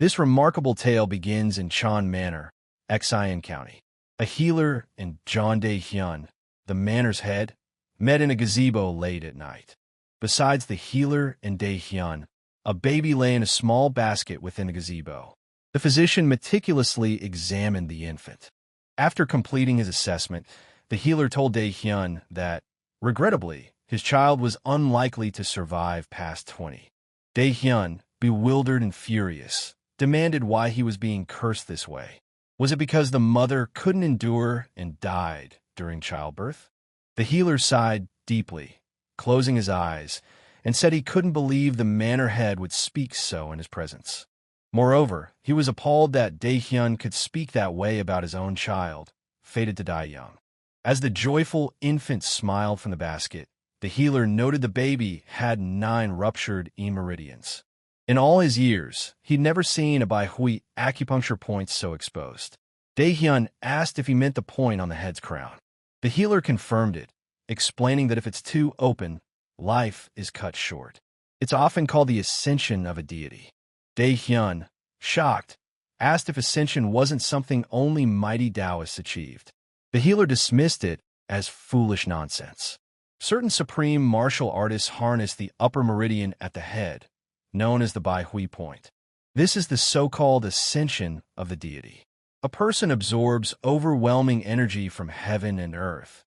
This remarkable tale begins in Chon Manor, Xian County. A healer and John Dae-hyun, the manor's head, met in a gazebo late at night. Besides the healer and Dae-hyun, a baby lay in a small basket within the gazebo. The physician meticulously examined the infant. After completing his assessment, the healer told Dae-hyun that, regrettably, his child was unlikely to survive past 20. Dae-hyun, bewildered and furious, demanded why he was being cursed this way. Was it because the mother couldn't endure and died during childbirth? The healer sighed deeply, closing his eyes, and said he couldn't believe the manor head would speak so in his presence. Moreover, he was appalled that Dae-hyun could speak that way about his own child, fated to die young. As the joyful infant smiled from the basket, the healer noted the baby had 9 ruptured meridians. In all his years, he'd never seen a Baihui acupuncture point so exposed. Dae-hyun asked if he meant the point on the head's crown. The healer confirmed it, explaining that if it's too open, life is cut short. It's often called the ascension of a deity. Dae-hyun, shocked, asked if ascension wasn't something only mighty Taoists achieved. The healer dismissed it as foolish nonsense. Certain supreme martial artists harness the upper meridian at the head, known as the Baihui point. This is the so-called ascension of the deity. A person absorbs overwhelming energy from heaven and earth,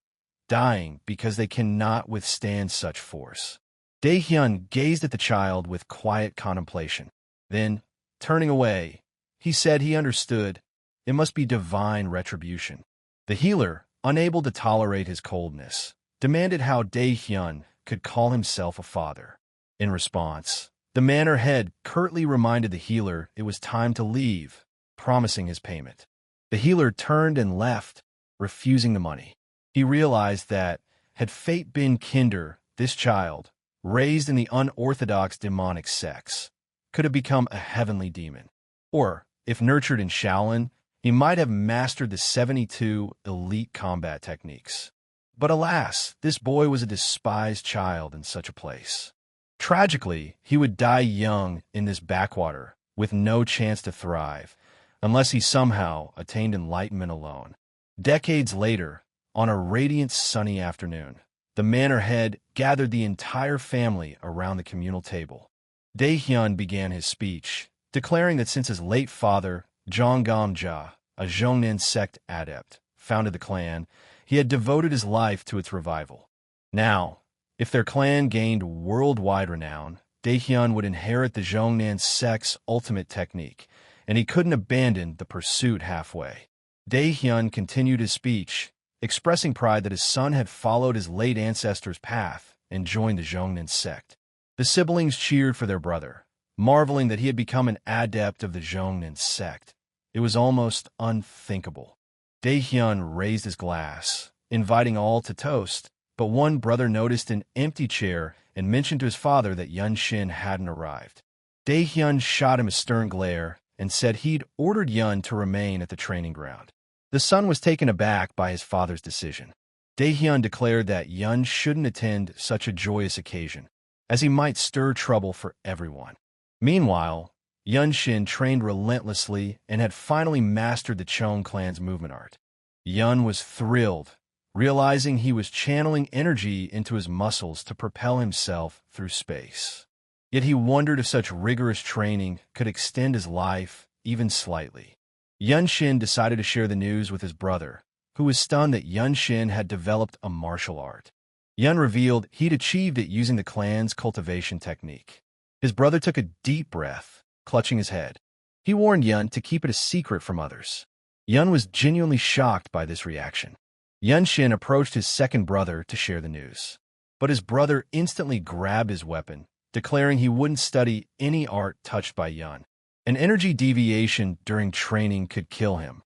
dying because they cannot withstand such force. Dae-hyun gazed at the child with quiet contemplation. Then, turning away, he said he understood. It must be divine retribution. The healer, unable to tolerate his coldness, demanded how Dae-hyun could call himself a father. In response, the manor head curtly reminded the healer it was time to leave, promising his payment. The healer turned and left, refusing the money. He realized that, had fate been kinder, this child, raised in the unorthodox demonic sects, could have become a heavenly demon. Or, if nurtured in Shaolin, he might have mastered the 72 elite combat techniques. But alas, this boy was a despised child in such a place. Tragically, he would die young in this backwater, with no chance to thrive, unless he somehow attained enlightenment alone. Decades later, on a radiant sunny afternoon, the manor head gathered the entire family around the communal table. Dae-hyun began his speech, declaring that since his late father, Jeonggam-ja, a Zhongnan sect adept, founded the clan, he had devoted his life to its revival. Now, if their clan gained worldwide renown, Dae-hyun would inherit the Zhongnan sect's ultimate technique, and he couldn't abandon the pursuit halfway. Dae-hyun continued his speech, expressing pride that his son had followed his late ancestor's path and joined the Zhongnan sect. The siblings cheered for their brother, marveling that he had become an adept of the Zhongnan sect. It was almost unthinkable. Dae-hyun raised his glass, inviting all to toast, but one brother noticed an empty chair and mentioned to his father that Yun-shin hadn't arrived. Dae-hyun shot him a stern glare and said he'd ordered Yun to remain at the training ground. The son was taken aback by his father's decision. Dae-hyun declared that Yun shouldn't attend such a joyous occasion, as he might stir trouble for everyone. Meanwhile, Yun-shin trained relentlessly and had finally mastered the Chon clan's movement art. Yun was thrilled, realizing he was channeling energy into his muscles to propel himself through space. Yet he wondered if such rigorous training could extend his life even slightly. Yun-shin decided to share the news with his brother, who was stunned that Yun-shin had developed a martial art. Yun revealed he'd achieved it using the clan's cultivation technique. His brother took a deep breath, clutching his head. He warned Yun to keep it a secret from others. Yun was genuinely shocked by this reaction. Yun-shin approached his second brother to share the news. But his brother instantly grabbed his weapon, declaring he wouldn't study any art touched by Yun. An energy deviation during training could kill him.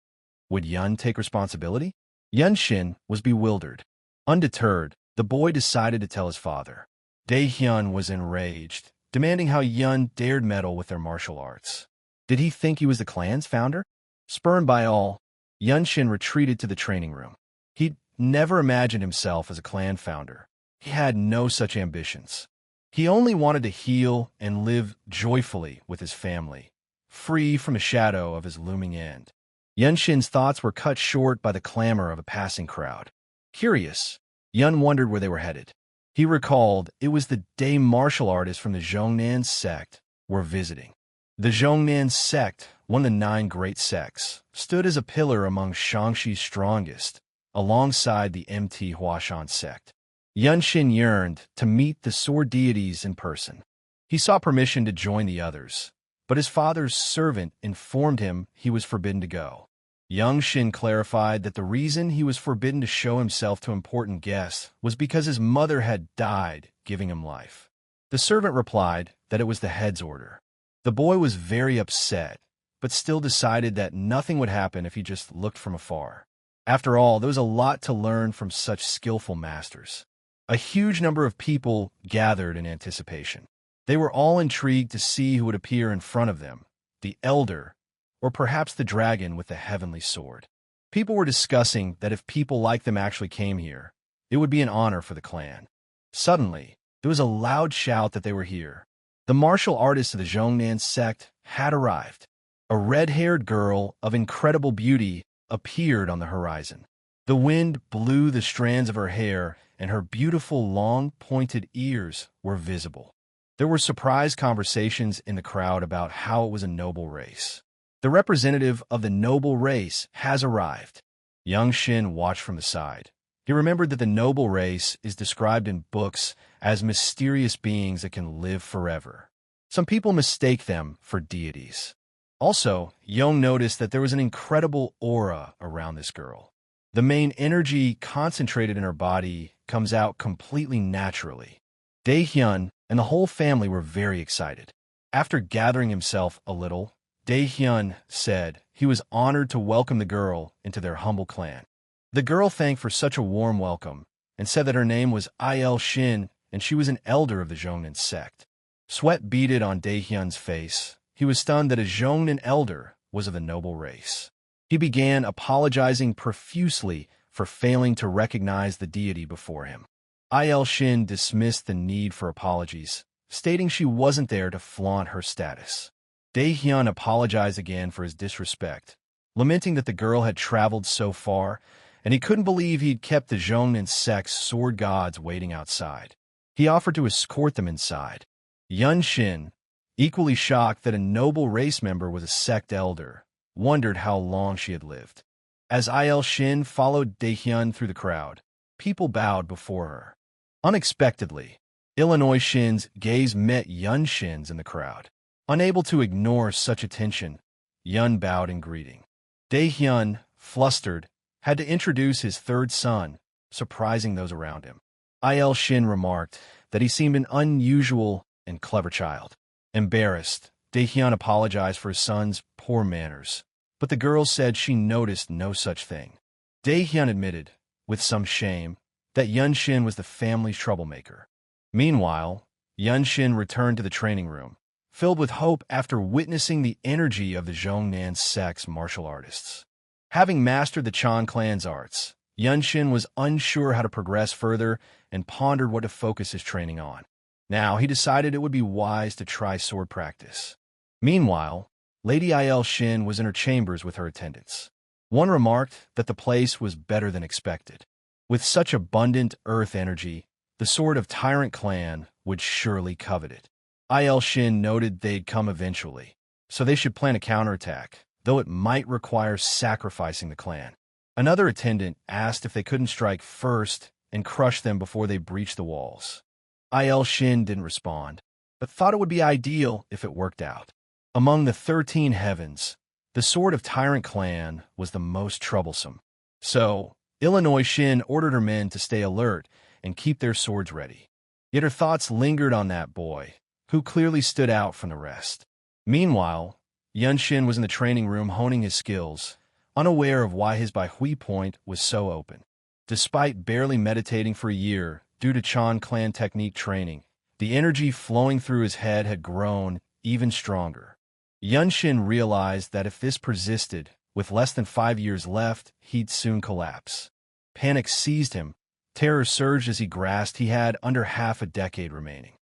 Would Yun take responsibility? Yun-shin was bewildered. Undeterred, the boy decided to tell his father. Dae-hyun was enraged, demanding how Yun dared meddle with their martial arts. Did he think he was the clan's founder? Spurned by all, Yun-shin retreated to the training room. He'd never imagined himself as a clan founder. He had no such ambitions. He only wanted to heal and live joyfully with his family, free from the shadow of his looming end. Yunshin's thoughts were cut short by the clamor of a passing crowd. Curious, Yun wondered where they were headed. He recalled it was the day martial artists from the Zhongnan sect were visiting. The Zhongnan sect, one of the 9 great sects, stood as a pillar among Shaanxi's strongest, alongside the MT Huashan sect. Yunshin yearned to meet the sword deities in person. He sought permission to join the others, but his father's servant informed him he was forbidden to go. Yunshin clarified that the reason he was forbidden to show himself to important guests was because his mother had died, giving him life. The servant replied that it was the head's order. The boy was very upset, but still decided that nothing would happen if he just looked from afar. After all, there was a lot to learn from such skillful masters. A huge number of people gathered in anticipation. They were all intrigued to see who would appear in front of them, the elder, or perhaps the dragon with the heavenly sword. People were discussing that if people like them actually came here, it would be an honor for the clan. Suddenly, there was a loud shout that they were here. The martial artists of the Zhongnan sect had arrived. A red-haired girl of incredible beauty appeared on the horizon. The wind blew the strands of her hair, and her beautiful long, pointed ears were visible. There were surprised conversations in the crowd about how it was a noble race. The representative of the noble race has arrived. Yunshin watched from the side. He remembered that the noble race is described in books as mysterious beings that can live forever. Some people mistake them for deities. Also, Yong noticed that there was an incredible aura around this girl. The main energy concentrated in her body comes out completely naturally. Daehyun and the whole family were very excited. After gathering himself a little, Daehyun said he was honored to welcome the girl into their humble clan. The girl thanked for such a warm welcome and said that her name was Il Shin and she was an elder of the Zhongnan sect. Sweat beaded on Daehyun's face. He was stunned that a Zhongnan elder was of the noble race. He began apologizing profusely for failing to recognize the deity before him. Il Shin dismissed the need for apologies, stating she wasn't there to flaunt her status. Daehyun apologized again for his disrespect, lamenting that the girl had traveled so far, and he couldn't believe he'd kept the Zhongnan sect's sword gods waiting outside. He offered to escort them inside. Yunshin, equally shocked that a noble race member was a sect elder, wondered how long she had lived. As Il Shin followed Daehyun through the crowd, people bowed before her. Unexpectedly, Illinois Shin's gaze met Yunshin's in the crowd. Unable to ignore such attention, Yun bowed in greeting. Daehyun, flustered, had to introduce his third son, surprising those around him. Il Shin remarked that he seemed an unusual and clever child. Embarrassed, Daehyun apologized for his son's poor manners, but the girl said she noticed no such thing. Daehyun admitted, with some shame, that Yunshin was the family's troublemaker. Meanwhile, Yunshin returned to the training room, filled with hope after witnessing the energy of the Zhongnan sect's martial artists. Having mastered the Chan clan's arts, Yunshin was unsure how to progress further and pondered what to focus his training on. Now, he decided it would be wise to try sword practice. Meanwhile, Lady Il Shin was in her chambers with her attendants. One remarked that the place was better than expected. With such abundant earth energy, the sword of Tyrant Clan would surely covet it. Il Shin noted they'd come eventually, so they should plan a counterattack, though it might require sacrificing the clan. Another attendant asked if they couldn't strike first and crush them before they breached the walls. Il Shin didn't respond, but thought it would be ideal if it worked out. Among the 13 heavens, the sword of Tyrant Clan was the most troublesome. So, Illinois Shin ordered her men to stay alert and keep their swords ready. Yet her thoughts lingered on that boy, who clearly stood out from the rest. Meanwhile, Yunshin was in the training room honing his skills, unaware of why his Bai Hui point was so open. Despite barely meditating for a year due to Chan clan technique training, the energy flowing through his head had grown even stronger. Yunshin realized that if this persisted, with less than 5 years left, he'd soon collapse. Panic seized him. Terror surged as he grasped he had under half a decade remaining.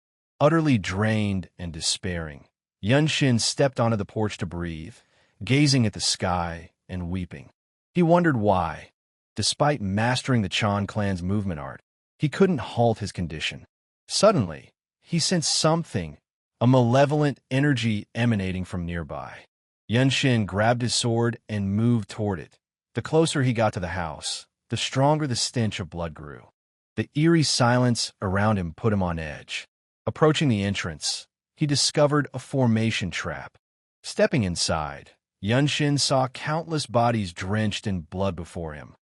Utterly drained and despairing, Yun Shin stepped onto the porch to breathe, gazing at the sky and weeping. He wondered why, despite mastering the Chan clan's movement art, he couldn't halt his condition. Suddenly, he sensed something, a malevolent energy emanating from nearby. Yun Shin grabbed his sword and moved toward it. The closer he got to the house, the stronger the stench of blood grew. The eerie silence around him put him on edge. Approaching the entrance, he discovered a formation trap. Stepping inside, Yun Shin saw countless bodies drenched in blood before him.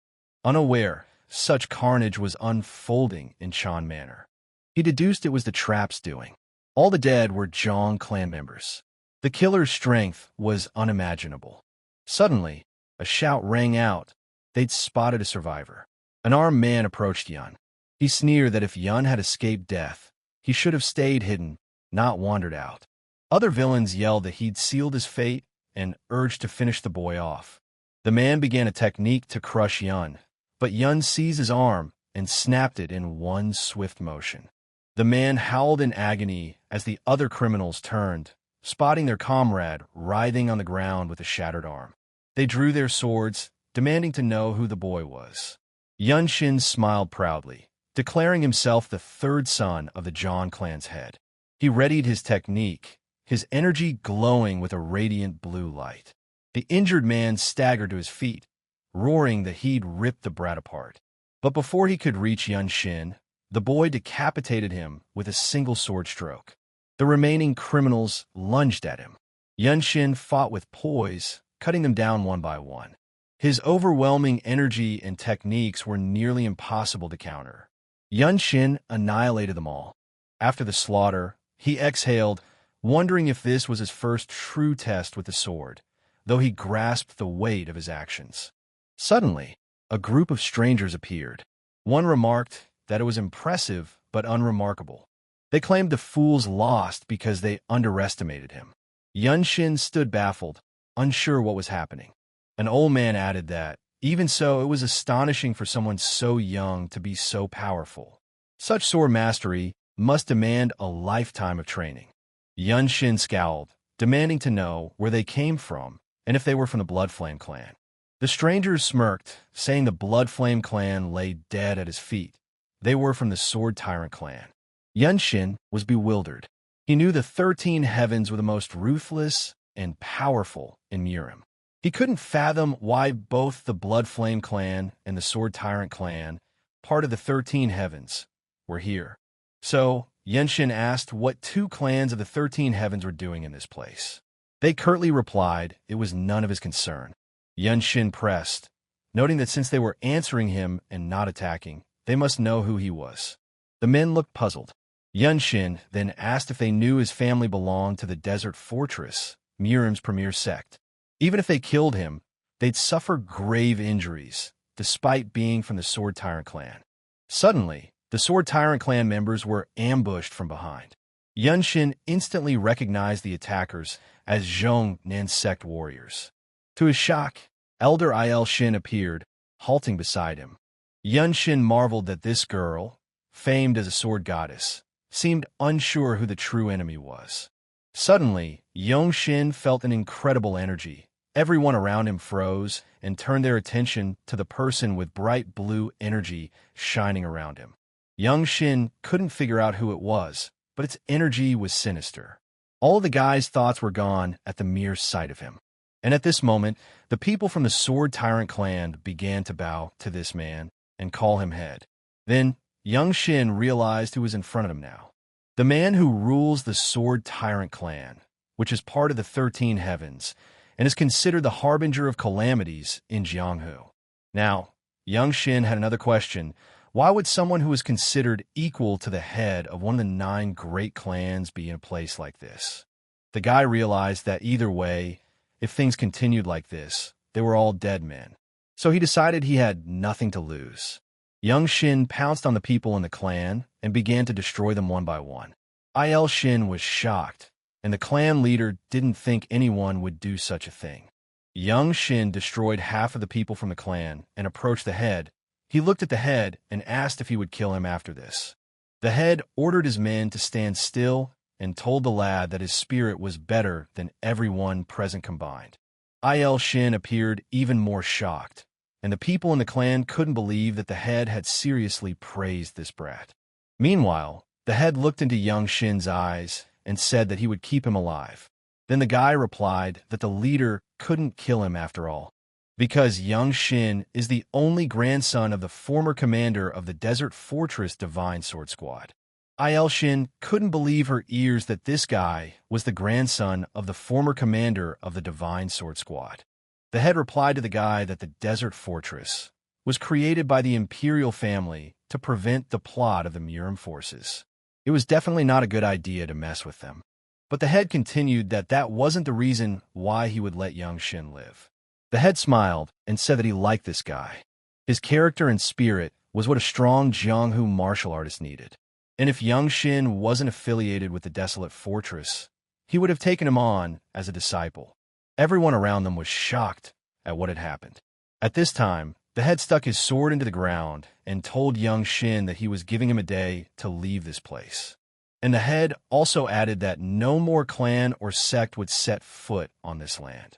Unaware, such carnage was unfolding in Chan Manor. He deduced it was the trap's doing. All the dead were Zhang clan members. The killer's strength was unimaginable. Suddenly, a shout rang out. They'd spotted a survivor. An armed man approached Yun. He sneered that if Yun had escaped death, he should have stayed hidden, not wandered out. Other villains yelled that he'd sealed his fate and urged to finish the boy off. The man began a technique to crush Yun, but Yun seized his arm and snapped it in one swift motion. The man howled in agony as the other criminals turned, spotting their comrade writhing on the ground with a shattered arm. They drew their swords, demanding to know who the boy was. Yun Shin smiled proudly, declaring himself the third son of the Zhang clan's head. He readied his technique, his energy glowing with a radiant blue light. The injured man staggered to his feet, roaring that he'd ripped the brat apart. But before he could reach Yun Shin, the boy decapitated him with a single sword stroke. The remaining criminals lunged at him. Yun Shin fought with poise, cutting them down one by one. His overwhelming energy and techniques were nearly impossible to counter. Yun Shin annihilated them all. After the slaughter, he exhaled, wondering if this was his first true test with the sword, though he grasped the weight of his actions. Suddenly, a group of strangers appeared. One remarked that it was impressive but unremarkable. They claimed the fool's lost because they underestimated him. Yun Shin stood baffled, unsure what was happening. An old man added that, even so, it was astonishing for someone so young to be so powerful. Such sword mastery must demand a lifetime of training. Yun Shin scowled, demanding to know where they came from and if they were from the Bloodflame clan. The strangers smirked, saying the Bloodflame clan lay dead at his feet. They were from the Sword Tyrant clan. Yun Shin was bewildered. He knew the 13 heavens were the most ruthless and powerful in Murim. He couldn't fathom why both the Bloodflame clan and the Sword Tyrant clan, part of the 13 heavens, were here. So, Yun Shin asked what 2 clans of the 13 heavens were doing in this place. They curtly replied it was none of his concern. Yun Shin pressed, noting that since they were answering him and not attacking, they must know who he was. The men looked puzzled. Yun Shin then asked if they knew his family belonged to the Desert Fortress, Murim's premier sect. Even if they killed him, they'd suffer grave injuries, despite being from the Sword Tyrant clan. Suddenly, the Sword Tyrant clan members were ambushed from behind. Yun Shin instantly recognized the attackers as Zhong Nan sect warriors. To his shock, Elder Il Shin appeared, halting beside him. Yun Shin marveled that this girl, famed as a sword goddess, seemed unsure who the true enemy was. Suddenly, Yun Shin felt an incredible energy. Everyone around him froze and turned their attention to the person with bright blue energy shining around him. Yun Shin couldn't figure out who it was, but its energy was sinister. All the guy's thoughts were gone at the mere sight of him. And at this moment, the people from the Sword Tyrant clan began to bow to this man and call him head. Then, Yun Shin realized who was in front of him now. The man who rules the Sword Tyrant clan, which is part of the 13 heavens, and is considered the harbinger of calamities in Jianghu. Now, Yun Shin had another question. Why would someone who is considered equal to the head of one of the 9 great clans be in a place like this? The guy realized that either way, if things continued like this, they were all dead men. So he decided he had nothing to lose. Yun Shin pounced on the people in the clan and began to destroy them one by one. Il Shin was shocked, and the clan leader didn't think anyone would do such a thing. Yun Shin destroyed half of the people from the clan and approached the head. He looked at the head and asked if he would kill him after this. The head ordered his men to stand still and told the lad that his spirit was better than everyone present combined. Il Shin appeared even more shocked, and the people in the clan couldn't believe that the head had seriously praised this brat. Meanwhile, the head looked into young Shin's eyes and said that he would keep him alive. Then the guy replied that the leader couldn't kill him after all, because young Shin is the only grandson of the former commander of the Desert Fortress Divine Sword Squad. Il Shin couldn't believe her ears that this guy was the grandson of the former commander of the Divine Sword Squad. The head replied to the guy that the Desert Fortress was created by the Imperial family to prevent the plot of the Murim forces. It was definitely not a good idea to mess with them. But the head continued that that wasn't the reason why he would let young Shin live. The head smiled and said that he liked this guy. His character and spirit was what a strong Jianghu martial artist needed. And if young Shin wasn't affiliated with the Desolate Fortress, he would have taken him on as a disciple. Everyone around them was shocked at what had happened. At this time, the head stuck his sword into the ground and told young Shin that he was giving him a day to leave this place. And the head also added that no more clan or sect would set foot on this land.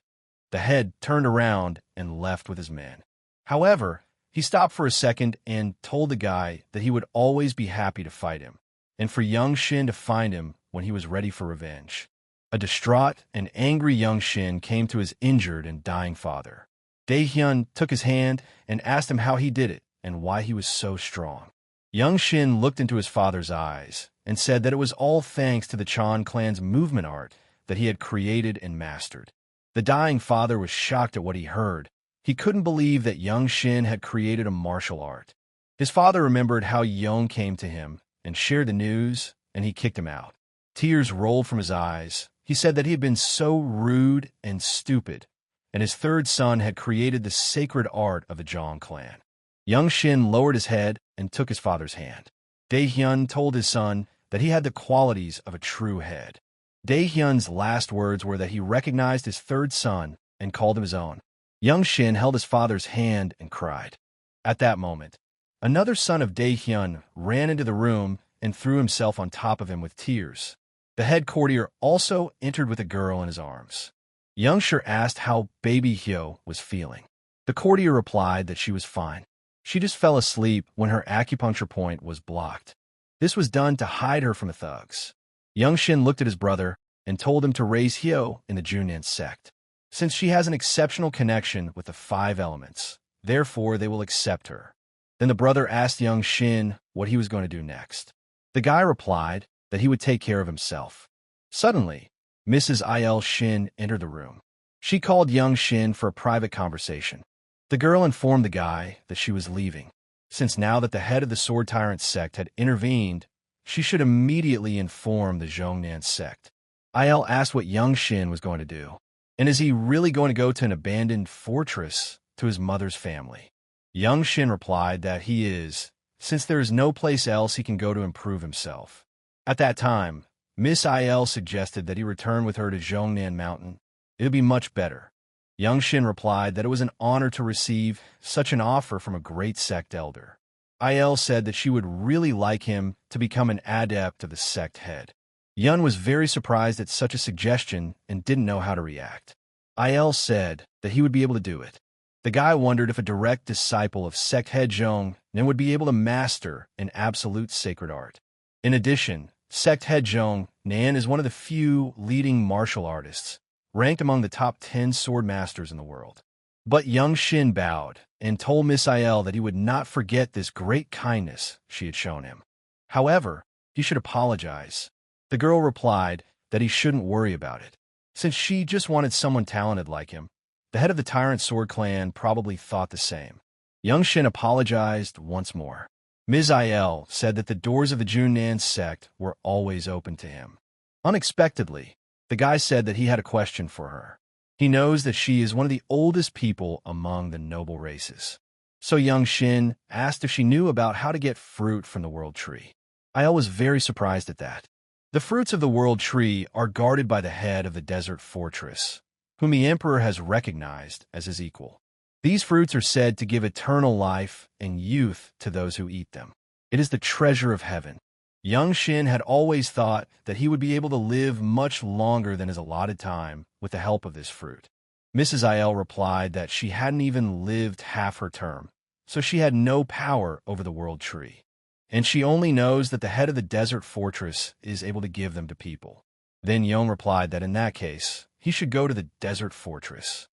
The head turned around and left with his men. However, he stopped for a second and told the guy that he would always be happy to fight him, and for young Shin to find him when he was ready for revenge. A distraught and angry young Shin came to his injured and dying father. Daehyun took his hand and asked him how he did it and why he was so strong. Young Shin looked into his father's eyes and said that it was all thanks to the Chan clan's movement art that he had created and mastered. The dying father was shocked at what he heard. He couldn't believe that young Shin had created a martial art. His father remembered how Yong came to him and shared the news, and he kicked him out. Tears rolled from his eyes. He said that he had been so rude and stupid, and his third son had created the sacred art of the Zhang clan. Young Shin lowered his head and took his father's hand. Daehyun told his son that he had the qualities of a true head. Daehyun's last words were that he recognized his third son and called him his own. Young Shin held his father's hand and cried. At that moment, another son of Daehyun ran into the room and threw himself on top of him with tears. The head courtier also entered with a girl in his arms. Young Shin asked how baby Hyo was feeling. The courtier replied that she was fine. She just fell asleep when her acupuncture point was blocked. This was done to hide her from the thugs. Young Shin looked at his brother and told him to raise Hyo in the Junnan sect, since she has an exceptional connection with the 5 elements. Therefore, they will accept her. Then the brother asked young Shin what he was going to do next. The guy replied that he would take care of himself. Suddenly, Mrs. Il Shin entered the room. She called young Shin for a private conversation. The girl informed the guy that she was leaving, since now that the head of the Sword Tyrant sect had intervened, she should immediately inform the Zhongnan sect. Il asked what young Shin was going to do, and is he really going to go to an abandoned fortress to his mother's family? Young Shin replied that he is, since there is no place else he can go to improve himself. At that time, Miss Il suggested that he return with her to Zhongnan Mountain. It would be much better. Young Shin replied that it was an honor to receive such an offer from a great sect elder. Il said that she would really like him to become an adept of the sect head. Yun was very surprised at such a suggestion and didn't know how to react. Il said that he would be able to do it. The guy wondered if a direct disciple of sect head Zhong Nan would be able to master an absolute sacred art. In addition, sect head Zhong Nan is one of the few leading martial artists, ranked among the top 10 sword masters in the world. But young Shin bowed and told Miss Il that he would not forget this great kindness she had shown him. However, he should apologize. The girl replied that he shouldn't worry about it, since she just wanted someone talented like him. The head of the Tyrant Sword Clan probably thought the same. Young Shin apologized once more. Ms. Il said that the doors of the Junnan sect were always open to him. Unexpectedly, the guy said that he had a question for her. He knows that she is one of the oldest people among the noble races. So young Shin asked if she knew about how to get fruit from the world tree. Il was very surprised at that. The fruits of the world tree are guarded by the head of the desert fortress, whom the emperor has recognized as his equal. These fruits are said to give eternal life and youth to those who eat them. It is the treasure of heaven. Young Shin had always thought that he would be able to live much longer than his allotted time with the help of this fruit. Mrs. Il replied that she hadn't even lived half her term, so she had no power over the world tree. And she only knows that the head of the desert fortress is able to give them to people. Then Young replied that in that case, he should go to the desert fortress.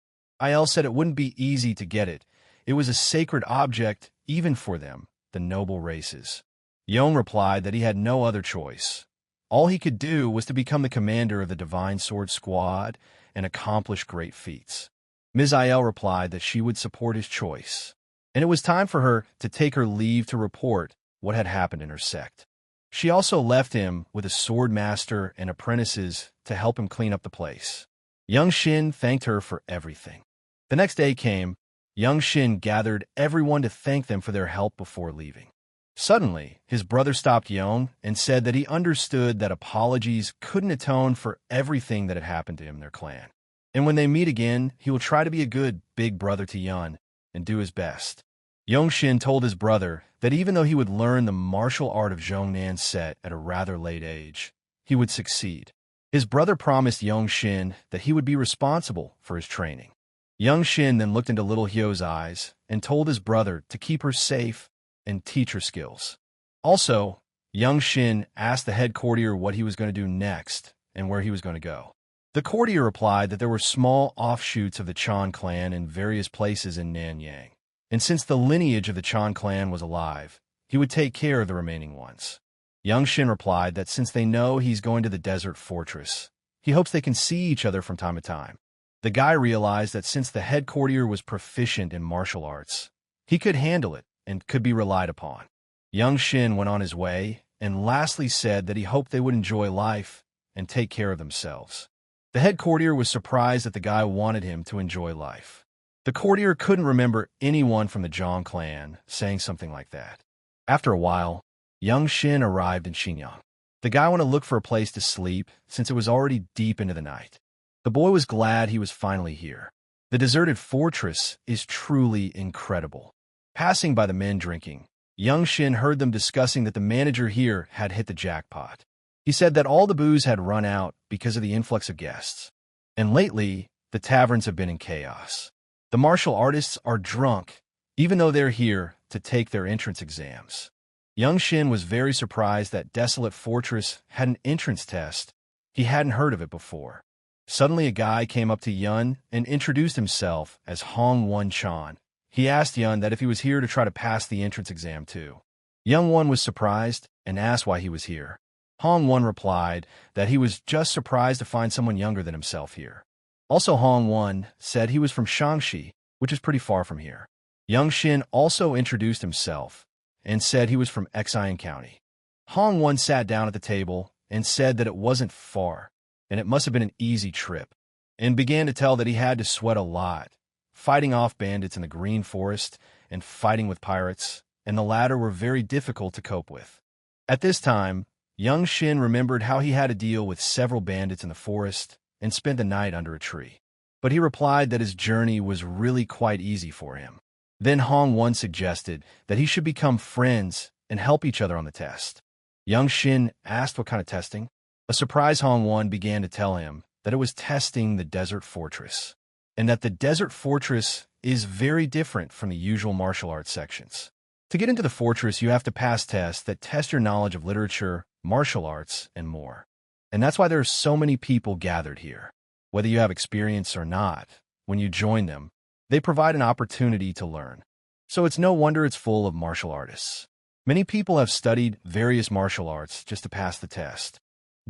Il said it wouldn't be easy to get it. It was a sacred object even for them, the noble races. Young replied that he had no other choice. All he could do was to become the commander of the Divine Sword Squad and accomplish great feats. Ms. Il replied that she would support his choice, and it was time for her to take her leave to report what had happened in her sect. She also left him with a sword master and apprentices to help him clean up the place. Young Shin thanked her for everything. The next day came. Young Shin gathered everyone to thank them for their help before leaving. Suddenly, his brother stopped Young and said that he understood that apologies couldn't atone for everything that had happened to him in their clan. And when they meet again, he will try to be a good big brother to Yun and do his best. Young Shin told his brother that even though he would learn the martial art of Zhongnan Set at a rather late age, he would succeed. His brother promised Young Shin that he would be responsible for his training. Young Shin then looked into little Hyo's eyes and told his brother to keep her safe and teach her skills. Also, Young Shin asked the head courtier what he was going to do next and where he was going to go. The courtier replied that there were small offshoots of the Chan clan in various places in Nanyang, and since the lineage of the Chan clan was alive, he would take care of the remaining ones. Young Shin replied that since they know he's going to the desert fortress, he hopes they can see each other from time to time. The guy realized that since the head courtier was proficient in martial arts, he could handle it and could be relied upon. Young Shin went on his way and lastly said that he hoped they would enjoy life and take care of themselves. The head courtier was surprised that the guy wanted him to enjoy life. The courtier couldn't remember anyone from the Zhang clan saying something like that. After a while, Young Shin arrived in Xinjiang. The guy went to look for a place to sleep since it was already deep into the night. The boy was glad he was finally here. The deserted fortress is truly incredible. Passing by the men drinking, Young Shin heard them discussing that the manager here had hit the jackpot. He said that all the booze had run out because of the influx of guests. And lately, the taverns have been in chaos. The martial artists are drunk, even though they're here to take their entrance exams. Young Shin was very surprised that Desolate Fortress had an entrance test. He hadn't heard of it before. Suddenly, a guy came up to Yun and introduced himself as Hong Won Chan. He asked Yun that if he was here to try to pass the entrance exam too. Young Won was surprised and asked why he was here. Hong Won replied that he was just surprised to find someone younger than himself here. Also, Hong Won said he was from Shangxi, which is pretty far from here. Young Shin also introduced himself and said he was from Xian County. Hong Won sat down at the table and said that it wasn't far, and it must have been an easy trip, and began to tell that he had to sweat a lot, fighting off bandits in the Green Forest and fighting with pirates, and the latter were very difficult to cope with. At this time, Young Shin remembered how he had to deal with several bandits in the forest and spent the night under a tree. But he replied that his journey was really quite easy for him. Then Hong Won suggested that he should become friends and help each other on the test. Young Shin asked what kind of testing. A surprised Hong Won began to tell him that it was testing the desert fortress, and that the desert fortress is very different from the usual martial arts sections. To get into the fortress, you have to pass tests that test your knowledge of literature, martial arts, and more. And that's why there are so many people gathered here. Whether you have experience or not, when you join them, they provide an opportunity to learn. So it's no wonder it's full of martial artists. Many people have studied various martial arts just to pass the test.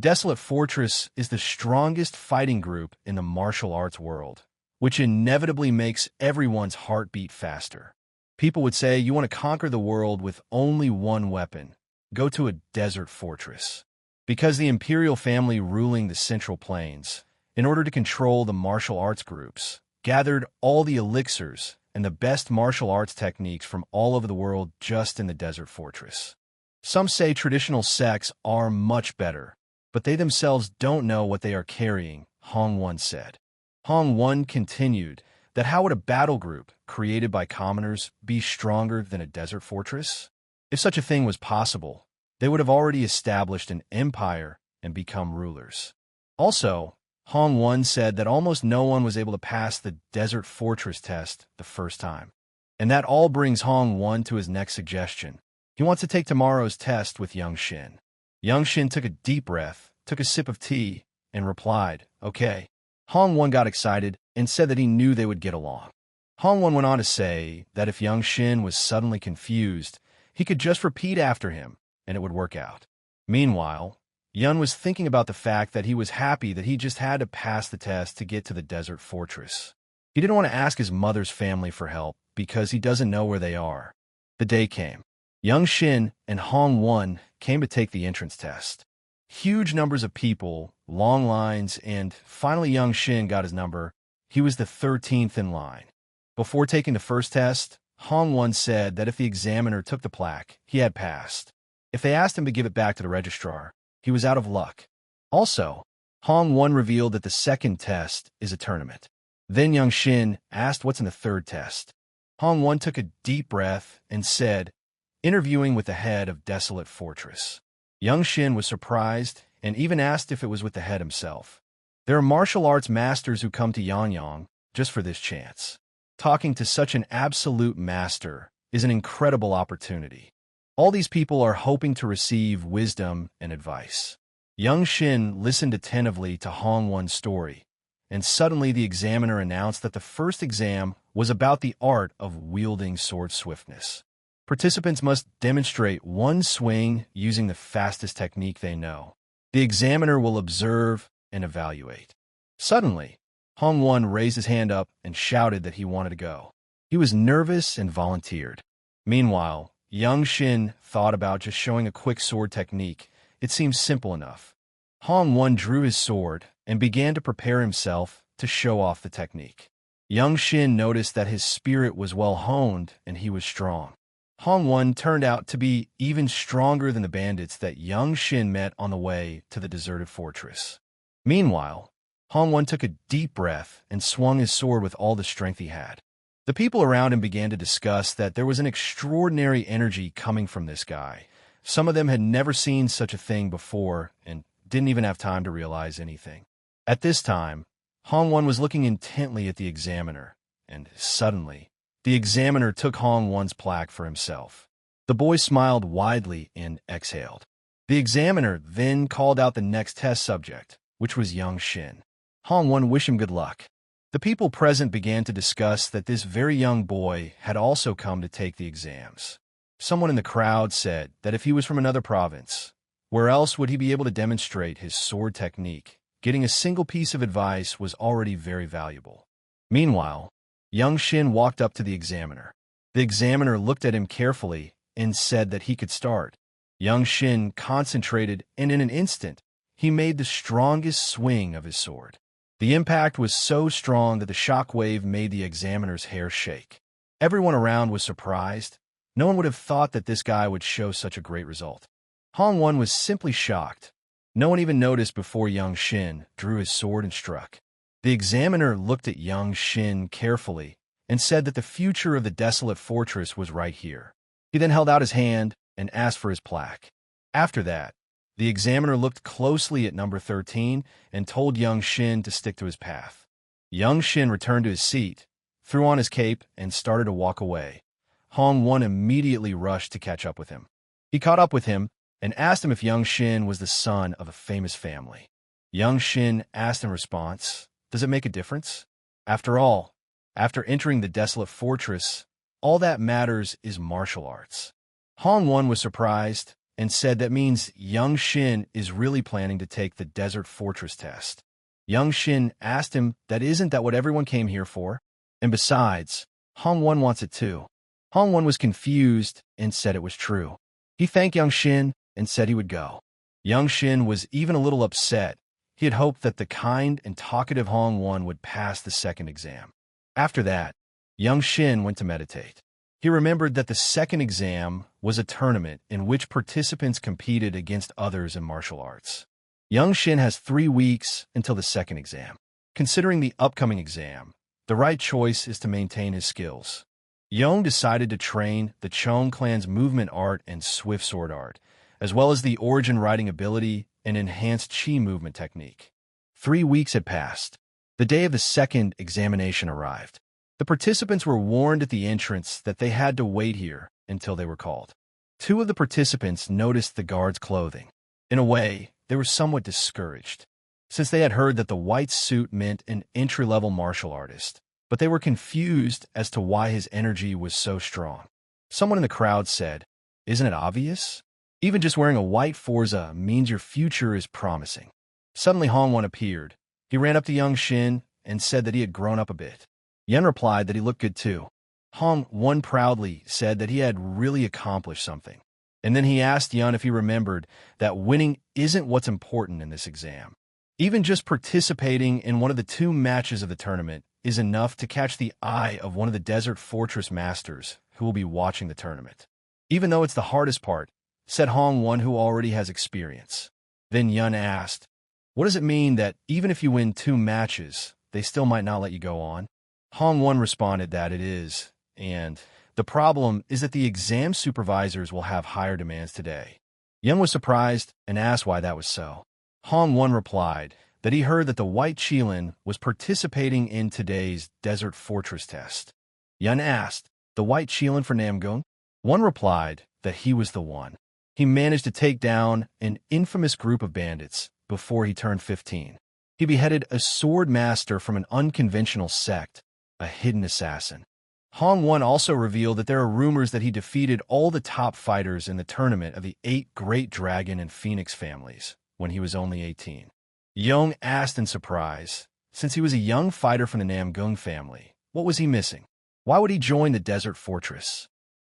Desolate Fortress is the strongest fighting group in the martial arts world, which inevitably makes everyone's heart beat faster. People would say you want to conquer the world with only one weapon. Go to a desert fortress. Because the imperial family ruling the Central Plains, in order to control the martial arts groups, gathered all the elixirs and the best martial arts techniques from all over the world just in the desert fortress. Some say traditional sects are much better, but they themselves don't know what they are carrying, Hong Won said. Hong Won continued that how would a battle group created by commoners be stronger than a desert fortress? If such a thing was possible, they would have already established an empire and become rulers. Also, Hong Won said that almost no one was able to pass the Desert Fortress test the first time. And that all brings Hong Won to his next suggestion. He wants to take tomorrow's test with Young Shin. Young Shin took a deep breath, took a sip of tea, and replied, "Okay." Hong Won got excited and said that he knew they would get along. Hong Won went on to say that if Young Shin was suddenly confused, he could just repeat after him, and it would work out. Meanwhile, Yun was thinking about the fact that he was happy that he just had to pass the test to get to the Desert Fortress. He didn't want to ask his mother's family for help because he doesn't know where they are. The day came. Young Shin and Hong Won came to take the entrance test. Huge numbers of people, long lines, and finally Young Shin got his number. He was the 13th in line. Before taking the first test, Hong Won said that if the examiner took the plaque, he had passed. If they asked him to give it back to the registrar, he was out of luck. Also, Hong Won revealed that the second test is a tournament. Then Young Shin asked what's in the third test. Hong Won took a deep breath and said, "Interviewing with the head of Desolate Fortress." Young Shin was surprised and even asked if it was with the head himself. There are martial arts masters who come to Yanyang just for this chance. Talking to such an absolute master is an incredible opportunity. All these people are hoping to receive wisdom and advice. Young Shin listened attentively to Hong Won's story, and suddenly the examiner announced that the first exam was about the art of wielding sword swiftness. Participants must demonstrate one swing using the fastest technique they know. The examiner will observe and evaluate. Suddenly, Hong Won raised his hand up and shouted that he wanted to go. He was nervous and volunteered. Meanwhile, Young Shin thought about just showing a quick sword technique. It seemed simple enough. Hong Won drew his sword and began to prepare himself to show off the technique. Young Shin noticed that his spirit was well honed and he was strong. Hong Won turned out to be even stronger than the bandits that Young Shin met on the way to the deserted fortress. Meanwhile, Hong Won took a deep breath and swung his sword with all the strength he had. The people around him began to discuss that there was an extraordinary energy coming from this guy. Some of them had never seen such a thing before and didn't even have time to realize anything. At this time, Hong Won was looking intently at the examiner, and suddenly, the examiner took Hong Won's plaque for himself. The boy smiled widely and exhaled. The examiner then called out the next test subject, which was Young Shin. Hong Won wished him good luck. The people present began to discuss that this very young boy had also come to take the exams. Someone in the crowd said that if he was from another province, where else would he be able to demonstrate his sword technique? Getting a single piece of advice was already very valuable. Meanwhile, Young Shin walked up to the examiner. The examiner looked at him carefully and said that he could start. Young Shin concentrated, and in an instant, he made the strongest swing of his sword. The impact was so strong that the shock wave made the examiner's hair shake. Everyone around was surprised. No one would have thought that this guy would show such a great result. Hong Won was simply shocked. No one even noticed before Young Shin drew his sword and struck. The examiner looked at Young Shin carefully and said that the future of the desolate fortress was right here. He then held out his hand and asked for his plaque. After that, the examiner looked closely at number 13 and told Young Shin to stick to his path. Young Shin returned to his seat, threw on his cape, and started to walk away. Hong Won immediately rushed to catch up with him. He caught up with him and asked him if Young Shin was the son of a famous family. Young Shin asked in response, "Does it make a difference? After all, after entering the desolate fortress, all that matters is martial arts." Hong Won was surprised and said that means Young Shin is really planning to take the Desert Fortress test. Young Shin asked him that isn't that what everyone came here for? And besides, Hong Won wants it too. Hong Won was confused and said it was true. He thanked Young Shin and said he would go. Young Shin was even a little upset. He had hoped that the kind and talkative Hong Won would pass the second exam. After that, Young Shin went to meditate. He remembered that the second exam was a tournament in which participants competed against others in martial arts. Young Shin has 3 weeks until the second exam. Considering the upcoming exam, the right choice is to maintain his skills. Young decided to train the Chong clan's movement art and swift sword art, as well as the origin writing ability and enhanced chi movement technique. 3 weeks had passed. The day of the second examination arrived. The participants were warned at the entrance that they had to wait here until they were called. 2 of the participants noticed the guard's clothing. In a way, they were somewhat discouraged, since they had heard that the white suit meant an entry-level martial artist, but they were confused as to why his energy was so strong. Someone in the crowd said, "Isn't it obvious? Even just wearing a white Forza means your future is promising." Suddenly Hongwon appeared. He ran up to Young Shin and said that he had grown up a bit. Yen replied that he looked good too. Hongwon proudly said that he had really accomplished something. And then he asked Yun if he remembered that winning isn't what's important in this exam. Even just participating in one of the 2 matches of the tournament is enough to catch the eye of one of the Desert Fortress masters who will be watching the tournament. Even though it's the hardest part, said Hongwon, who already has experience. Then Yun asked, "What does it mean that even if you win 2 matches, they still might not let you go on?" Hongwon responded that it is, and the problem is that the exam supervisors will have higher demands today. Yun was surprised and asked why that was so. Hongwon replied that he heard that the White Qilin was participating in today's Desert Fortress test. Yun asked, "The White Qilin for Namgung?" One replied that he was the one. He managed to take down an infamous group of bandits before he turned 15. He beheaded a sword master from an unconventional sect, a hidden assassin. Hongwon also revealed that there are rumors that he defeated all the top fighters in the tournament of the 8 Great Dragon and Phoenix families when he was only 18. Yong asked in surprise, since he was a young fighter from the Namgung family, what was he missing? Why would he join the Desert Fortress?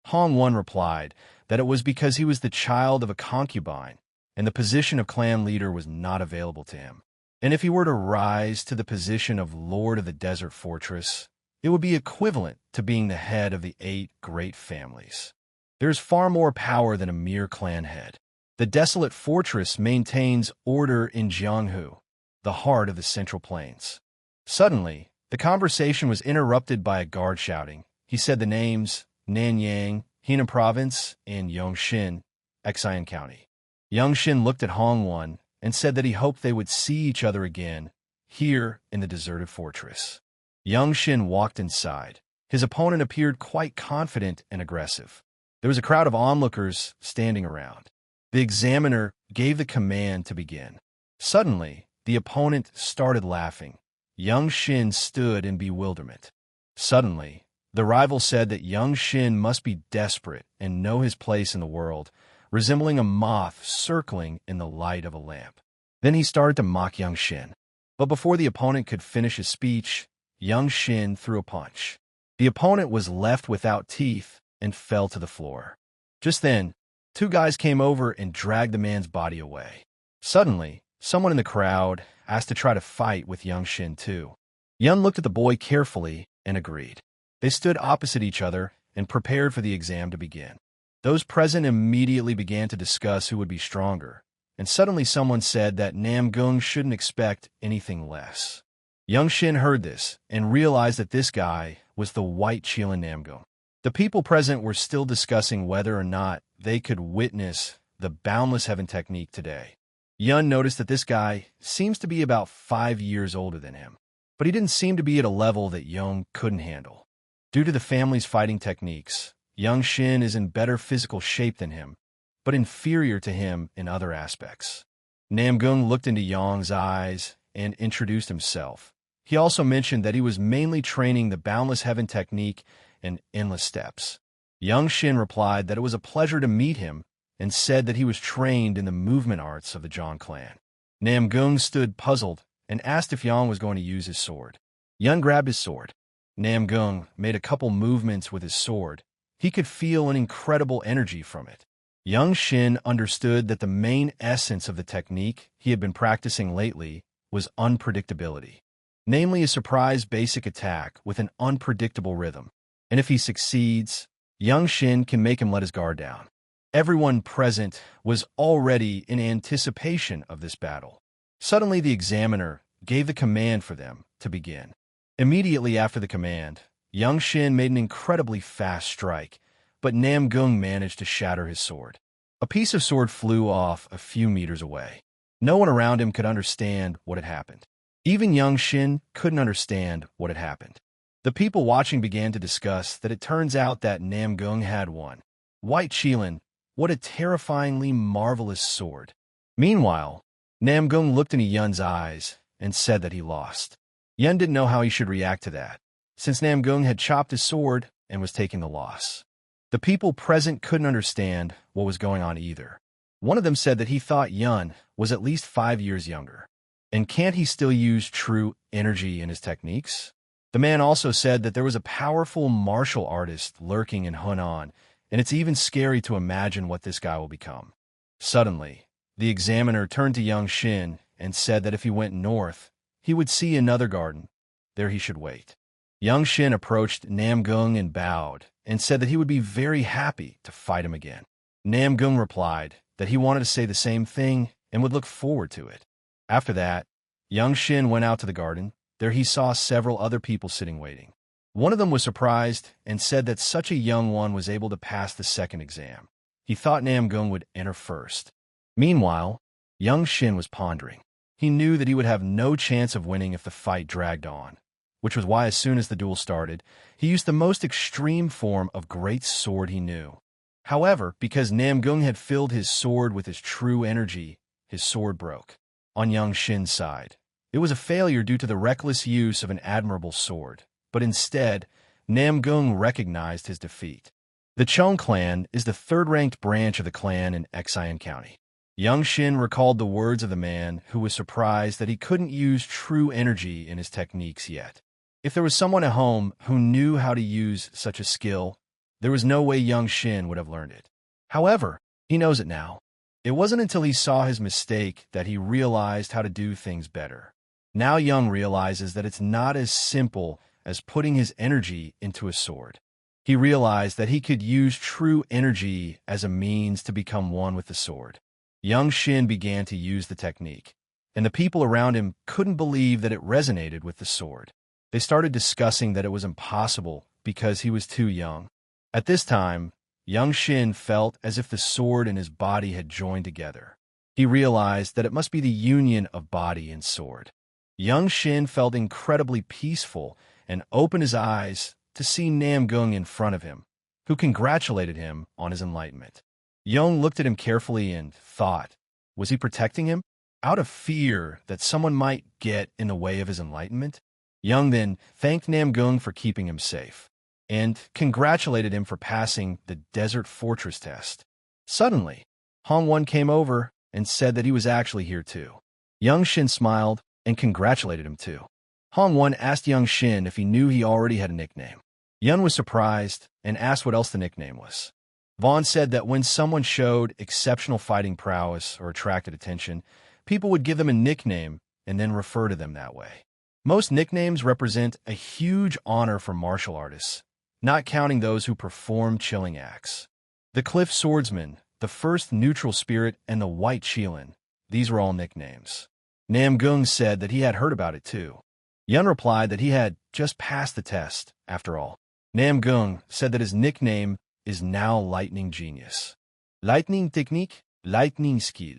Hongwon replied that it was because he was the child of a concubine, and the position of clan leader was not available to him. And if he were to rise to the position of Lord of the Desert Fortress, it would be equivalent to being the head of the 8 great families. There is far more power than a mere clan head. The desolate fortress maintains order in Jianghu, the heart of the Central Plains. Suddenly, the conversation was interrupted by a guard shouting. He said the names Nanyang, Henan Province, and Yongxin, Xian County. Yongxin looked at Hongwon and said that he hoped they would see each other again here in the deserted fortress. Yongxin walked inside. His opponent appeared quite confident and aggressive. There was a crowd of onlookers standing around. The examiner gave the command to begin. Suddenly, the opponent started laughing. Yongxin stood in bewilderment. Suddenly, the rival said that Yongxin must be desperate and know his place in the world, resembling a moth circling in the light of a lamp. Then he started to mock Yongxin. But before the opponent could finish his speech, Yongxin threw a punch. The opponent was left without teeth and fell to the floor. Just then, 2 guys came over and dragged the man's body away. Suddenly, someone in the crowd asked to try to fight with Yongxin too. Yun looked at the boy carefully and agreed. They stood opposite each other and prepared for the exam to begin. Those present immediately began to discuss who would be stronger, and suddenly someone said that Namgung shouldn't expect anything less. Yongxin heard this and realized that this guy was the White Qilin Namgung. The people present were still discussing whether or not they could witness the Boundless Heaven technique today. Yun noticed that this guy seems to be about 5 years older than him, but he didn't seem to be at a level that Yong couldn't handle. Due to the family's fighting techniques, Yongxin is in better physical shape than him, but inferior to him in other aspects. Namgung looked into Yong's eyes and introduced himself. He also mentioned that he was mainly training the Boundless Heaven technique and Endless Steps. Yongxin replied that it was a pleasure to meet him and said that he was trained in the movement arts of the Zhang clan. Namgung stood puzzled and asked if Yang was going to use his sword. Yun grabbed his sword. Namgung made a couple movements with his sword. He could feel an incredible energy from it. Yongxin understood that the main essence of the technique he had been practicing lately was unpredictability, namely a surprise basic attack with an unpredictable rhythm. And if he succeeds, Yongxin can make him let his guard down. Everyone present was already in anticipation of this battle. Suddenly, the examiner gave the command for them to begin. Immediately after the command, Yongxin made an incredibly fast strike, but Namgung managed to shatter his sword. A piece of sword flew off a few meters away. No one around him could understand what had happened. Even young Shin couldn't understand what had happened. The people watching began to discuss that it turns out that Namgung had won. White Qilin, what a terrifyingly marvelous sword. Meanwhile, Namgung looked into Yun's eyes and said that he lost. Yun didn't know how he should react to that, since Namgung had chopped his sword and was taking the loss. The people present couldn't understand what was going on either. One of them said that he thought Yun was at least 5 years younger. And can't he still use true energy in his techniques? The man also said that there was a powerful martial artist lurking in Hunan, and it's even scary to imagine what this guy will become. Suddenly, the examiner turned to young Shin and said that if he went north, he would see another garden. There he should wait. Young Shin approached Namgung and bowed, and said that he would be very happy to fight him again. Namgung replied that he wanted to say the same thing and would look forward to it. After that, young Shin went out to the garden. There he saw several other people sitting waiting. One of them was surprised and said that such a young one was able to pass the second exam. He thought Namgung would enter first. Meanwhile, young Shin was pondering. He knew that he would have no chance of winning if the fight dragged on, which was why as soon as the duel started, he used the most extreme form of great sword he knew. However, because Namgung had filled his sword with his true energy, his sword broke. On young Shin's side, it was a failure due to the reckless use of an admirable sword, but instead, Namgung recognized his defeat. The Chung clan is the third-ranked branch of the clan in Xian County. Young Shin recalled the words of the man who was surprised that he couldn't use true energy in his techniques yet. If there was someone at home who knew how to use such a skill, there was no way young Shin would have learned it. However, he knows it now. It wasn't until he saw his mistake that he realized how to do things better. Now Young realizes that it's not as simple as putting his energy into a sword. He realized that he could use true energy as a means to become one with the sword. Young Shin began to use the technique, and the people around him couldn't believe that it resonated with the sword. They started discussing that it was impossible because he was too young. At this time, young Shin felt as if the sword and his body had joined together. He realized that it must be the union of body and sword. Young Shin felt incredibly peaceful and opened his eyes to see Namgung in front of him, who congratulated him on his enlightenment. Young looked at him carefully and thought, was he protecting him? Out of fear that someone might get in the way of his enlightenment? Young then thanked Namgung for keeping him safe, and congratulated him for passing the Desert Fortress test. Suddenly, Hongwon came over and said that he was actually here too. Young Shin smiled and congratulated him too. Hongwon asked young Shin if he knew he already had a nickname. Yun was surprised and asked what else the nickname was. Vaughn said that when someone showed exceptional fighting prowess or attracted attention, people would give them a nickname and then refer to them that way. Most nicknames represent a huge honor for martial artists, not counting those who perform chilling acts. The Cliff Swordsman, the First Neutral Spirit, and the White Qilin, these were all nicknames. Namgung said that he had heard about it too. Yun replied that he had just passed the test, after all. Namgung said that his nickname is now Lightning Genius. Lightning Technique, Lightning Skill.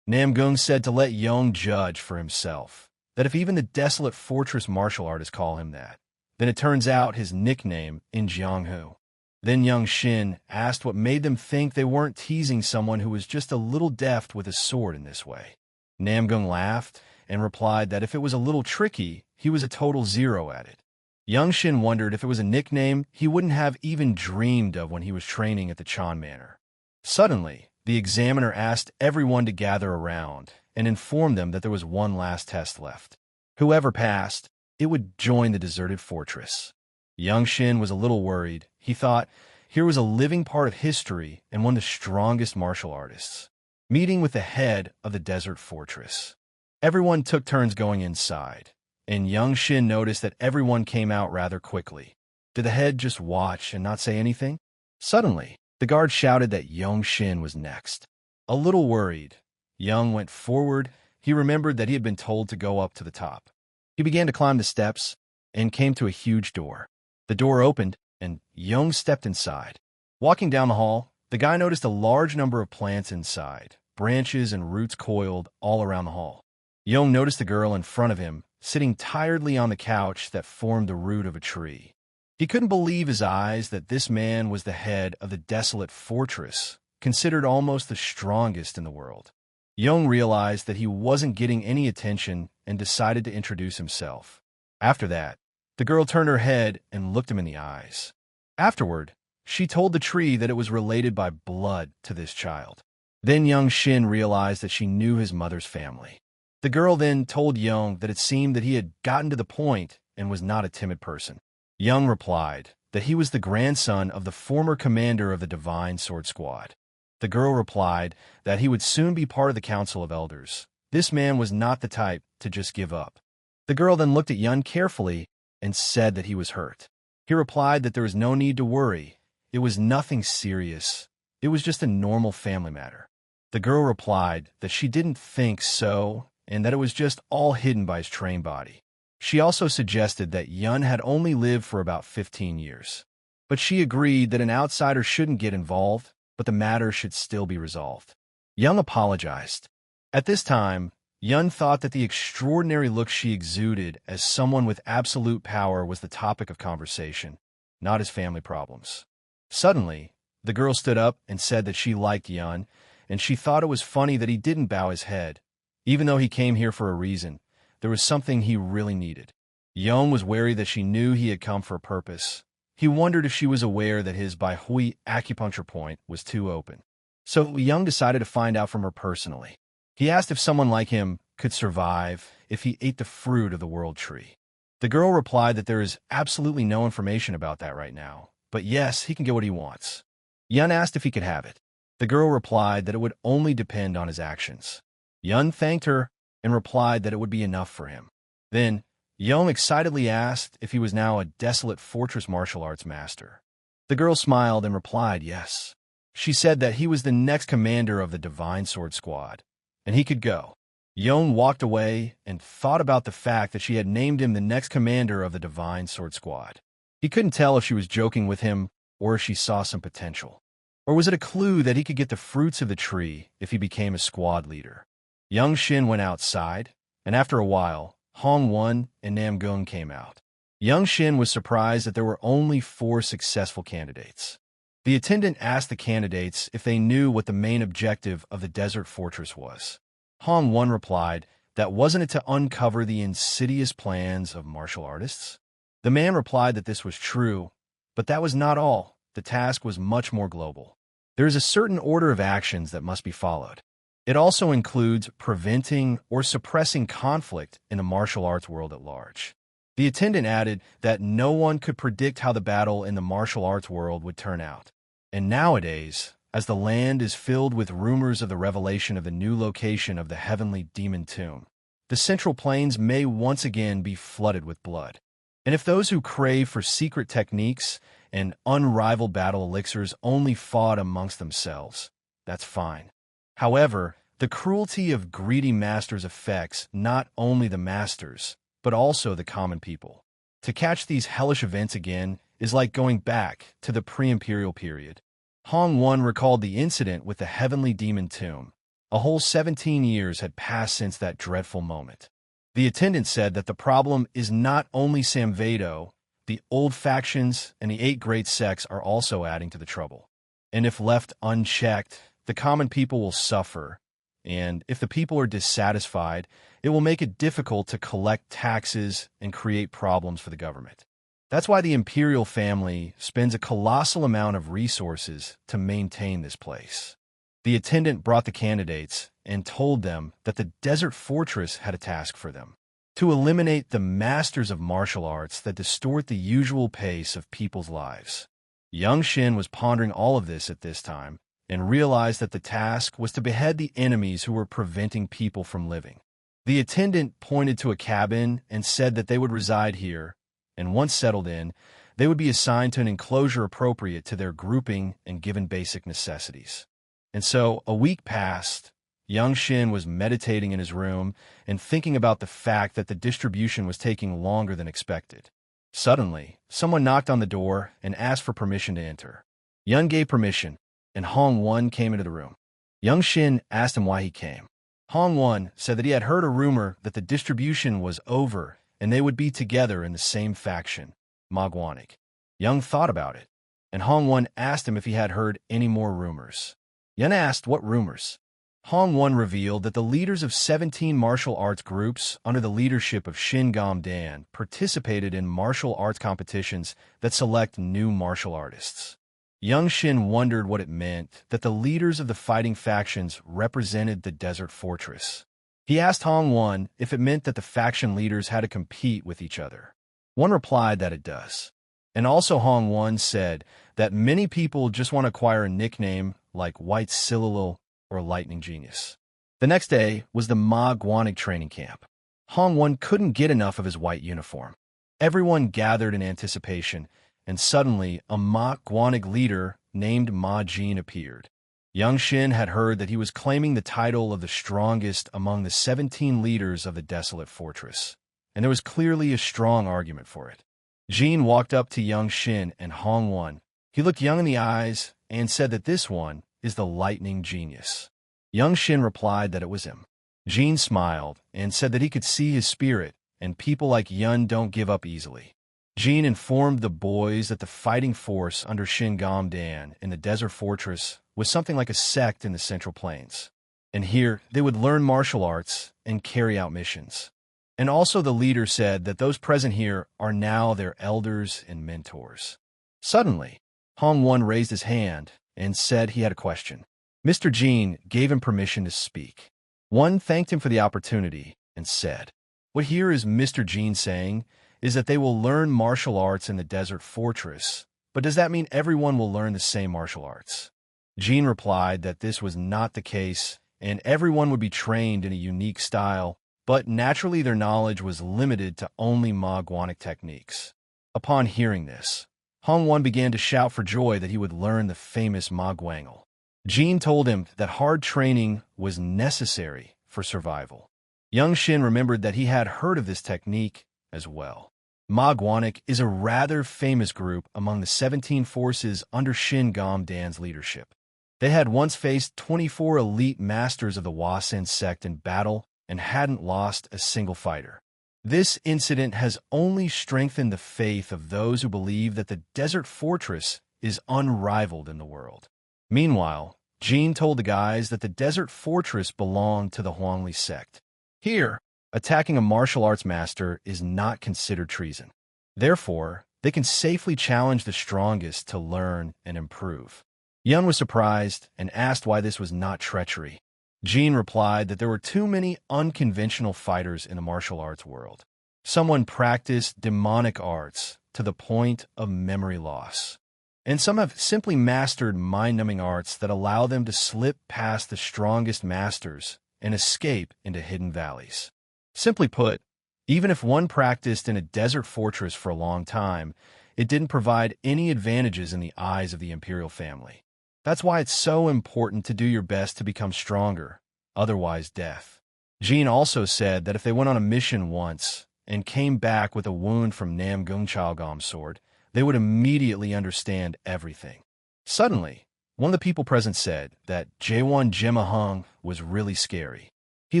Namgung said to let Young judge for himself, that if even the Desolate Fortress martial artists call him that, then it turns out his nickname in Jianghu. Then Young Shin asked what made them think they weren't teasing someone who was just a little deft with a sword in this way. Namgung laughed and replied that if it was a little tricky, he was a total zero at it. Young Shin wondered if it was a nickname he wouldn't have even dreamed of when he was training at the Chan Manor. Suddenly, the examiner asked everyone to gather around and informed them that there was one last test left. Whoever passed, it would join the deserted fortress. Young Shin was a little worried. He thought here was a living part of history and one of the strongest martial artists, meeting with the head of the desert fortress. Everyone took turns going inside, and Young Shin noticed that everyone came out rather quickly. Did the head just watch and not say anything? Suddenly, the guard shouted that Young Shin was next. A little worried, Young went forward. He remembered that he had been told to go up to the top. He began to climb the steps and came to a huge door. The door opened, and Young stepped inside. Walking down the hall, The guy noticed a large number of plants inside, branches and roots coiled all around the hall. Young noticed the girl in front of him, sitting tiredly on the couch that formed the root of a tree. He couldn't believe his eyes that this man was the head of the desolate fortress, considered almost the strongest in the world. Young realized that he wasn't getting any attention and decided to introduce himself. After that, the girl turned her head and looked him in the eyes. Afterward, she told the tree that it was related by blood to this child. Then young Shin realized that she knew his mother's family. The girl then told Young that it seemed that he had gotten to the point and was not a timid person. Young replied that he was the grandson of the former commander of the Divine Sword Squad. The girl replied that he would soon be part of the Council of Elders. This man was not the type to just give up. The girl then looked at Young carefully and said that he was hurt. He replied that there was no need to worry. It was nothing serious. It was just a normal family matter. The girl replied that she didn't think so and that it was just all hidden by his trained body. She also suggested that Yun had only lived for about 15 years. But she agreed that an outsider shouldn't get involved, but the matter should still be resolved. Young apologized. At this time, Yun thought that the extraordinary look she exuded as someone with absolute power was the topic of conversation, not his family problems. Suddenly, the girl stood up and said that she liked Yun, and she thought it was funny that he didn't bow his head. Even though he came here for a reason, there was something he really needed. Young was wary that she knew he had come for a purpose. He wondered if she was aware that his Baihui acupuncture point was too open. So Young decided to find out from her personally. He asked if someone like him could survive if he ate the fruit of the world tree. The girl replied that there is absolutely no information about that right now, but yes, he can get what he wants. Yun asked if he could have it. The girl replied that it would only depend on his actions. Yun thanked her and replied that it would be enough for him. Then, Young excitedly asked if he was now a desolate fortress martial arts master. The girl smiled and replied yes. She said that he was the next commander of the Divine Sword Squad, and he could go. Young walked away and thought about the fact that she had named him the next commander of the Divine Sword Squad. He couldn't tell if she was joking with him or if she saw some potential. Or was it a clue that he could get the fruits of the tree if he became a squad leader? Young Shin went outside, and after a while, Hong Won and Nam Gung came out. Young Shin was surprised that there were only 4 successful candidates. The attendant asked the candidates if they knew what the main objective of the desert fortress was. Hong Won replied that wasn't it to uncover the insidious plans of martial artists? The man replied that this was true, but that was not all. The task was much more global. There is a certain order of actions that must be followed. It also includes preventing or suppressing conflict in the martial arts world at large. The attendant added that no one could predict how the battle in the martial arts world would turn out. And nowadays, as the land is filled with rumors of the revelation of the new location of the heavenly demon tomb, the central plains may once again be flooded with blood. And if those who crave for secret techniques and unrivaled battle elixirs only fought amongst themselves, that's fine. However, the cruelty of greedy masters affects not only the masters, but also the common people. To catch these hellish events again is like going back to the pre-imperial period. Hong Won recalled the incident with the heavenly demon tomb. A whole 17 years had passed since that dreadful moment. The attendant said that the problem is not only Samvedo, the old factions and the 8 great sects are also adding to the trouble. And if left unchecked, the common people will suffer, and if the people are dissatisfied, it will make it difficult to collect taxes and create problems for the government. That's why the imperial family spends a colossal amount of resources to maintain this place. The attendant brought the candidates and told them that the desert fortress had a task for them: to eliminate the masters of martial arts that distort the usual pace of people's lives. Young Shin was pondering all of this at this time, and realized that the task was to behead the enemies who were preventing people from living. The attendant pointed to a cabin and said that they would reside here, and once settled in, they would be assigned to an enclosure appropriate to their grouping and given basic necessities. And so, a week passed. Young Shin was meditating in his room and thinking about the fact that the distribution was taking longer than expected. Suddenly, someone knocked on the door and asked for permission to enter. Yun gave permission, and Hong Won came into the room. Young Shin asked him why he came. Hong Won said that he had heard a rumor that the distribution was over and they would be together in the same faction, Magwanik. Young thought about it, and Hong Won asked him if he had heard any more rumors. Young asked what rumors. Hong Won revealed that the leaders of 17 martial arts groups under the leadership of Shin Gam-dan participated in martial arts competitions that select new martial artists. Young Shin wondered what it meant that the leaders of the fighting factions represented the desert fortress. He asked Hong Won if it meant that the faction leaders had to compete with each other. One replied that it does. And also Hong Won said that many people just want to acquire a nickname like White Citadel or Lightning Genius. The next day was the Ma Guanig training camp. Hong Won couldn't get enough of his white uniform. Everyone gathered in anticipation, and suddenly a Ma Guanig leader named Ma Jin appeared. Young Shin had heard that he was claiming the title of the strongest among the 17 leaders of the desolate fortress, and there was clearly a strong argument for it. Jin walked up to Young Shin and Hong Won. He looked Young in the eyes and said that this one is the Lightning Genius. Young Shin replied that it was him. Jin smiled and said that he could see his spirit, and people like Yun don't give up easily. Jin informed the boys that the fighting force under Shin Gam-dan in the desert fortress was something like a sect in the Central Plains, and here they would learn martial arts and carry out missions. And also the leader said that those present here are now their elders and mentors. Suddenly, Hong Won raised his hand and said he had a question. Mr. Jin gave him permission to speak. One thanked him for the opportunity and said, "What here is Mr. Jin saying is that they will learn martial arts in the desert fortress, but does that mean everyone will learn the same martial arts?" Jin replied that this was not the case, and everyone would be trained in a unique style, but naturally their knowledge was limited to only Ma Guanig techniques. Upon hearing this, Hong Won began to shout for joy that he would learn the famous Ma Guangle. Jin told him that hard training was necessary for survival. Young Shin remembered that he had heard of this technique as well. Ma Guanig is a rather famous group among the 17 forces under Shin Gam-dan's leadership. They had once faced 24 elite masters of the Wasen sect in battle and hadn't lost a single fighter. This incident has only strengthened the faith of those who believe that the desert fortress is unrivaled in the world. Meanwhile, Jin told the guys that the desert fortress belonged to the Huangli sect. Here, attacking a martial arts master is not considered treason. Therefore, they can safely challenge the strongest to learn and improve. Yun was surprised and asked why this was not treachery. Jin replied that there were too many unconventional fighters in the martial arts world. Someone practiced demonic arts to the point of memory loss. And some have simply mastered mind-numbing arts that allow them to slip past the strongest masters and escape into hidden valleys. Simply put, even if one practiced in a desert fortress for a long time, it didn't provide any advantages in the eyes of the imperial family. That's why it's so important to do your best to become stronger, otherwise death. Jin also said that if they went on a mission once and came back with a wound from Nam Gung Chalgom's sword, they would immediately understand everything. Suddenly, one of the people present said that Jaewon Jemahung was really scary. He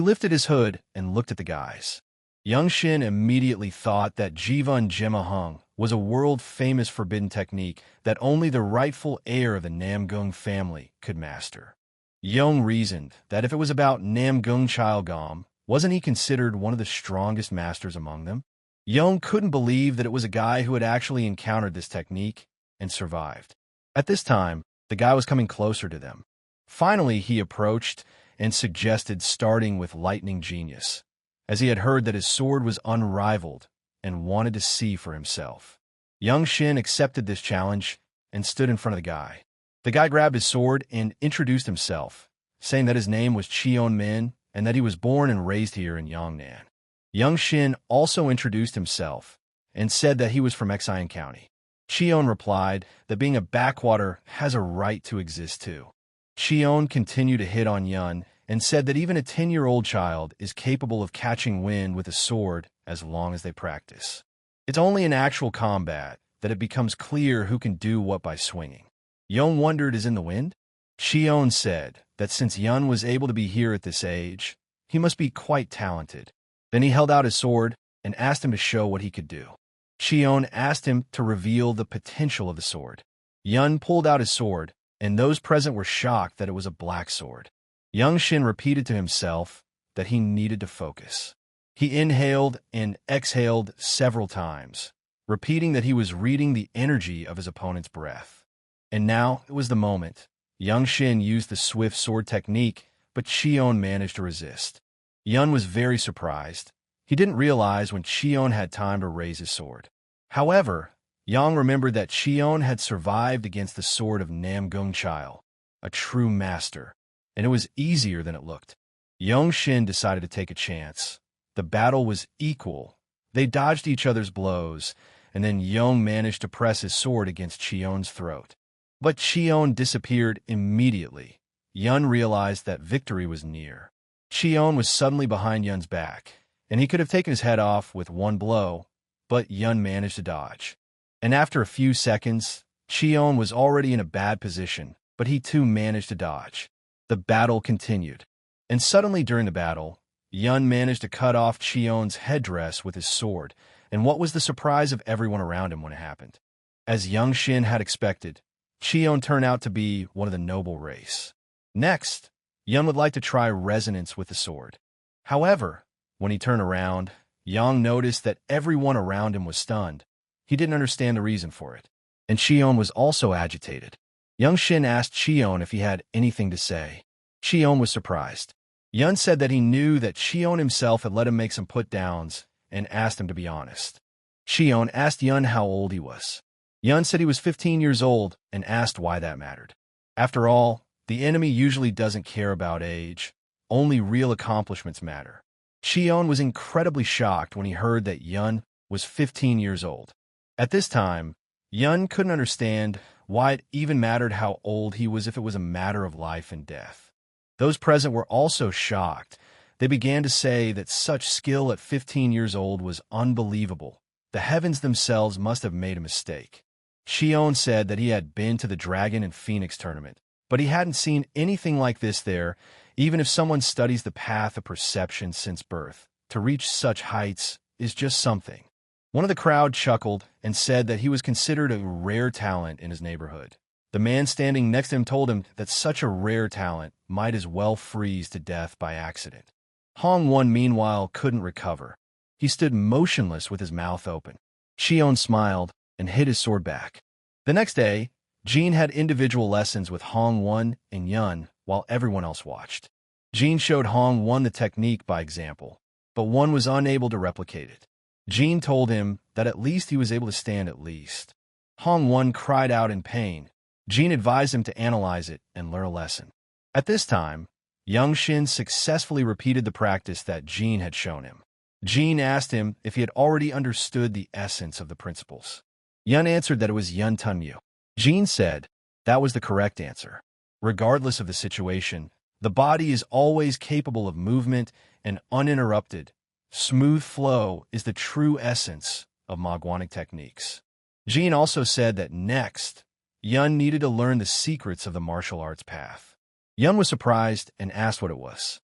lifted his hood and looked at the guys. Young Shin immediately thought that Jivun Jemahung was a world-famous forbidden technique that only the rightful heir of the Namgung family could master. Young reasoned that if it was about Namgung Chalgom, wasn't he considered one of the strongest masters among them? Young couldn't believe that it was a guy who had actually encountered this technique and survived. At this time, the guy was coming closer to them. Finally, he approached and suggested starting with Lightning Genius, as he had heard that his sword was unrivaled and wanted to see for himself. Young Shin accepted this challenge and stood in front of the guy. The guy grabbed his sword and introduced himself, saying that his name was Cheon Min and that he was born and raised here in Yongnan. Young Shin also introduced himself and said that he was from Xian County. Cheon replied that being a backwater has a right to exist too. Cheon continued to hit on Yun and said that even a 10-year-old child is capable of catching wind with a sword as long as they practice. It's only in actual combat that it becomes clear who can do what by swinging. Yong wondered, is in the wind? Shion said that since Yun was able to be here at this age, he must be quite talented. Then he held out his sword and asked him to show what he could do. Shion asked him to reveal the potential of the sword. Yun pulled out his sword, and those present were shocked that it was a black sword. Young Shin repeated to himself that he needed to focus. He inhaled and exhaled several times, repeating that he was reading the energy of his opponent's breath. And now it was the moment. Young Shin used the swift sword technique, but Shion managed to resist. Yun was very surprised. He didn't realize when Shion had time to raise his sword. However, Yang remembered that Shion had survived against the sword of Namgung Chil, a true master, and it was easier than it looked. Young Shin decided to take a chance. The battle was equal. They dodged each other's blows, and then Young managed to press his sword against Chion's throat. But Chion disappeared immediately. Yun realized that victory was near. Chion was suddenly behind Yun's back, and he could have taken his head off with one blow, but Yun managed to dodge. And after a few seconds, Chion was already in a bad position, but he too managed to dodge. The battle continued. And suddenly during the battle, Yun managed to cut off Chion's headdress with his sword, and what was the surprise of everyone around him when it happened? As Young Shin had expected, Chion turned out to be one of the noble race. Next, Yun would like to try resonance with the sword. However, when he turned around, Yang noticed that everyone around him was stunned. He didn't understand the reason for it. And Chion was also agitated. Young Shin asked Chion if he had anything to say. Chion was surprised. Yun said that he knew that Chion himself had let him make some put-downs and asked him to be honest. Chion asked Yun how old he was. Yun said he was 15 years old and asked why that mattered. After all, the enemy usually doesn't care about age. Only real accomplishments matter. Chion was incredibly shocked when he heard that Yun was 15 years old. At this time, Yun couldn't understand why it even mattered how old he was if it was a matter of life and death. Those present were also shocked. They began to say that such skill at 15 years old was unbelievable. The heavens themselves must have made a mistake. Chion said that he had been to the Dragon and Phoenix tournament, but he hadn't seen anything like this there, even if someone studies the path of perception since birth. To reach such heights is just something. One of the crowd chuckled and said that he was considered a rare talent in his neighborhood. The man standing next to him told him that such a rare talent might as well freeze to death by accident. Hong Won, meanwhile, couldn't recover. He stood motionless with his mouth open. Chion smiled and hid his sword back. The next day, Jean had individual lessons with Hong Won and Yun while everyone else watched. Jean showed Hong Won the technique by example, but Won was unable to replicate it. Jean told him that at least he was able to stand at least. Hong Won cried out in pain. Jean advised him to analyze it and learn a lesson. At this time, Young Shin successfully repeated the practice that Jean had shown him. Jean asked him if he had already understood the essence of the principles. Yun answered that it was Yun Tunmu. Jean said that was the correct answer. Regardless of the situation, the body is always capable of movement and uninterrupted. Smooth flow is the true essence of Magwanic techniques. Jean also said that next, Yun needed to learn the secrets of the martial arts path. Yun was surprised and asked what it was.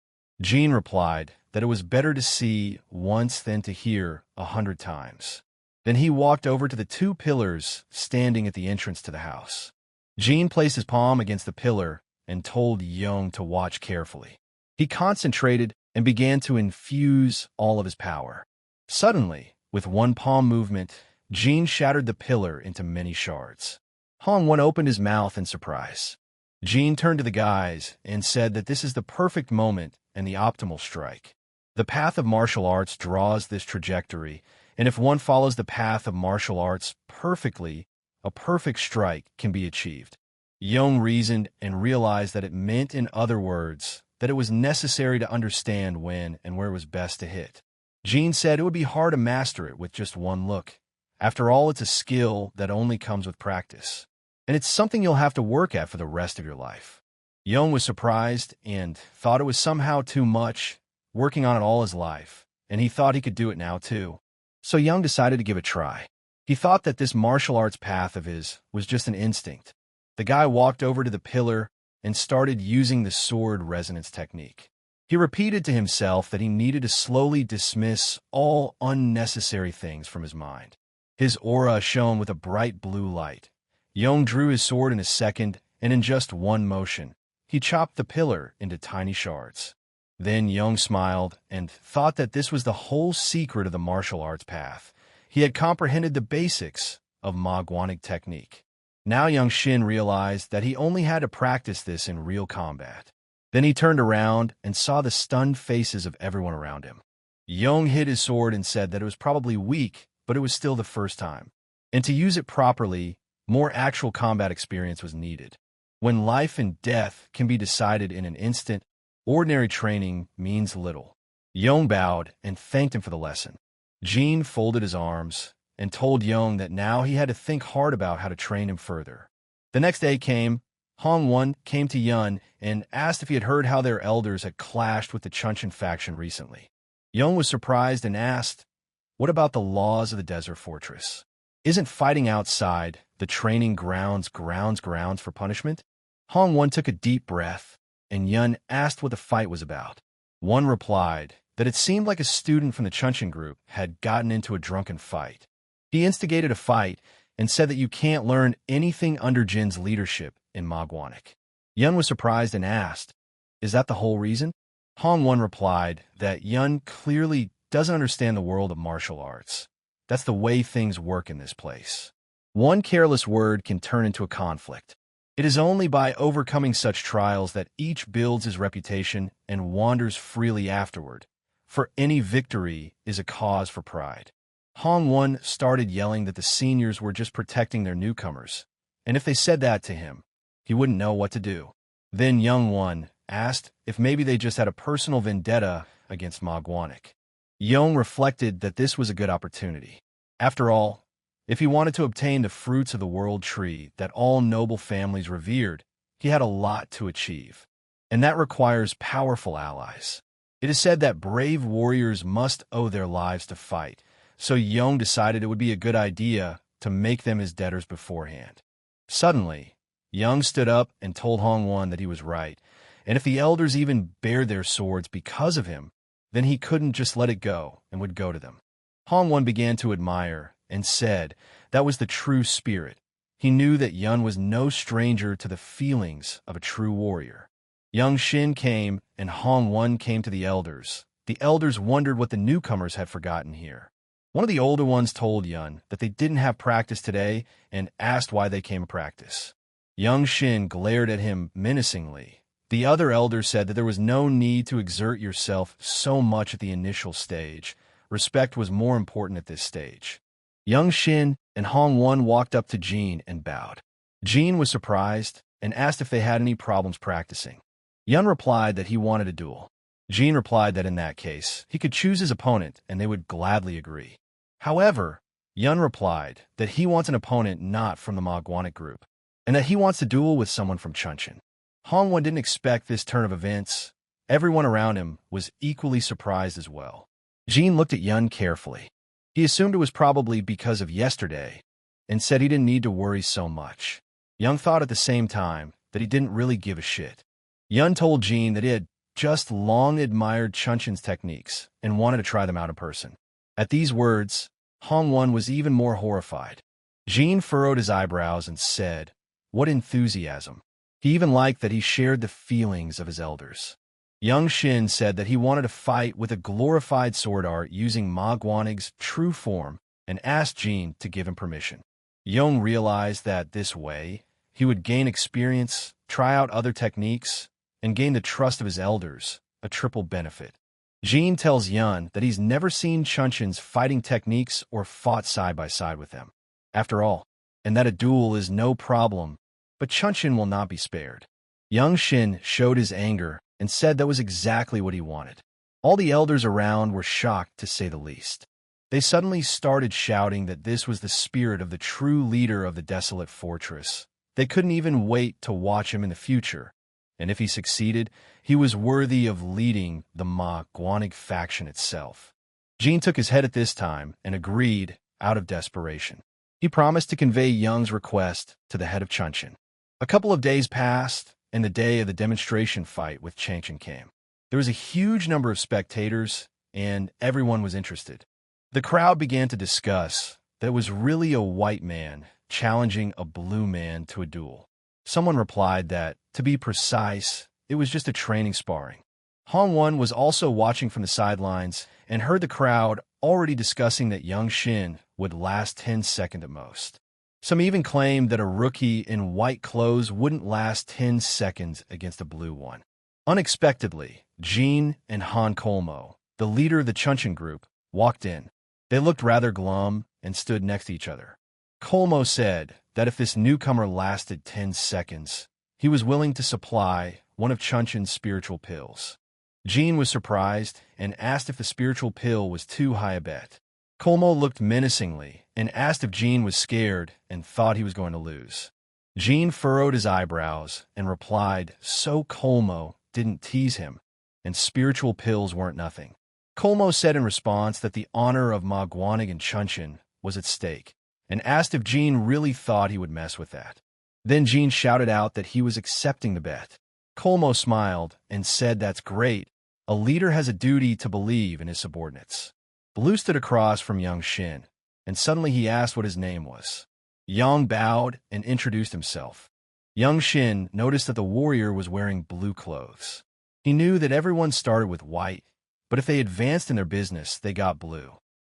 Jean replied that it was better to see once than to hear 100 times. Then he walked over to the two pillars standing at the entrance to the house. Jean placed his palm against the pillar and told Young to watch carefully. He concentrated and began to infuse all of his power. Suddenly, with one palm movement, Jean shattered the pillar into many shards. Hong Won opened his mouth in surprise. Jean turned to the guys and said that this is the perfect moment and the optimal strike. The path of martial arts draws this trajectory, and if one follows the path of martial arts perfectly, a perfect strike can be achieved. Young reasoned and realized that it meant, in other words, that it was necessary to understand when and where it was best to hit. Jean said it would be hard to master it with just one look. After all, it's a skill that only comes with practice, and it's something you'll have to work at for the rest of your life. Young was surprised and thought it was somehow too much, working on it all his life, and he thought he could do it now too. So Young decided to give it a try. He thought that this martial arts path of his was just an instinct. The guy walked over to the pillar and started using the sword resonance technique. He repeated to himself that he needed to slowly dismiss all unnecessary things from his mind. His aura shone with a bright blue light. Young drew his sword in a second, and in just one motion, he chopped the pillar into tiny shards. Then Young smiled and thought that this was the whole secret of the martial arts path. He had comprehended the basics of Magwanic technique. Now Young Shin realized that he only had to practice this in real combat. Then he turned around and saw the stunned faces of everyone around him. Young hid his sword and said that it was probably weak, but it was still the first time. And to use it properly, more actual combat experience was needed. When life and death can be decided in an instant, ordinary training means little. Young bowed and thanked him for the lesson. Jin folded his arms and told Young that now he had to think hard about how to train him further. The next day came. Hong-won came to Yun and asked if he had heard how their elders had clashed with the Chunchin faction recently. Young was surprised and asked, "What about the laws of the desert fortress? Isn't fighting outside the training grounds for punishment?" Hong-won took a deep breath, and Yun asked what the fight was about. One replied that it seemed like a student from the Chunchin group had gotten into a drunken fight. He instigated a fight and said that you can't learn anything under Jin's leadership in Magwanic. Yun was surprised and asked, "Is that the whole reason?" Hong-won replied that Yun clearly doesn't understand the world of martial arts. That's the way things work in this place. One careless word can turn into a conflict. It is only by overcoming such trials that each builds his reputation and wanders freely afterward, for any victory is a cause for pride. Hong-won started yelling that the seniors were just protecting their newcomers, and if they said that to him, he wouldn't know what to do. Then Young-won asked if maybe they just had a personal vendetta against Magwanic. Young reflected that this was a good opportunity. After all, if he wanted to obtain the fruits of the world tree that all noble families revered, he had a lot to achieve. And that requires powerful allies. It is said that brave warriors must owe their lives to fight, so Young decided it would be a good idea to make them his debtors beforehand. Suddenly, Young stood up and told Hong-won that he was right, and if the elders even bared their swords because of him, then he couldn't just let it go and would go to them. Hong-won began to admire and said that was the true spirit. He knew that Yun was no stranger to the feelings of a true warrior. Young Shin came and Hong-won came to the elders. The elders wondered what the newcomers had forgotten here. One of the older ones told Yun that they didn't have practice today and asked why they came to practice. Young Shin glared at him menacingly. The other elders said that there was no need to exert yourself so much at the initial stage. Respect was more important at this stage. Young Shin and Hong-won walked up to Jin and bowed. Jin was surprised and asked if they had any problems practicing. Yun replied that he wanted a duel. Jin replied that in that case, he could choose his opponent and they would gladly agree. However, Yun replied that he wants an opponent not from the Magwanic group, and that he wants to duel with someone from Chunchin. Hong-won didn't expect this turn of events. Everyone around him was equally surprised as well. Jin looked at Yun carefully. He assumed it was probably because of yesterday, and said he didn't need to worry so much. Young thought at the same time that he didn't really give a shit. Yun told Jin that he had just long admired Chunchin's techniques and wanted to try them out in person. At these words, Hong-won was even more horrified. Jin furrowed his eyebrows and said, "What enthusiasm." He even liked that he shared the feelings of his elders. Young Shin said that he wanted to fight with a glorified sword art using Magwanic's true form and asked Jin to give him permission. Young realized that this way, he would gain experience, try out other techniques, and gain the trust of his elders, a triple benefit. Jin tells Yun that he's never seen Chunchin's fighting techniques or fought side by side with them. After all, and that a duel is no problem, but Chunchin will not be spared. Young Shin showed his anger and said that was exactly what he wanted. All the elders around were shocked, to say the least. They suddenly started shouting that this was the spirit of the true leader of the desolate fortress. They couldn't even wait to watch him in the future, and if he succeeded, he was worthy of leading the Magwanic faction itself. Jin took his head at this time and agreed out of desperation. He promised to convey Young's request to the head of Chunchin. A couple of days passed, and the day of the demonstration fight with Changchen came. There was a huge number of spectators, and everyone was interested. The crowd began to discuss that it was really a white man challenging a blue man to a duel. Someone replied that, to be precise, it was just a training sparring. Hong-won was also watching from the sidelines and heard the crowd already discussing that Young Shin would last 10 seconds at most. Some even claimed that a rookie in white clothes wouldn't last 10 seconds against a blue one. Unexpectedly, Jin and Han Kolmo, the leader of the Chuncheon group, walked in. They looked rather glum and stood next to each other. Kolmo said that if this newcomer lasted 10 seconds, he was willing to supply one of Chuncheon's spiritual pills. Jin was surprised and asked if the spiritual pill was too high a bet. Kolmo looked menacingly and asked if Jin was scared and thought he was going to lose. Jin furrowed his eyebrows and replied so Kolmo didn't tease him, and spiritual pills weren't nothing. Kolmo said in response that the honor of Ma Guanig and Chuncheon was at stake, and asked if Jin really thought he would mess with that. Then Jin shouted out that he was accepting the bet. Kolmo smiled and said that's great. A leader has a duty to believe in his subordinates. Blue stood across from Young Shin, and suddenly he asked what his name was. Yang bowed and introduced himself. Young Shin noticed that the warrior was wearing blue clothes. He knew that everyone started with white, but if they advanced in their business, they got blue.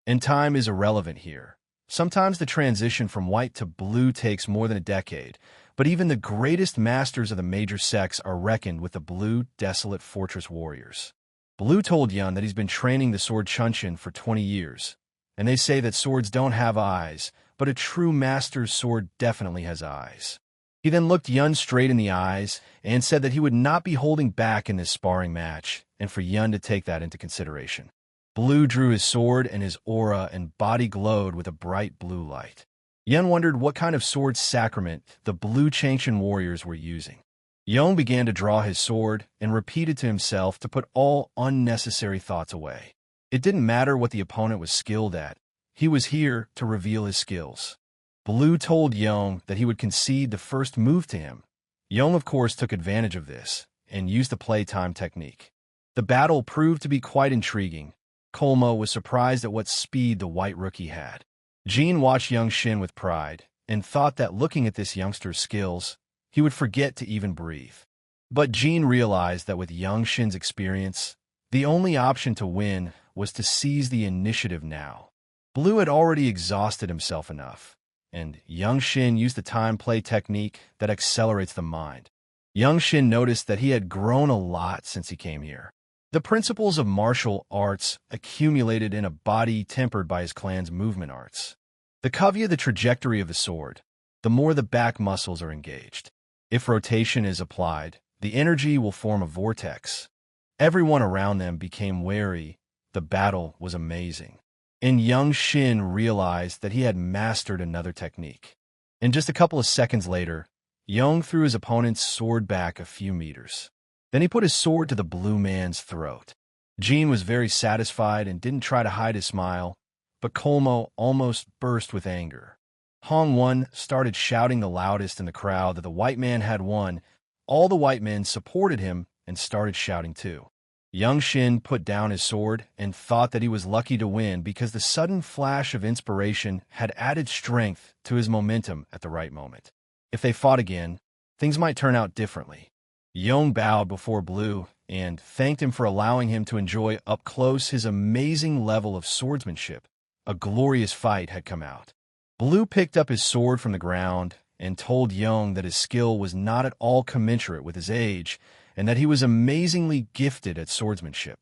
And time is irrelevant here. Sometimes the transition from white to blue takes more than a decade, but even the greatest masters of the major sects are reckoned with the blue, desolate fortress warriors. Blue told Yun that he's been training the sword Chuncheon for 20 years, and they say that swords don't have eyes, but a true master's sword definitely has eyes. He then looked Yun straight in the eyes and said that he would not be holding back in this sparring match, and for Yun to take that into consideration. Blue drew his sword, and his aura and body glowed with a bright blue light. Yun wondered what kind of sword sacrament the blue Changchen warriors were using. Yun began to draw his sword and repeated to himself to put all unnecessary thoughts away. It didn't matter what the opponent was skilled at. He was here to reveal his skills. Blue told Yun that he would concede the first move to him. Yun, of course, took advantage of this and used the playtime technique. The battle proved to be quite intriguing. Kolmo was surprised at what speed the white rookie had. Jin watched Young Shin with pride and thought that looking at this youngster's skills, he would forget to even breathe. But Jin realized that with Young Shin's experience, the only option to win was to seize the initiative now. Blue had already exhausted himself enough, and Young Shin used the time play technique that accelerates the mind. Young Shin noticed that he had grown a lot since he came here. The principles of martial arts accumulated in a body tempered by his clan's movement arts. The covey the trajectory of the sword, the more the back muscles are engaged. If rotation is applied, the energy will form a vortex. Everyone around them became wary. The battle was amazing. And Young Shin realized that he had mastered another technique. And just a couple of seconds later, Young threw his opponent's sword back a few meters. Then he put his sword to the blue man's throat. Jin was very satisfied and didn't try to hide his smile, but Kolmo almost burst with anger. Hong-won started shouting the loudest in the crowd that the white man had won. All the white men supported him and started shouting too. Young Shin put down his sword and thought that he was lucky to win because the sudden flash of inspiration had added strength to his momentum at the right moment. If they fought again, things might turn out differently. Young bowed before Blue and thanked him for allowing him to enjoy up close his amazing level of swordsmanship. A glorious fight had come out. Blue picked up his sword from the ground and told Young that his skill was not at all commensurate with his age and that he was amazingly gifted at swordsmanship.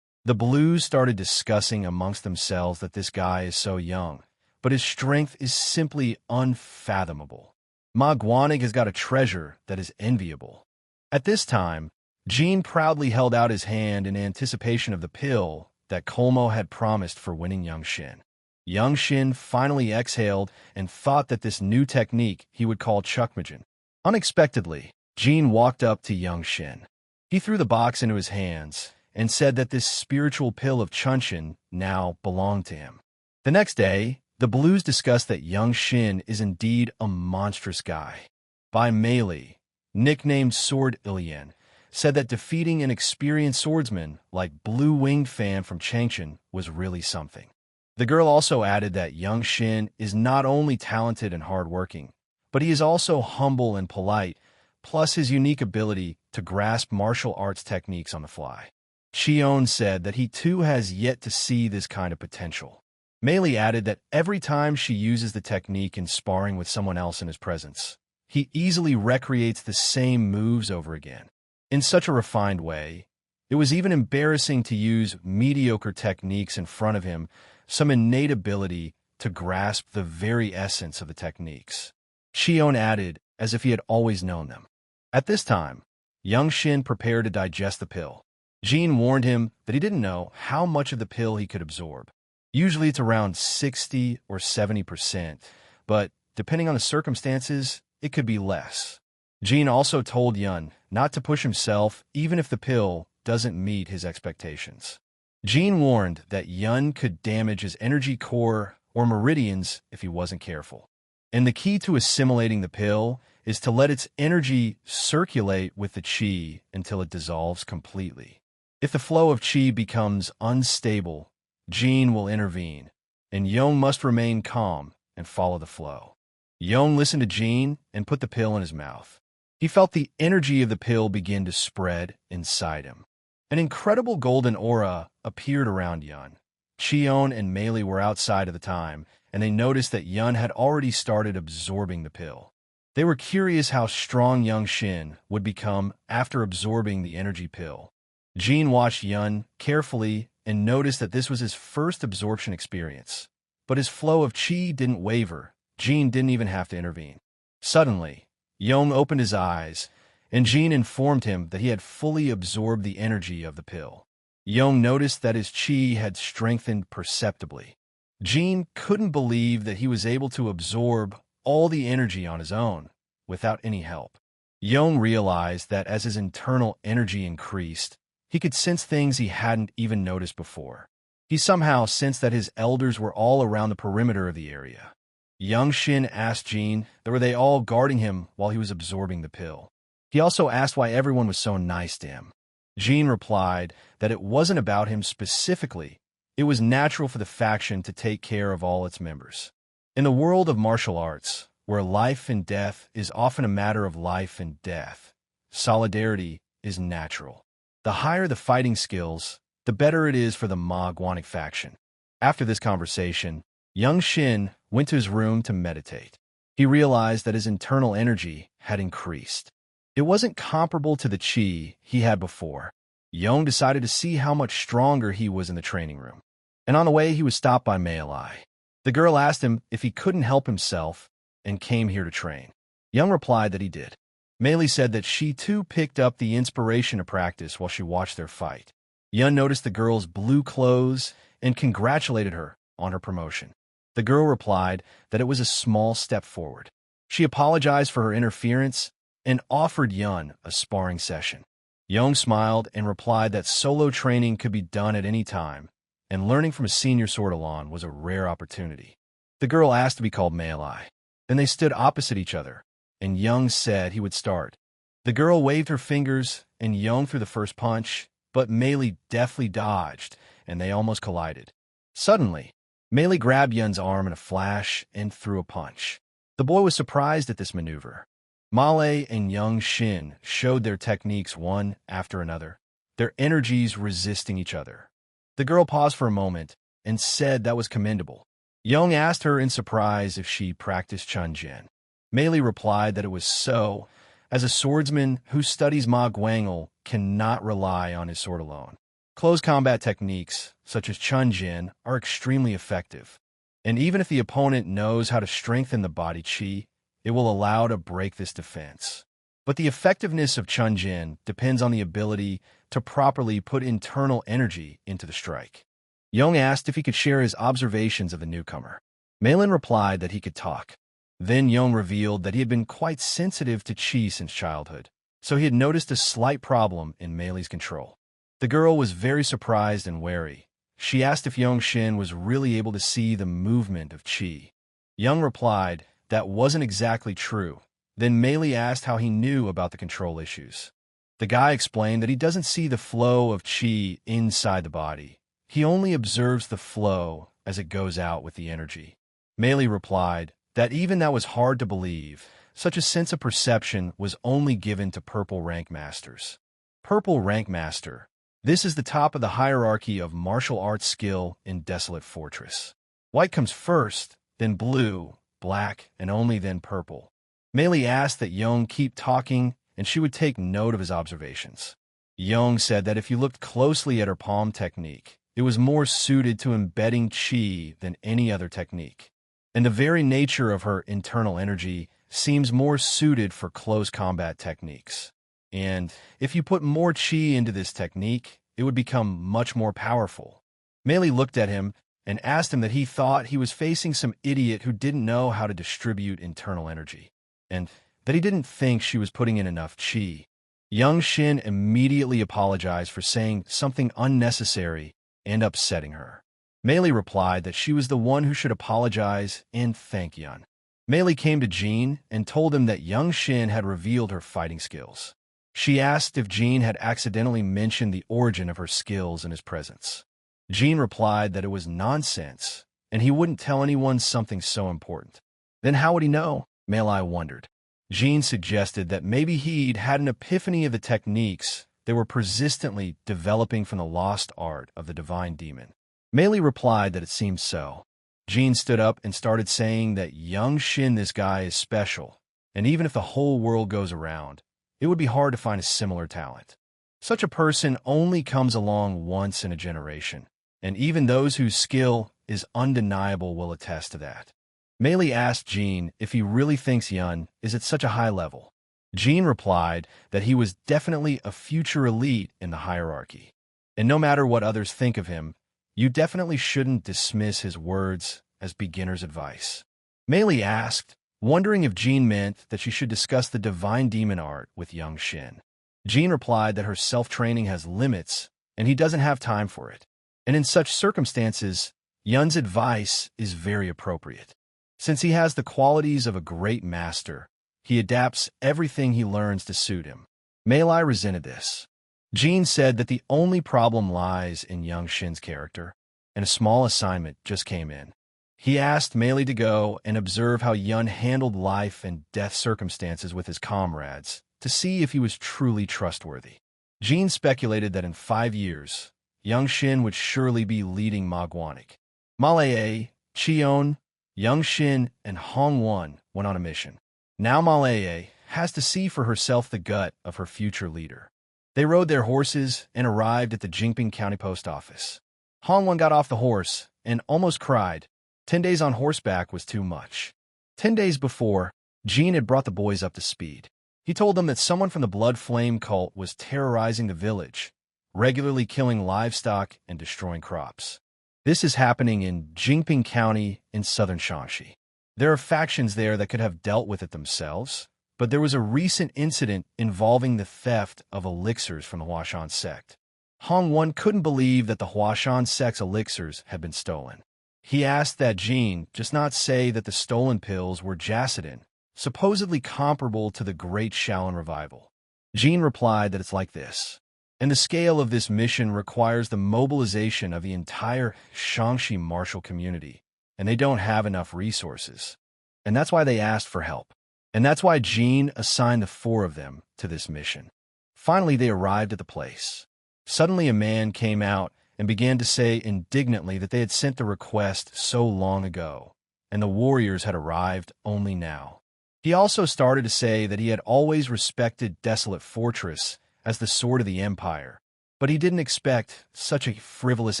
The Blues started discussing amongst themselves that this guy is so young, but his strength is simply unfathomable. Ma Guanig has got a treasure that is enviable. At this time, Jin proudly held out his hand in anticipation of the pill that Kolmo had promised for winning Young Shin. Young Shin finally exhaled and thought that this new technique he would call Chukmajin. Unexpectedly, Jin walked up to Young Shin. He threw the box into his hands and said that this spiritual pill of Chuncheon now belonged to him. The next day, the Blues discussed that Young Shin is indeed a monstrous guy. By melee, nicknamed Sword Ilian, said that defeating an experienced swordsman like Blue Winged Fan from Changchun was really something. The girl also added that young Shin is not only talented and hardworking, but he is also humble and polite, plus his unique ability to grasp martial arts techniques on the fly. Cheon said that he too has yet to see this kind of potential. Mei Li added that every time she uses the technique in sparring with someone else in his presence, he easily recreates the same moves over again. In such a refined way, it was even embarrassing to use mediocre techniques in front of him, some innate ability to grasp the very essence of the techniques. Cheon added, as if he had always known them. At this time, young Shin prepared to digest the pill. Jean warned him that he didn't know how much of the pill he could absorb. Usually it's around 60 or 70%, but depending on the circumstances, it could be less. Jean also told Yun not to push himself even if the pill doesn't meet his expectations. Jean warned that Yun could damage his energy core or meridians if he wasn't careful. And the key to assimilating the pill is to let its energy circulate with the qi until it dissolves completely. If the flow of qi becomes unstable, Jean will intervene, and Yong must remain calm and follow the flow. Yong listened to Jean and put the pill in his mouth. He felt the energy of the pill begin to spread inside him. An incredible golden aura appeared around Yun. Cheon and Mei Li were outside at the time, and they noticed that Yun had already started absorbing the pill. They were curious how strong young Shin would become after absorbing the energy pill. Jean watched Yun carefully and noticed that this was his first absorption experience. But his flow of qi didn't waver. Jean didn't even have to intervene. Suddenly, Yong opened his eyes, and Jean informed him that he had fully absorbed the energy of the pill. Yong noticed that his qi had strengthened perceptibly. Jean couldn't believe that he was able to absorb all the energy on his own, without any help. Yong realized that as his internal energy increased, he could sense things he hadn't even noticed before. He somehow sensed that his elders were all around the perimeter of the area. Young Shin asked Jean that were they all guarding him while he was absorbing the pill. He also asked why everyone was so nice to him. Jean replied that it wasn't about him specifically. It was natural for the faction to take care of all its members. In the world of martial arts, where life and death is often a matter of life and death, solidarity is natural. The higher the fighting skills, the better it is for the Ma Guanic faction. After this conversation, young Shin went to his room to meditate. He realized that his internal energy had increased. It wasn't comparable to the qi he had before. Yong decided to see how much stronger he was in the training room. And on the way, he was stopped by Mei Li. The girl asked him if he couldn't help himself and came here to train. Young replied that he did. Mei Li said that she too picked up the inspiration to practice while she watched their fight. Yun noticed the girl's blue clothes and congratulated her on her promotion. The girl replied that it was a small step forward. She apologized for her interference and offered Yun a sparring session. Young smiled and replied that solo training could be done at any time, and learning from a senior Sortilon was a rare opportunity. The girl asked to be called Mei Li. Then they stood opposite each other, and Young said he would start. The girl waved her fingers, and Young threw the first punch, but Mei Li deftly dodged, and they almost collided. Suddenly, Mei Li grabbed Yun's arm in a flash and threw a punch. The boy was surprised at this maneuver. Male and young Shin showed their techniques one after another, their energies resisting each other. The girl paused for a moment and said that was commendable. Young asked her in surprise if she practiced Chunjin. Mei Li replied that it was so, as a swordsman who studies Ma Guangel cannot rely on his sword alone. Close combat techniques, such as Chunjin, are extremely effective, and even if the opponent knows how to strengthen the body qi, it will allow to break this defense. But the effectiveness of Chunjin depends on the ability to properly put internal energy into the strike. Young asked if he could share his observations of the newcomer. Malin replied that he could talk. Then Young revealed that he had been quite sensitive to qi since childhood, so he had noticed a slight problem in Mei Li's control. The girl was very surprised and wary. She asked if Young Shin was really able to see the movement of qi. Young replied that wasn't exactly true. Then Meili asked how he knew about the control issues. The guy explained that he doesn't see the flow of qi inside the body. He only observes the flow as it goes out with the energy. Meili replied that even that was hard to believe. Such a sense of perception was only given to purple rank masters. Purple rank master. This is the top of the hierarchy of martial arts skill in Desolate Fortress. White comes first, then blue, black, and only then purple. Meili asked that Young keep talking, and she would take note of his observations. Young said that if you looked closely at her palm technique, it was more suited to embedding qi than any other technique. And the very nature of her internal energy seems more suited for close combat techniques. And if you put more qi into this technique, it would become much more powerful. Meili looked at him and asked him that he thought he was facing some idiot who didn't know how to distribute internal energy, and that he didn't think she was putting in enough qi. Young Shin immediately apologized for saying something unnecessary and upsetting her. Meili replied that she was the one who should apologize and thank Yun. Meili came to Jean and told him that Young Shin had revealed her fighting skills. She asked if Jean had accidentally mentioned the origin of her skills in his presence. Jean replied that it was nonsense, and he wouldn't tell anyone something so important. Then how would he know? Meili wondered. Jean suggested that maybe he'd had an epiphany of the techniques they were persistently developing from the lost art of the divine demon. Meili replied that it seemed so. Jean stood up and started saying that Young Shin, this guy, is special, and even if the whole world goes around, it would be hard to find a similar talent. Such a person only comes along once in a generation, and even those whose skill is undeniable will attest to that. Meili asked Jean if he really thinks Yun is at such a high level. Jean replied that he was definitely a future elite in the hierarchy, and no matter what others think of him, you definitely shouldn't dismiss his words as beginner's advice. Meili asked, wondering if Jean meant that she should discuss the divine demon art with Young Shin. Jean replied that her self-training has limits, and he doesn't have time for it. And in such circumstances, Yun's advice is very appropriate. Since he has the qualities of a great master, he adapts everything he learns to suit him. Meili resented this. Jean said that the only problem lies in Young Shin's character, and a small assignment just came in. He asked Meili to go and observe how Yun handled life and death circumstances with his comrades to see if he was truly trustworthy. Jean speculated that in 5 years, Young Shin would surely be leading Magwanik. Malaye, Cheon, Young Shin, and Hong Won went on a mission. Now Malaye has to see for herself the gut of her future leader. They rode their horses and arrived at the Jingping County Post Office. Hong Won got off the horse and almost cried. 10 days on horseback was too much. 10 days before, Jean had brought the boys up to speed. He told them that someone from the Blood Flame cult was terrorizing the village, regularly killing livestock and destroying crops. This is happening in Jingping County in southern Shaanxi. There are factions there that could have dealt with it themselves, but there was a recent incident involving the theft of elixirs from the Huashan sect. Hong Won couldn't believe that the Huashan sect's elixirs had been stolen. He asked that Jean just not say that the stolen pills were Jacidin, supposedly comparable to the Great Shaolin Revival. Jean replied that it's like this. And the scale of this mission requires the mobilization of the entire Shaanxi martial community, and they don't have enough resources. And that's why they asked for help. And that's why Jean assigned the 4 of them to this mission. Finally, they arrived at the place. Suddenly, a man came out and began to say indignantly that they had sent the request so long ago, and the warriors had arrived only now. He also started to say that he had always respected Desolate Fortress as the sword of the Empire, but he didn't expect such a frivolous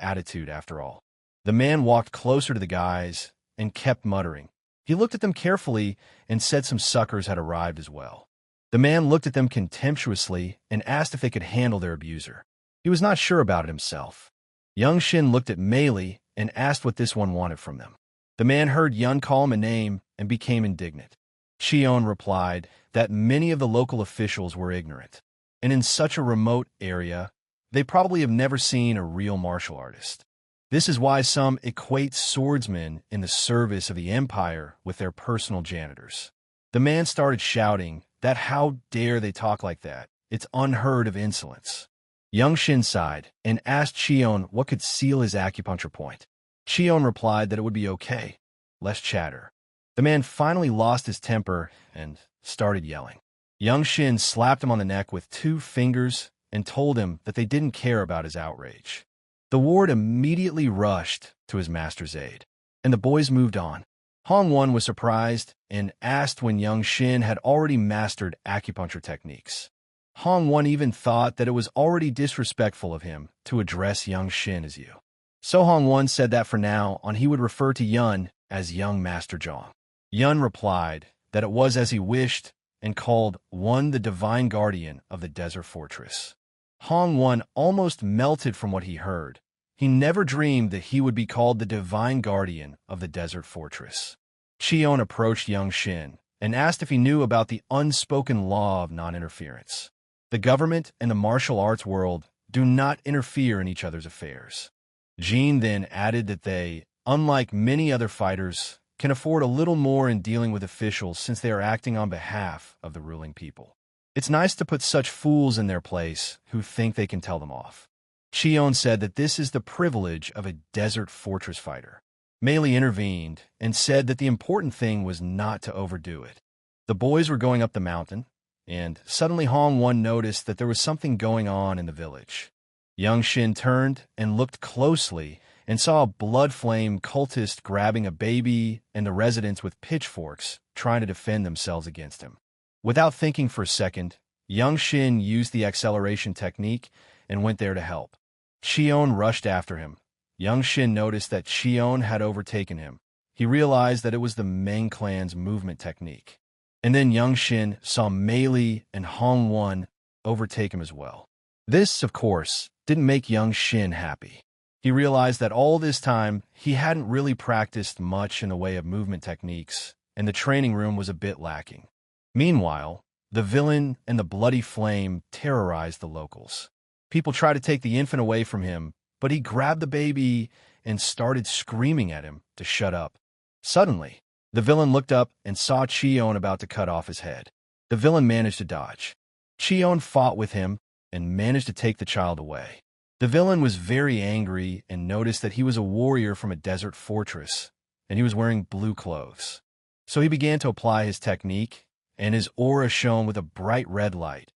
attitude after all. The man walked closer to the guys and kept muttering. He looked at them carefully and said some suckers had arrived as well. The man looked at them contemptuously and asked if they could handle their abuser. He was not sure about it himself. Young Shin looked at Meili and asked what this one wanted from them. The man heard Yun call him a name and became indignant. Cheon replied that many of the local officials were ignorant, and in such a remote area, they probably have never seen a real martial artist. This is why some equate swordsmen in the service of the Empire with their personal janitors. The man started shouting that how dare they talk like that? It's unheard of insolence. Young Shin sighed and asked Cheon what could seal his acupuncture point. Cheon replied that it would be okay. Less chatter. The man finally lost his temper and started yelling. Young Shin slapped him on the neck with 2 fingers and told him that they didn't care about his outrage. The ward immediately rushed to his master's aid, and the boys moved on. Hong-won was surprised and asked when Young Shin had already mastered acupuncture techniques. Hong-won even thought that it was already disrespectful of him to address Young Shin as you. So Hong-won said that for now on he would refer to Yun as Young Master Zhang. Yun replied that it was as he wished and called one the divine guardian of the desert fortress. Hong-won almost melted from what he heard. He never dreamed that he would be called the divine guardian of the desert fortress. Cheon approached Young Shin and asked if he knew about the unspoken law of non-interference. The government and the martial arts world do not interfere in each other's affairs. Jin then added that they, unlike many other fighters, can afford a little more in dealing with officials since they are acting on behalf of the ruling people. It's nice to put such fools in their place who think they can tell them off. Cheon said that this is the privilege of a desert fortress fighter. Meili intervened and said that the important thing was not to overdo it. The boys were going up the mountain, and suddenly Hong-won noticed that there was something going on in the village. Young Shin turned and looked closely and saw a blood flame cultist grabbing a baby and the residents with pitchforks trying to defend themselves against him. Without thinking for a second, Young Shin used the acceleration technique and went there to help. Cheon rushed after him. Young Shin noticed that Cheon had overtaken him. He realized that it was the Meng clan's movement technique. And then Young Shin saw Meili and Hong-won overtake him as well. This, of course, didn't make Young Shin happy. He realized that all this time, he hadn't really practiced much in the way of movement techniques, and the training room was a bit lacking. Meanwhile, the villain and the bloody flame terrorized the locals. People tried to take the infant away from him, but he grabbed the baby and started screaming at him to shut up. Suddenly, the villain looked up and saw Cheon about to cut off his head. The villain managed to dodge. Cheon fought with him and managed to take the child away. The villain was very angry and noticed that he was a warrior from a desert fortress, and he was wearing blue clothes. So he began to apply his technique, and his aura shone with a bright red light,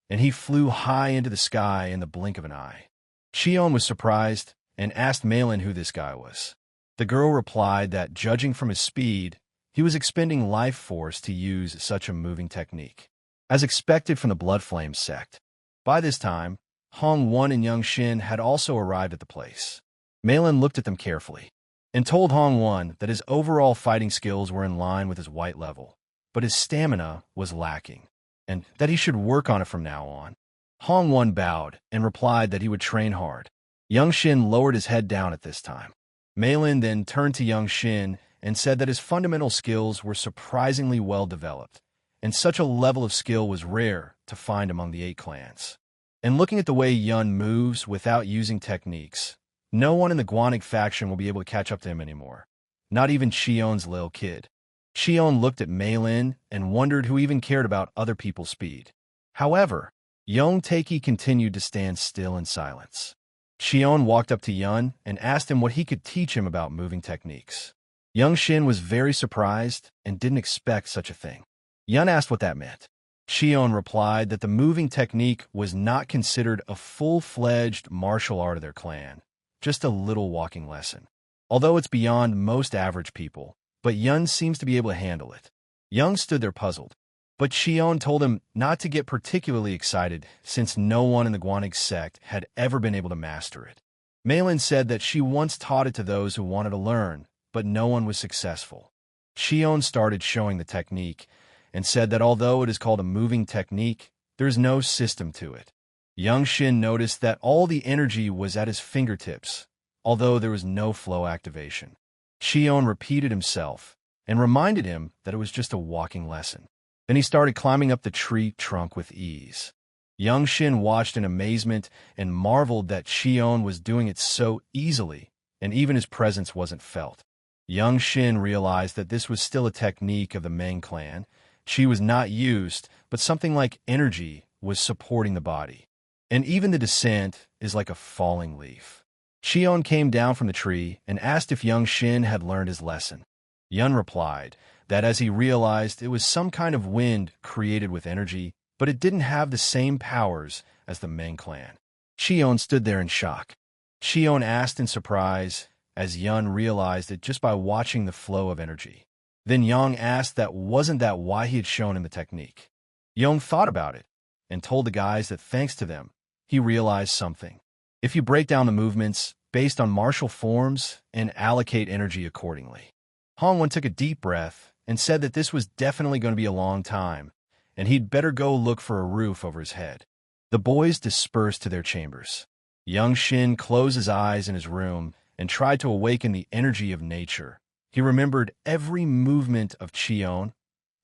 and he flew high into the sky in the blink of an eye. Cheon was surprised and asked Malin who this guy was. The girl replied that, judging from his speed, he was expending life force to use such a moving technique, as expected from the Blood Flame sect. By this time, Hong-won and Young Shin had also arrived at the place. Malin looked at them carefully and told Hong-won that his overall fighting skills were in line with his white level, but his stamina was lacking, and that he should work on it from now on. Hong-won bowed and replied that he would train hard. Young Shin lowered his head down at this time. Malin then turned to Young Shin and said that his fundamental skills were surprisingly well developed, and such a level of skill was rare to find among the 8 clans. And looking at the way Yun moves without using techniques, no one in the Guanig faction will be able to catch up to him anymore, not even Cheon's little kid. Cheon looked at Malin and wondered who even cared about other people's speed. However, Yong Taeki continued to stand still in silence. Cheon walked up to Yun and asked him what he could teach him about moving techniques. Young Shin was very surprised and didn't expect such a thing. Yun asked what that meant. Cheon replied that the moving technique was not considered a full-fledged martial art of their clan, just a little walking lesson. Although it's beyond most average people, but Yun seems to be able to handle it. Young stood there puzzled, but Cheon told him not to get particularly excited since no one in the Guanig sect had ever been able to master it. Malin said that she once taught it to those who wanted to learn, but no one was successful. Cheon started showing the technique and said that although it is called a moving technique, there is no system to it. Young Shin noticed that all the energy was at his fingertips, although there was no flow activation. Cheon repeated himself and reminded him that it was just a walking lesson. Then he started climbing up the tree trunk with ease. Young Shin watched in amazement and marveled that Cheon was doing it so easily, and even his presence wasn't felt. Young Shin realized that this was still a technique of the Meng clan, Chi was not used, but something like energy was supporting the body. And even the descent is like a falling leaf. Cheon came down from the tree and asked if young Shin had learned his lesson. Yun replied that as he realized it was some kind of wind created with energy, but it didn't have the same powers as the Meng clan. Cheon stood there in shock. Cheon asked in surprise as Yun realized it just by watching the flow of energy. Then Young asked that wasn't that why he had shown him the technique. Young thought about it and told the guys that thanks to them, he realized something. If you break down the movements based on martial forms and allocate energy accordingly. Hongwon took a deep breath and said that this was definitely going to be a long time, and he'd better go look for a roof over his head. The boys dispersed to their chambers. Young Shin closed his eyes in his room and tried to awaken the energy of nature. He remembered every movement of Cheon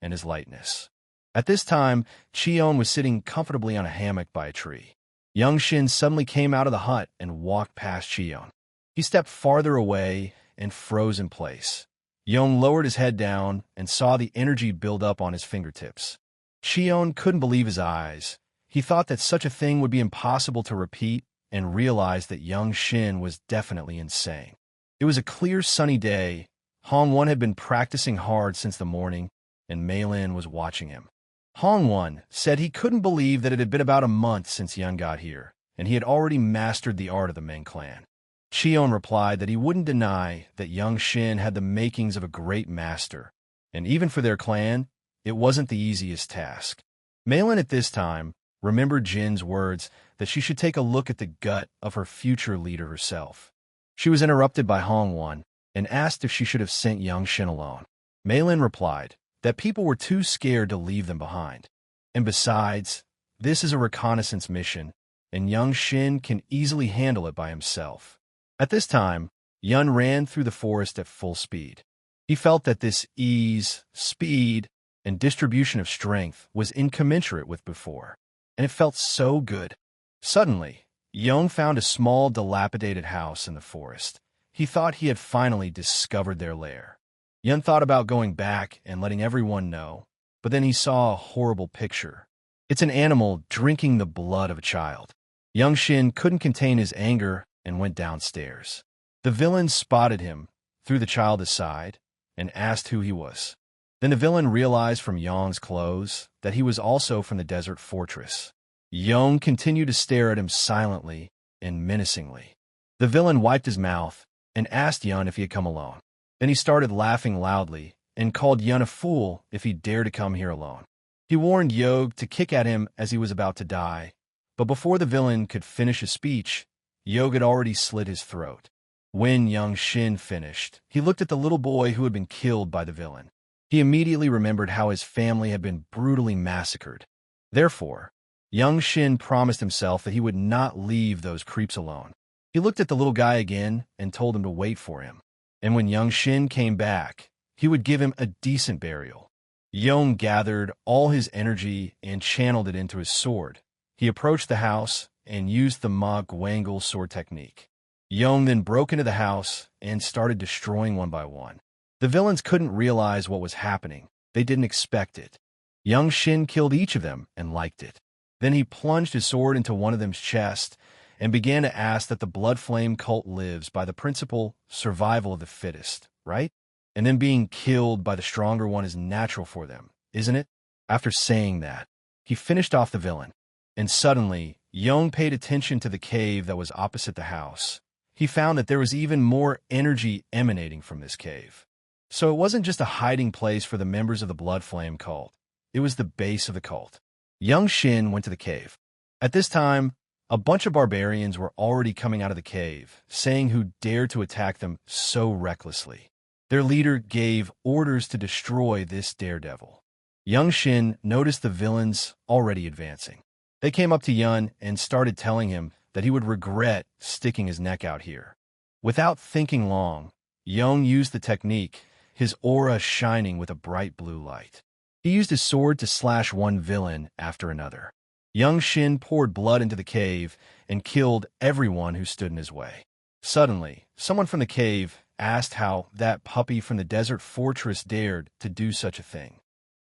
and his lightness. At this time, Cheon was sitting comfortably on a hammock by a tree. Young Shin suddenly came out of the hut and walked past Cheon. He stepped farther away and froze in place. Young lowered his head down and saw the energy build up on his fingertips. Cheon couldn't believe his eyes. He thought that such a thing would be impossible to repeat and realized that young Shin was definitely insane. It was a clear, sunny day. Hongwon had been practicing hard since the morning, and Meilin was watching him. Hongwon said he couldn't believe that it had been about a month since Yun got here, and he had already mastered the art of the Meng clan. Cheon replied that he wouldn't deny that young Shin had the makings of a great master, and even for their clan, it wasn't the easiest task. Meilin at this time remembered Jin's words that she should take a look at the gut of her future leader herself. She was interrupted by Hongwon and asked if she should have sent young Shin alone. Meilin replied that people were too scared to leave them behind. And besides, this is a reconnaissance mission, and young Shin can easily handle it by himself. At this time, Yun ran through the forest at full speed. He felt that this ease, speed, and distribution of strength was incommensurate with before, and it felt so good. Suddenly, Yun found a small, dilapidated house in the forest. He thought he had finally discovered their lair. Yun thought about going back and letting everyone know, but then he saw a horrible picture. It's an animal drinking the blood of a child. Young Shin couldn't contain his anger and went downstairs. The villain spotted him, threw the child aside, and asked who he was. Then the villain realized from Yong's clothes that he was also from the desert fortress. Yong continued to stare at him silently and menacingly. The villain wiped his mouth and asked Yun if he had come alone. Then he started laughing loudly and called Yun a fool if he dared to come here alone. He warned Yog to kick at him as he was about to die, but before the villain could finish his speech, Yog had already slit his throat. When young Shin finished, he looked at the little boy who had been killed by the villain. He immediately remembered how his family had been brutally massacred. Therefore, young Shin promised himself that he would not leave those creeps alone. He looked at the little guy again and told him to wait for him. And when young Shin came back, he would give him a decent burial. Yong gathered all his energy and channeled it into his sword. He approached the house and used the Ma Guangle sword technique. Yong then broke into the house and started destroying one by one. The villains couldn't realize what was happening. They didn't expect it. Young Shin killed each of them and liked it. Then he plunged his sword into one of them's chest and began to ask that the blood flame cult lives by the principle survival of the fittest, right? And then being killed by the stronger one is natural for them, isn't it? After saying that, he finished off the villain. And suddenly, Yong paid attention to the cave that was opposite the house. He found that there was even more energy emanating from this cave. So it wasn't just a hiding place for the members of the blood flame cult. It was the base of the cult. Young Shin went to the cave. At this time, a bunch of barbarians were already coming out of the cave, saying who dared to attack them so recklessly. Their leader gave orders to destroy this daredevil. Young Shin noticed the villains already advancing. They came up to Yun and started telling him that he would regret sticking his neck out here. Without thinking long, Young used the technique, his aura shining with a bright blue light. He used his sword to slash one villain after another. Young Shin poured blood into the cave and killed everyone who stood in his way. Suddenly, someone from the cave asked how that puppy from the desert fortress dared to do such a thing.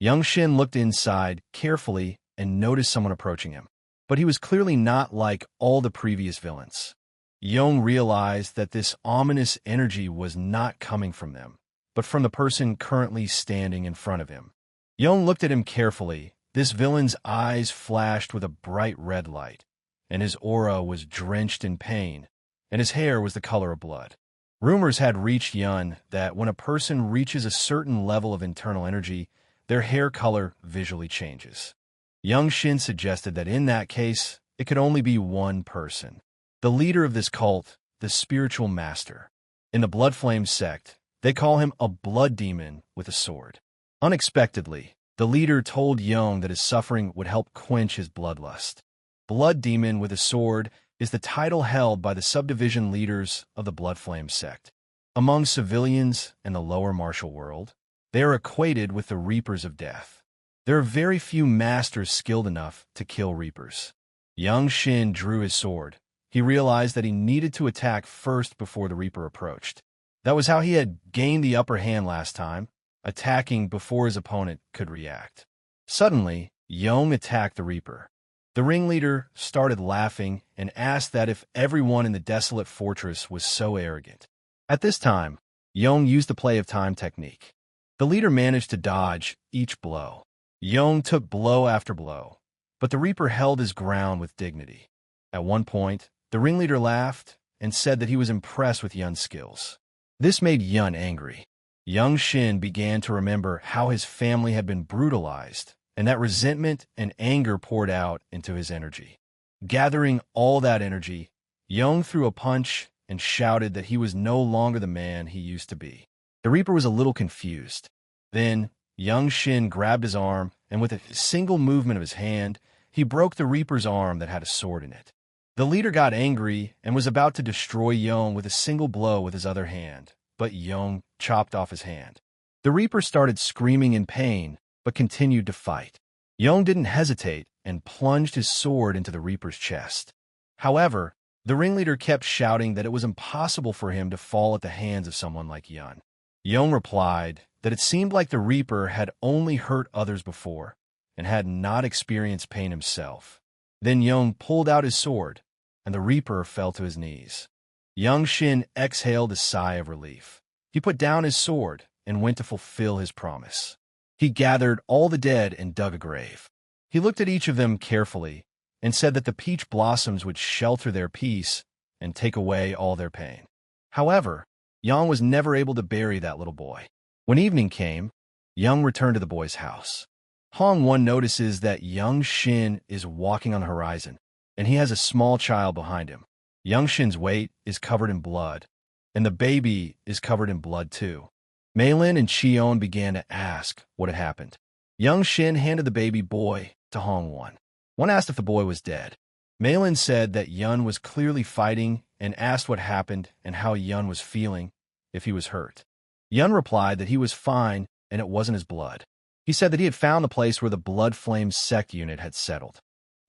Young Shin looked inside carefully and noticed someone approaching him. But he was clearly not like all the previous villains. Young realized that this ominous energy was not coming from them, but from the person currently standing in front of him. Young looked at him carefully. This villain's eyes flashed with a bright red light, and his aura was drenched in pain, and his hair was the color of blood. Rumors had reached Yun that when a person reaches a certain level of internal energy, their hair color visually changes. Young Shin suggested that in that case, it could only be one person. The leader of this cult, the spiritual master. In the Blood Flame sect, they call him a blood demon with a sword. Unexpectedly, the leader told Young that his suffering would help quench his bloodlust. Blood demon with a sword is the title held by the subdivision leaders of the Blood Flame sect. Among civilians and the lower martial world, they are equated with the Reapers of Death. There are very few masters skilled enough to kill Reapers. Young Shin drew his sword. He realized that he needed to attack first before the Reaper approached. That was how he had gained the upper hand last time, attacking before his opponent could react. Suddenly, Young attacked the Reaper. The ringleader started laughing and asked that if everyone in the desolate fortress was so arrogant. At this time, Young used the play of time technique. The leader managed to dodge each blow. Young took blow after blow, but the Reaper held his ground with dignity. At one point, the ringleader laughed and said that he was impressed with Yun's skills. This made Yun angry. Young Shin began to remember how his family had been brutalized, and that resentment and anger poured out into his energy. Gathering all that energy, Young threw a punch and shouted that he was no longer the man he used to be. The Reaper was a little confused. Then, Young Shin grabbed his arm, and with a single movement of his hand, he broke the Reaper's arm that had a sword in it. The leader got angry and was about to destroy Young with a single blow with his other hand, but Young chopped off his hand. The Reaper started screaming in pain, but continued to fight. Young didn't hesitate and plunged his sword into the Reaper's chest. However, the ringleader kept shouting that it was impossible for him to fall at the hands of someone like Yun. Young replied that it seemed like the Reaper had only hurt others before and had not experienced pain himself. Then Young pulled out his sword, and the Reaper fell to his knees. Young Shin exhaled a sigh of relief. He put down his sword and went to fulfill his promise. He gathered all the dead and dug a grave. He looked at each of them carefully and said that the peach blossoms would shelter their peace and take away all their pain. However, Young was never able to bury that little boy. When evening came, Young returned to the boy's house. Hong Won notices that Young Shin is walking on the horizon, and he has a small child behind him. Young Shin's weight is covered in blood, and the baby is covered in blood too. Maylin and Cheon began to ask what had happened. Young Shin handed the baby boy to Hong Won. One asked if the boy was dead. Maylin said that Yun was clearly fighting and asked what happened and how Yun was feeling, if he was hurt. Yun replied that he was fine and it wasn't his blood. He said that he had found the place where the Blood Flame sect unit had settled.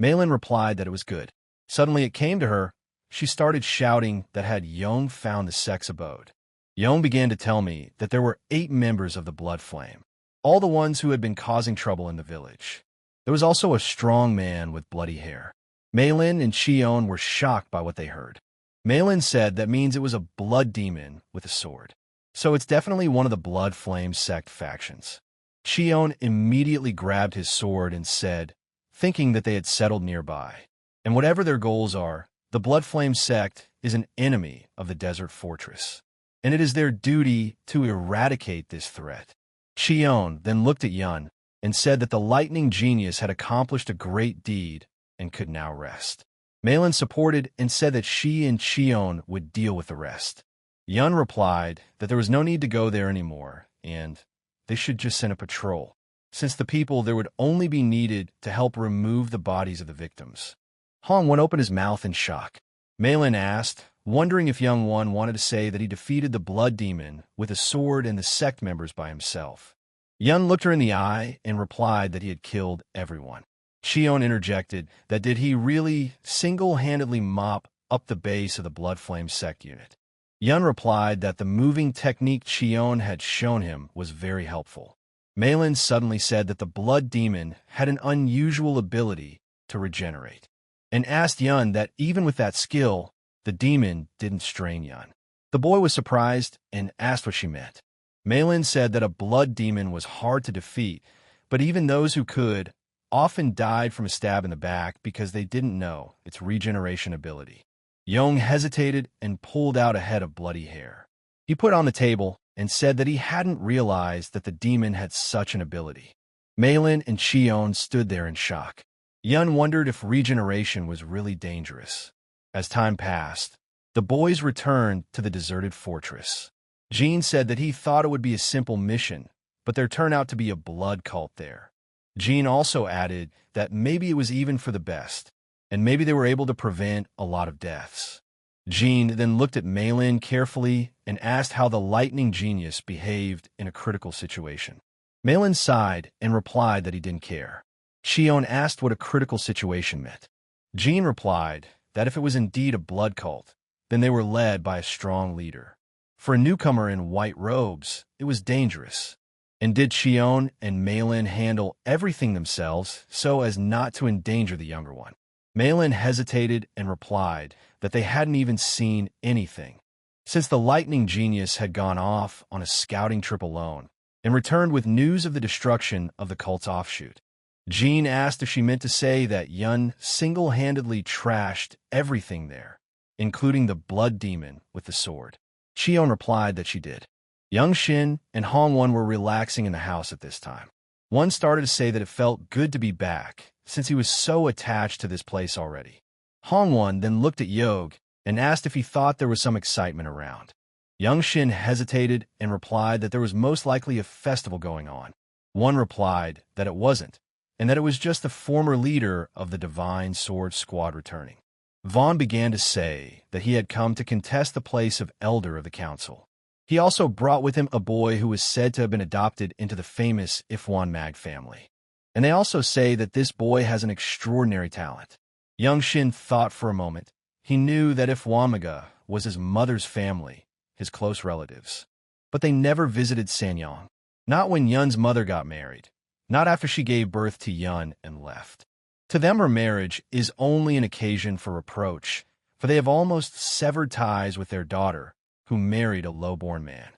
Maylin replied that it was good. Suddenly it came to her. She started shouting that had Young found the sect's abode. Young began to tell me that there were 8 members of the Blood Flame, all the ones who had been causing trouble in the village. There was also a strong man with bloody hair. Maylin and Cheon were shocked by what they heard. Maylin said that means it was a blood demon with a sword. So it's definitely one of the Blood Flame sect factions. Cheon immediately grabbed his sword and said, thinking that they had settled nearby. And whatever their goals are, the Blood Flame sect is an enemy of the desert fortress, and it is their duty to eradicate this threat. Cheon then looked at Yun and said that the lightning genius had accomplished a great deed and could now rest. Maylin supported and said that she and Cheon would deal with the rest. Yun replied that there was no need to go there anymore, and they should just send a patrol, since the people there would only be needed to help remove the bodies of the victims. Hong Won opened his mouth in shock. Maylin asked, wondering if Young Won wanted to say that he defeated the blood demon with a sword and the sect members by himself. Yun looked her in the eye and replied that he had killed everyone. Cheon interjected that did he really single-handedly mop up the base of the Blood Flame sect unit. Yun replied that the moving technique Cheon had shown him was very helpful. Malin suddenly said that the blood demon had an unusual ability to regenerate, and asked Yun that even with that skill, the demon didn't strain Yun. The boy was surprised and asked what she meant. Malin said that a blood demon was hard to defeat, but even those who could often died from a stab in the back because they didn't know its regeneration ability. Yong hesitated and pulled out a head of bloody hair. He put it on the table and said that he hadn't realized that the demon had such an ability. Malin and Cheon stood there in shock. Yun wondered if regeneration was really dangerous. As time passed, the boys returned to the deserted fortress. Jean said that he thought it would be a simple mission, but there turned out to be a blood cult there. Jean also added that maybe it was even for the best, and maybe they were able to prevent a lot of deaths. Jean then looked at Malin carefully and asked how the lightning genius behaved in a critical situation. Malin sighed and replied that he didn't care. Cheon asked what a critical situation meant. Jean replied that if it was indeed a blood cult, then they were led by a strong leader. For a newcomer in white robes, it was dangerous. And did Cheon and Malin handle everything themselves so as not to endanger the younger one? Malin hesitated and replied that they hadn't even seen anything, since the lightning genius had gone off on a scouting trip alone and returned with news of the destruction of the cult's offshoot. Jean asked if she meant to say that Yun single-handedly trashed everything there, including the blood demon with the sword. Cheon replied that she did. Young Shin and Hongwon were relaxing in the house at this time. One started to say that it felt good to be back, since he was so attached to this place already. Hongwon then looked at Yog and asked if he thought there was some excitement around. Young Shin hesitated and replied that there was most likely a festival going on. One replied that it wasn't, and that it was just the former leader of the Divine Sword Squad returning. Vaughn began to say that he had come to contest the place of elder of the council. He also brought with him a boy who was said to have been adopted into the famous Ifwan Mag family. And they also say that this boy has an extraordinary talent. Young Shin thought for a moment. He knew that Ifwamaga was his mother's family, his close relatives. But they never visited Sanyang. Not when Yun's mother got married. Not after she gave birth to Yun and left. To them, her marriage is only an occasion for reproach, for they have almost severed ties with their daughter, who married a low-born man.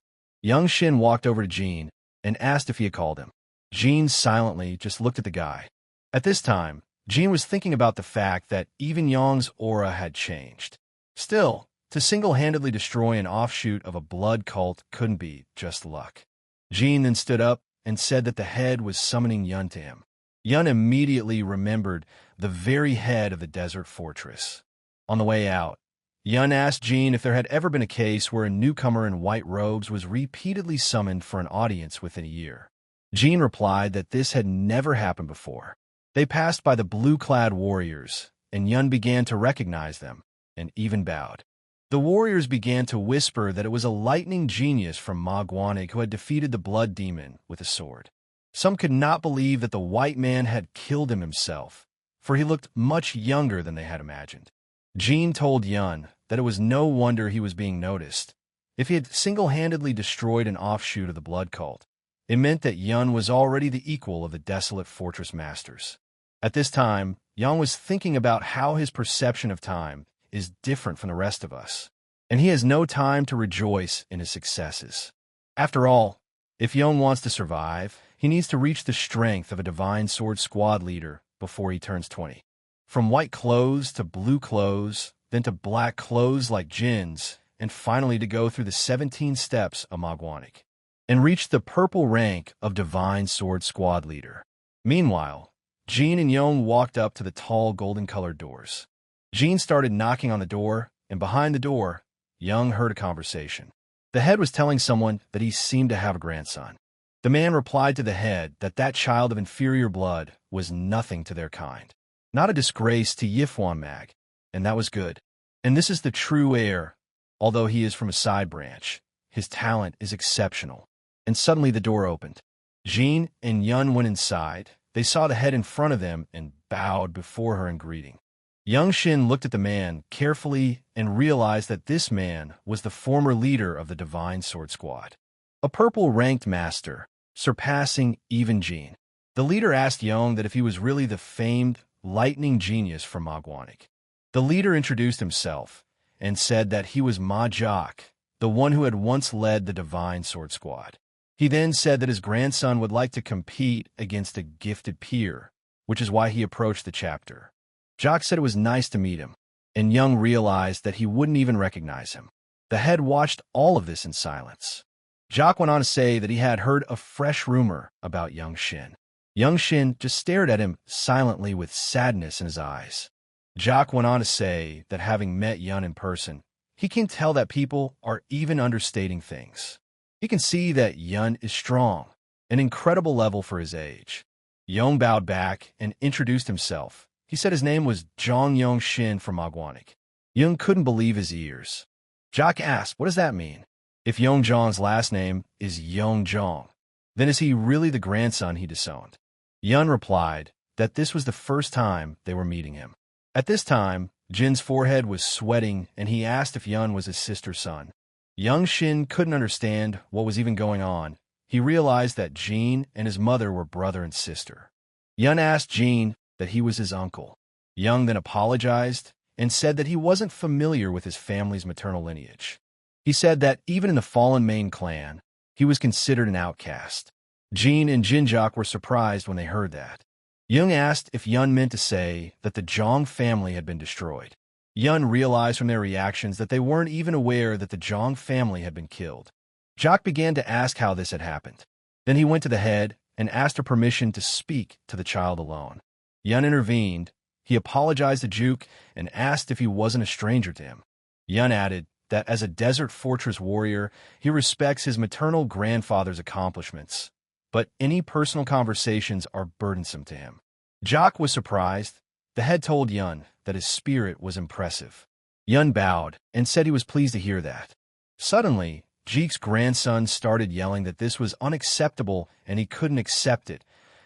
Young Shin walked over to Jean and asked if he had called him. Jean silently just looked at the guy. At this time, Jean was thinking about the fact that even Yong's aura had changed. Still, to single-handedly destroy an offshoot of a blood cult couldn't be just luck. Jean then stood up and said that the head was summoning Yun to him. Yun immediately remembered the very head of the desert fortress. On the way out, Yun asked Jean if there had ever been a case where a newcomer in white robes was repeatedly summoned for an audience within a year. Jean replied that this had never happened before. They passed by the blue-clad warriors, and Yun began to recognize them, and even bowed. The warriors began to whisper that it was a lightning genius from Ma Guanig who had defeated the blood demon with a sword. Some could not believe that the white man had killed him himself, for he looked much younger than they had imagined. Jean told Yun that it was no wonder he was being noticed. If he had single-handedly destroyed an offshoot of the blood cult, it meant that Yun was already the equal of the desolate fortress masters. At this time, Yun was thinking about how his perception of time is different from the rest of us, and he has no time to rejoice in his successes. After all, if Yun wants to survive, he needs to reach the strength of a Divine Sword Squad leader before he turns 20. From white clothes to blue clothes, then to black clothes like Jin's, and finally to go through the 17 steps of Ma Guanig, and reach the purple rank of Divine Sword Squad leader. Meanwhile, Jean and Yong walked up to the tall golden-colored doors. Jean started knocking on the door, and behind the door, Young heard a conversation. The head was telling someone that he seemed to have a grandson. The man replied to the head that that child of inferior blood was nothing to their kind, not a disgrace to Yifwan Mag, and that was good. And this is the true heir, although he is from a side branch. His talent is exceptional. And suddenly the door opened. Jean and Yun went inside. They saw the head in front of them and bowed before her in greeting. Young Shin looked at the man carefully and realized that this man was the former leader of the Divine Sword Squad. A purple-ranked master, surpassing even Jin. The leader asked Young that if he was really the famed lightning genius from Magwanik. The leader introduced himself and said that he was Ma Jok, the one who had once led the Divine Sword Squad. He then said that his grandson would like to compete against a gifted peer, which is why he approached the chapter. Jok said it was nice to meet him, and Young realized that he wouldn't even recognize him. The head watched all of this in silence. Jok went on to say that he had heard a fresh rumor about Young Shin. Young Shin just stared at him silently with sadness in his eyes. Jok went on to say that having met Yun in person, he can tell that people are even understating things. He can see that Yun is strong, an incredible level for his age. Young bowed back and introduced himself. He said his name was Jong Young Shin from Magwanik. Young couldn't believe his ears. Jok asked, what does that mean? If Young Jong's last name is Young Jong, then is he really the grandson he disowned? Yun replied that this was the first time they were meeting him. At this time, Jin's forehead was sweating, and he asked if Yun was his sister's son. Young Shin couldn't understand what was even going on. He realized that Jin and his mother were brother and sister. Yun asked Jin that he was his uncle. Young then apologized and said that he wasn't familiar with his family's maternal lineage. He said that even in the fallen Main clan, he was considered an outcast. Jin and Jinjok were surprised when they heard that. Young asked if Yun meant to say that the Jong family had been destroyed. Yun realized from their reactions that they weren't even aware that the Jong family had been killed. Jok began to ask how this had happened. Then he went to the head and asked her permission to speak to the child alone. Yun intervened. He apologized to Juk and asked if he wasn't a stranger to him. Yun added that as a desert fortress warrior, he respects his maternal grandfather's accomplishments, but any personal conversations are burdensome to him. Jok was surprised. The head told Yun that his spirit was impressive. Yun bowed and said he was pleased to hear that. Suddenly, Jik's grandson started yelling that this was unacceptable and he couldn't accept it.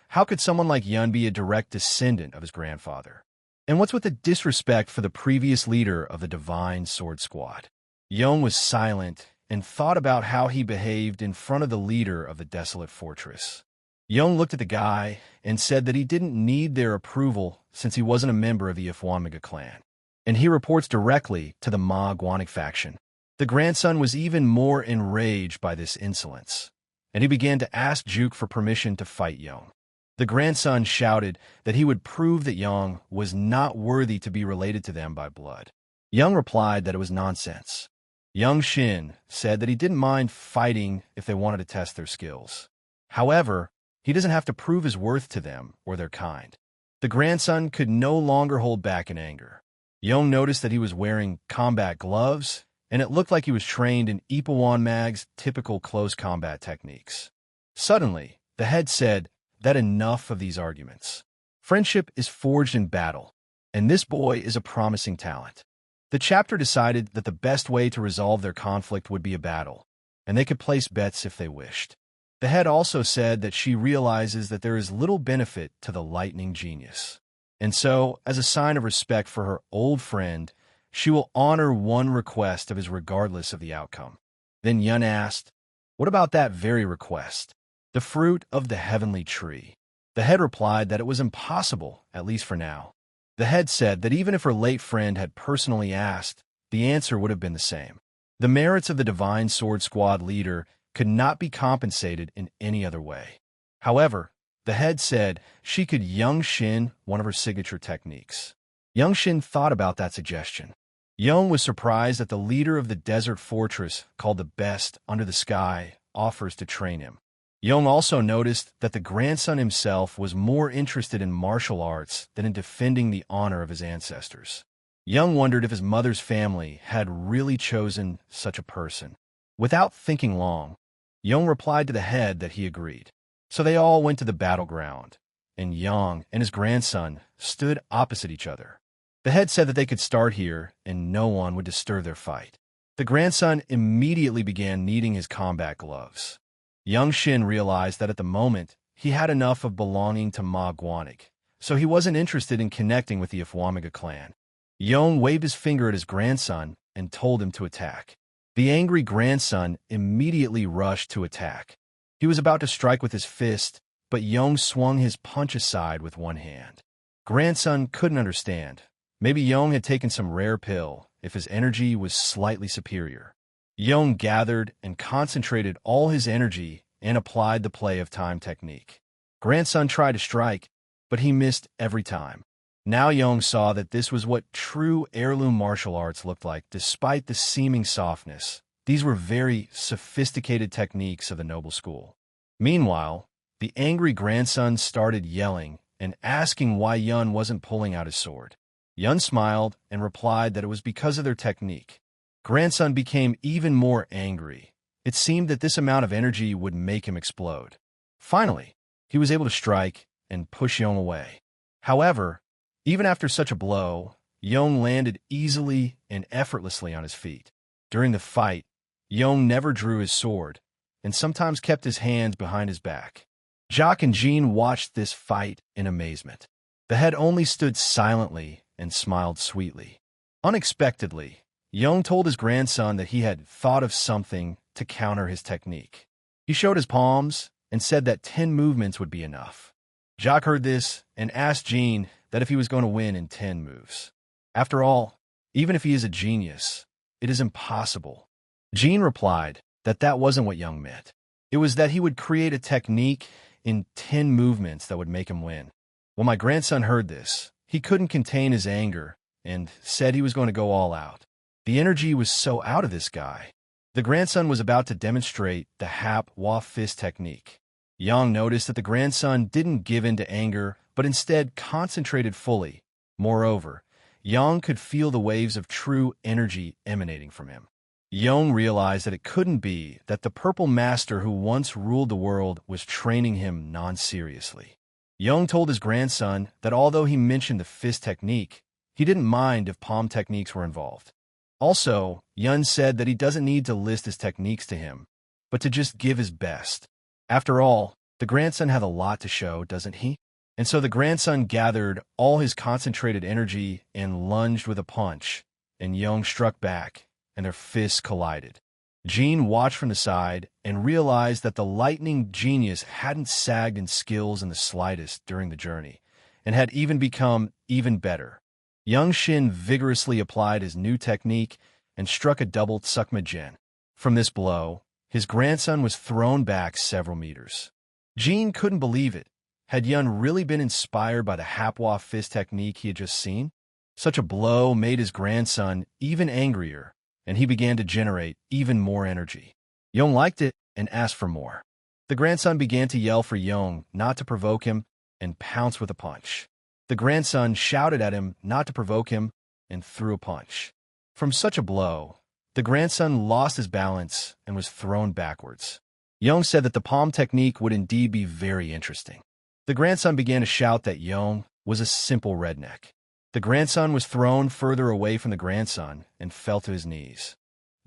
How could someone like Yun be a direct descendant of his grandfather? And what's with the disrespect for the previous leader of the Divine Sword Squad? Young was silent and thought about how he behaved in front of the leader of the desolate fortress. Young looked at the guy and said that he didn't need their approval since he wasn't a member of the Ifwanmiga clan, and he reports directly to the Ma Guanik faction. The grandson was even more enraged by this insolence, and he began to ask Juk for permission to fight Young. The grandson shouted that he would prove that Young was not worthy to be related to them by blood. Young replied that it was nonsense. Young Shin said that he didn't mind fighting if they wanted to test their skills. However, he doesn't have to prove his worth to them or their kind. The grandson could no longer hold back in anger. Young noticed that he was wearing combat gloves, and it looked like he was trained in Ipawan Mag's typical close combat techniques. Suddenly, the head said that enough of these arguments. Friendship is forged in battle, and this boy is a promising talent. The chapter decided that the best way to resolve their conflict would be a battle, and they could place bets if they wished. The head also said that she realizes that there is little benefit to the lightning genius, and so, as a sign of respect for her old friend, she will honor one request of his regardless of the outcome. Then Yun asked, "What about that very request? The fruit of the heavenly tree?" The head replied that it was impossible, at least for now. The head said that even if her late friend had personally asked, the answer would have been the same. The merits of the Divine Sword Squad leader could not be compensated in any other way. However, the head said she could Young Shin one of her signature techniques. Young Shin thought about that suggestion. Young was surprised that the leader of the desert fortress, called the Best Under the Sky, offers to train him. Young also noticed that the grandson himself was more interested in martial arts than in defending the honor of his ancestors. Young wondered if his mother's family had really chosen such a person. Without thinking long, Young replied to the head that he agreed. So they all went to the battleground, and Young and his grandson stood opposite each other. The head said that they could start here and no one would disturb their fight. The grandson immediately began kneading his combat gloves. Young Shin realized that at the moment, he had enough of belonging to Ma Guanik, so he wasn't interested in connecting with the Ifwamiga clan. Young waved his finger at his grandson and told him to attack. The angry grandson immediately rushed to attack. He was about to strike with his fist, but Young swung his punch aside with one hand. Grandson couldn't understand. Maybe Young had taken some rare pill if his energy was slightly superior. Young gathered and concentrated all his energy and applied the play of time technique. Grandson tried to strike, but he missed every time. Now Young saw that this was what true heirloom martial arts looked like, despite the seeming softness. These were very sophisticated techniques of the noble school. Meanwhile, the angry grandson started yelling and asking why Yun wasn't pulling out his sword. Yun smiled and replied that it was because of their technique. Grandson became even more angry. It seemed that this amount of energy would make him explode. Finally, he was able to strike and push Young away. However, even after such a blow, Young landed easily and effortlessly on his feet. During the fight, Young never drew his sword and sometimes kept his hands behind his back. Jock and Jean watched this fight in amazement. The head only stood silently and smiled sweetly. Unexpectedly, Young told his grandson that he had thought of something to counter his technique. He showed his palms and said that 10 movements would be enough. Jock heard this and asked Jean that if he was going to win in 10 moves. After all, even if he is a genius, it is impossible. Jean replied that that wasn't what Young meant. It was that he would create a technique in 10 movements that would make him win. When my grandson heard this, he couldn't contain his anger and said he was going to go all out. The energy was so out of this guy. The grandson was about to demonstrate the Hap-Wa Fist technique. Young noticed that the grandson didn't give in to anger, but instead concentrated fully. Moreover, Young could feel the waves of true energy emanating from him. Young realized that it couldn't be that the purple master who once ruled the world was training him non-seriously. Young told his grandson that although he mentioned the fist technique, he didn't mind if palm techniques were involved. Also, Yun said that he doesn't need to list his techniques to him, but to just give his best. After all, the grandson had a lot to show, doesn't he? And so the grandson gathered all his concentrated energy and lunged with a punch, and Young struck back, and their fists collided. Jean watched from the side and realized that the lightning genius hadn't sagged in skills in the slightest during the journey, and had even become even better. Young Shin vigorously applied his new technique and struck a double tsukma-jin. From this blow, his grandson was thrown back several meters. Jean couldn't believe it. Had Yun really been inspired by the Hap-Wa Fist technique he had just seen? Such a blow made his grandson even angrier, and he began to generate even more energy. Young liked it and asked for more. The grandson began to yell for Young not to provoke him and pounced with a punch. The grandson shouted at him not to provoke him and threw a punch. From such a blow, the grandson lost his balance and was thrown backwards. Young said that the palm technique would indeed be very interesting. The grandson began to shout that Young was a simple redneck. The grandson was thrown further away from the grandson and fell to his knees.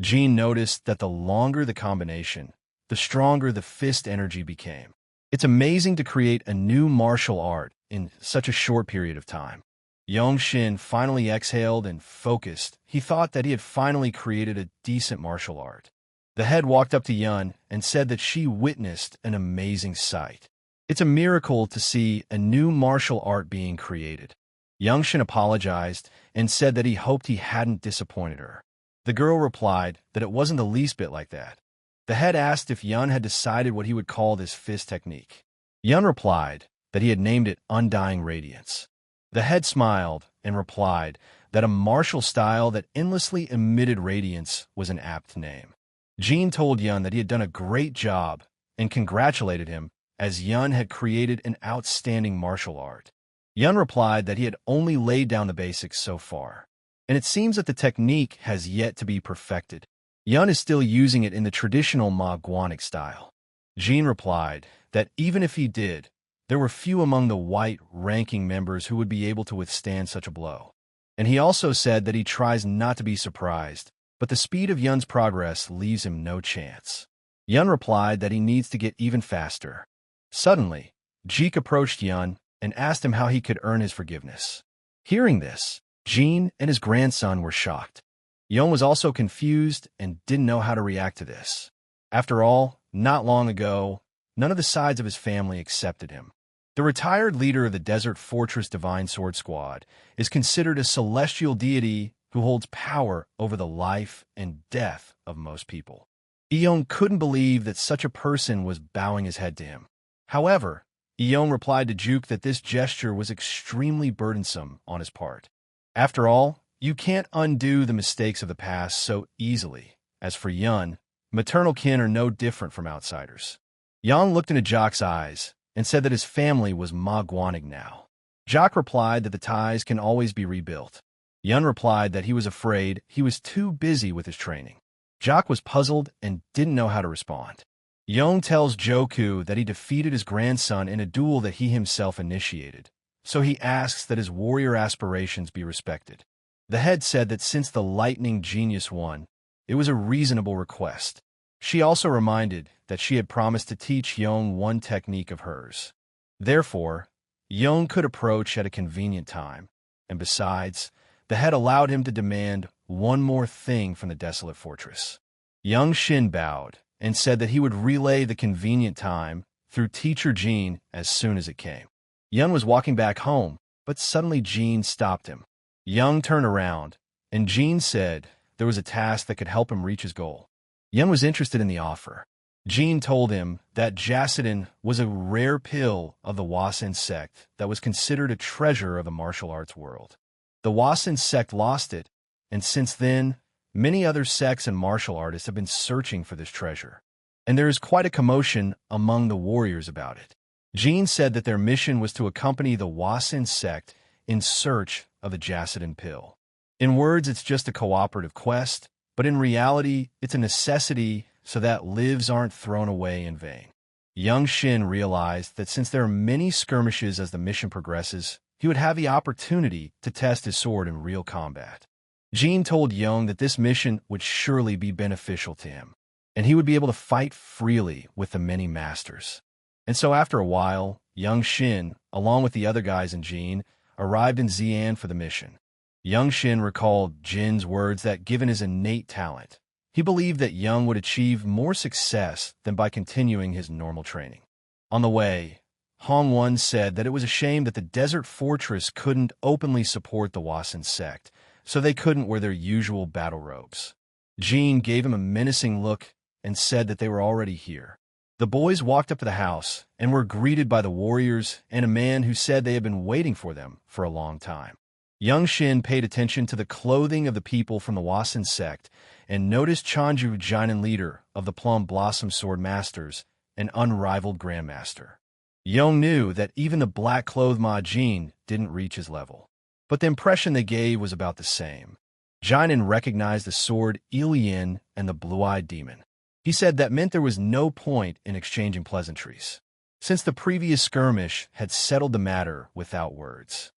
Jean noticed that the longer the combination, the stronger the fist energy became. It's amazing to create a new martial art in such a short period of time. Young Shin finally exhaled and focused. He thought that he had finally created a decent martial art. The head walked up to Yun and said that she witnessed an amazing sight. It's a miracle to see a new martial art being created. Young Shin apologized and said that he hoped he hadn't disappointed her. The girl replied that it wasn't the least bit like that. The head asked if Yun had decided what he would call this fist technique. Yun replied that he had named it Undying Radiance. The head smiled and replied that a martial style that endlessly emitted radiance was an apt name. Jean told Yun that he had done a great job and congratulated him as Yun had created an outstanding martial art. Yun replied that he had only laid down the basics so far, and it seems that the technique has yet to be perfected. Yun is still using it in the traditional Ma Guanic style. Jean replied that even if he did, there were few among the white ranking members who would be able to withstand such a blow. And he also said that he tries not to be surprised, but the speed of Yun's progress leaves him no chance. Yun replied that he needs to get even faster. Suddenly, Jeek approached Yun and asked him how he could earn his forgiveness. Hearing this, Jean and his grandson were shocked. Yun was also confused and didn't know how to react to this. After all, not long ago, none of the sides of his family accepted him. The retired leader of the Desert Fortress Divine Sword Squad is considered a celestial deity who holds power over the life and death of most people. Eon couldn't believe that such a person was bowing his head to him. However, Eon replied to Juke that this gesture was extremely burdensome on his part. After all, you can't undo the mistakes of the past so easily. As for Yun, maternal kin are no different from outsiders. Yang looked into Jock's eyes and said that his family was Magwanig now. Jock replied that the ties can always be rebuilt. Yun replied that he was afraid he was too busy with his training. Jock was puzzled and didn't know how to respond. Yun tells Joku that he defeated his grandson in a duel that he himself initiated, so he asks that his warrior aspirations be respected. The head said that since the lightning genius won, it was a reasonable request. She also reminded that she had promised to teach Yun one technique of hers. Therefore, Yun could approach at a convenient time, and besides, the head allowed him to demand one more thing from the desolate fortress. Young Shin bowed and said that he would relay the convenient time through teacher Jean as soon as it came. Yun was walking back home, but suddenly Jean stopped him. Young turned around, and Jean said there was a task that could help him reach his goal. Yun was interested in the offer. Jean told him that Jacidin was a rare pill of the Wasen sect that was considered a treasure of the martial arts world. The Wasen sect lost it, and since then, many other sects and martial artists have been searching for this treasure, and there is quite a commotion among the warriors about it. Jean said that their mission was to accompany the Wasen sect in search of the Jacidin pill. In words, it's just a cooperative quest, but in reality, it's a necessity so that lives aren't thrown away in vain. Young Shin realized that since there are many skirmishes as the mission progresses, he would have the opportunity to test his sword in real combat. Jean told Young that this mission would surely be beneficial to him, and he would be able to fight freely with the many masters. And so after a while, Young Shin, along with the other guys and Jean, arrived in Xi'an for the mission. Young Shin recalled Jin's words that given his innate talent, he believed that Young would achieve more success than by continuing his normal training. On the way, Hong Won said that it was a shame that the Desert Fortress couldn't openly support the Wasen sect, so they couldn't wear their usual battle robes. Jean gave him a menacing look and said that they were already here. The boys walked up to the house and were greeted by the warriors and a man who said they had been waiting for them for a long time. Young Shin paid attention to the clothing of the people from the Wasen sect and noticed Chanju Jinan, leader of the Plum Blossom Sword Masters, an unrivaled grandmaster. Young knew that even the black-clothed Ma Jin didn't reach his level, but the impression they gave was about the same. Jinan recognized the sword Ilian and the blue-eyed demon. He said that meant there was no point in exchanging pleasantries, since the previous skirmish had settled the matter without words.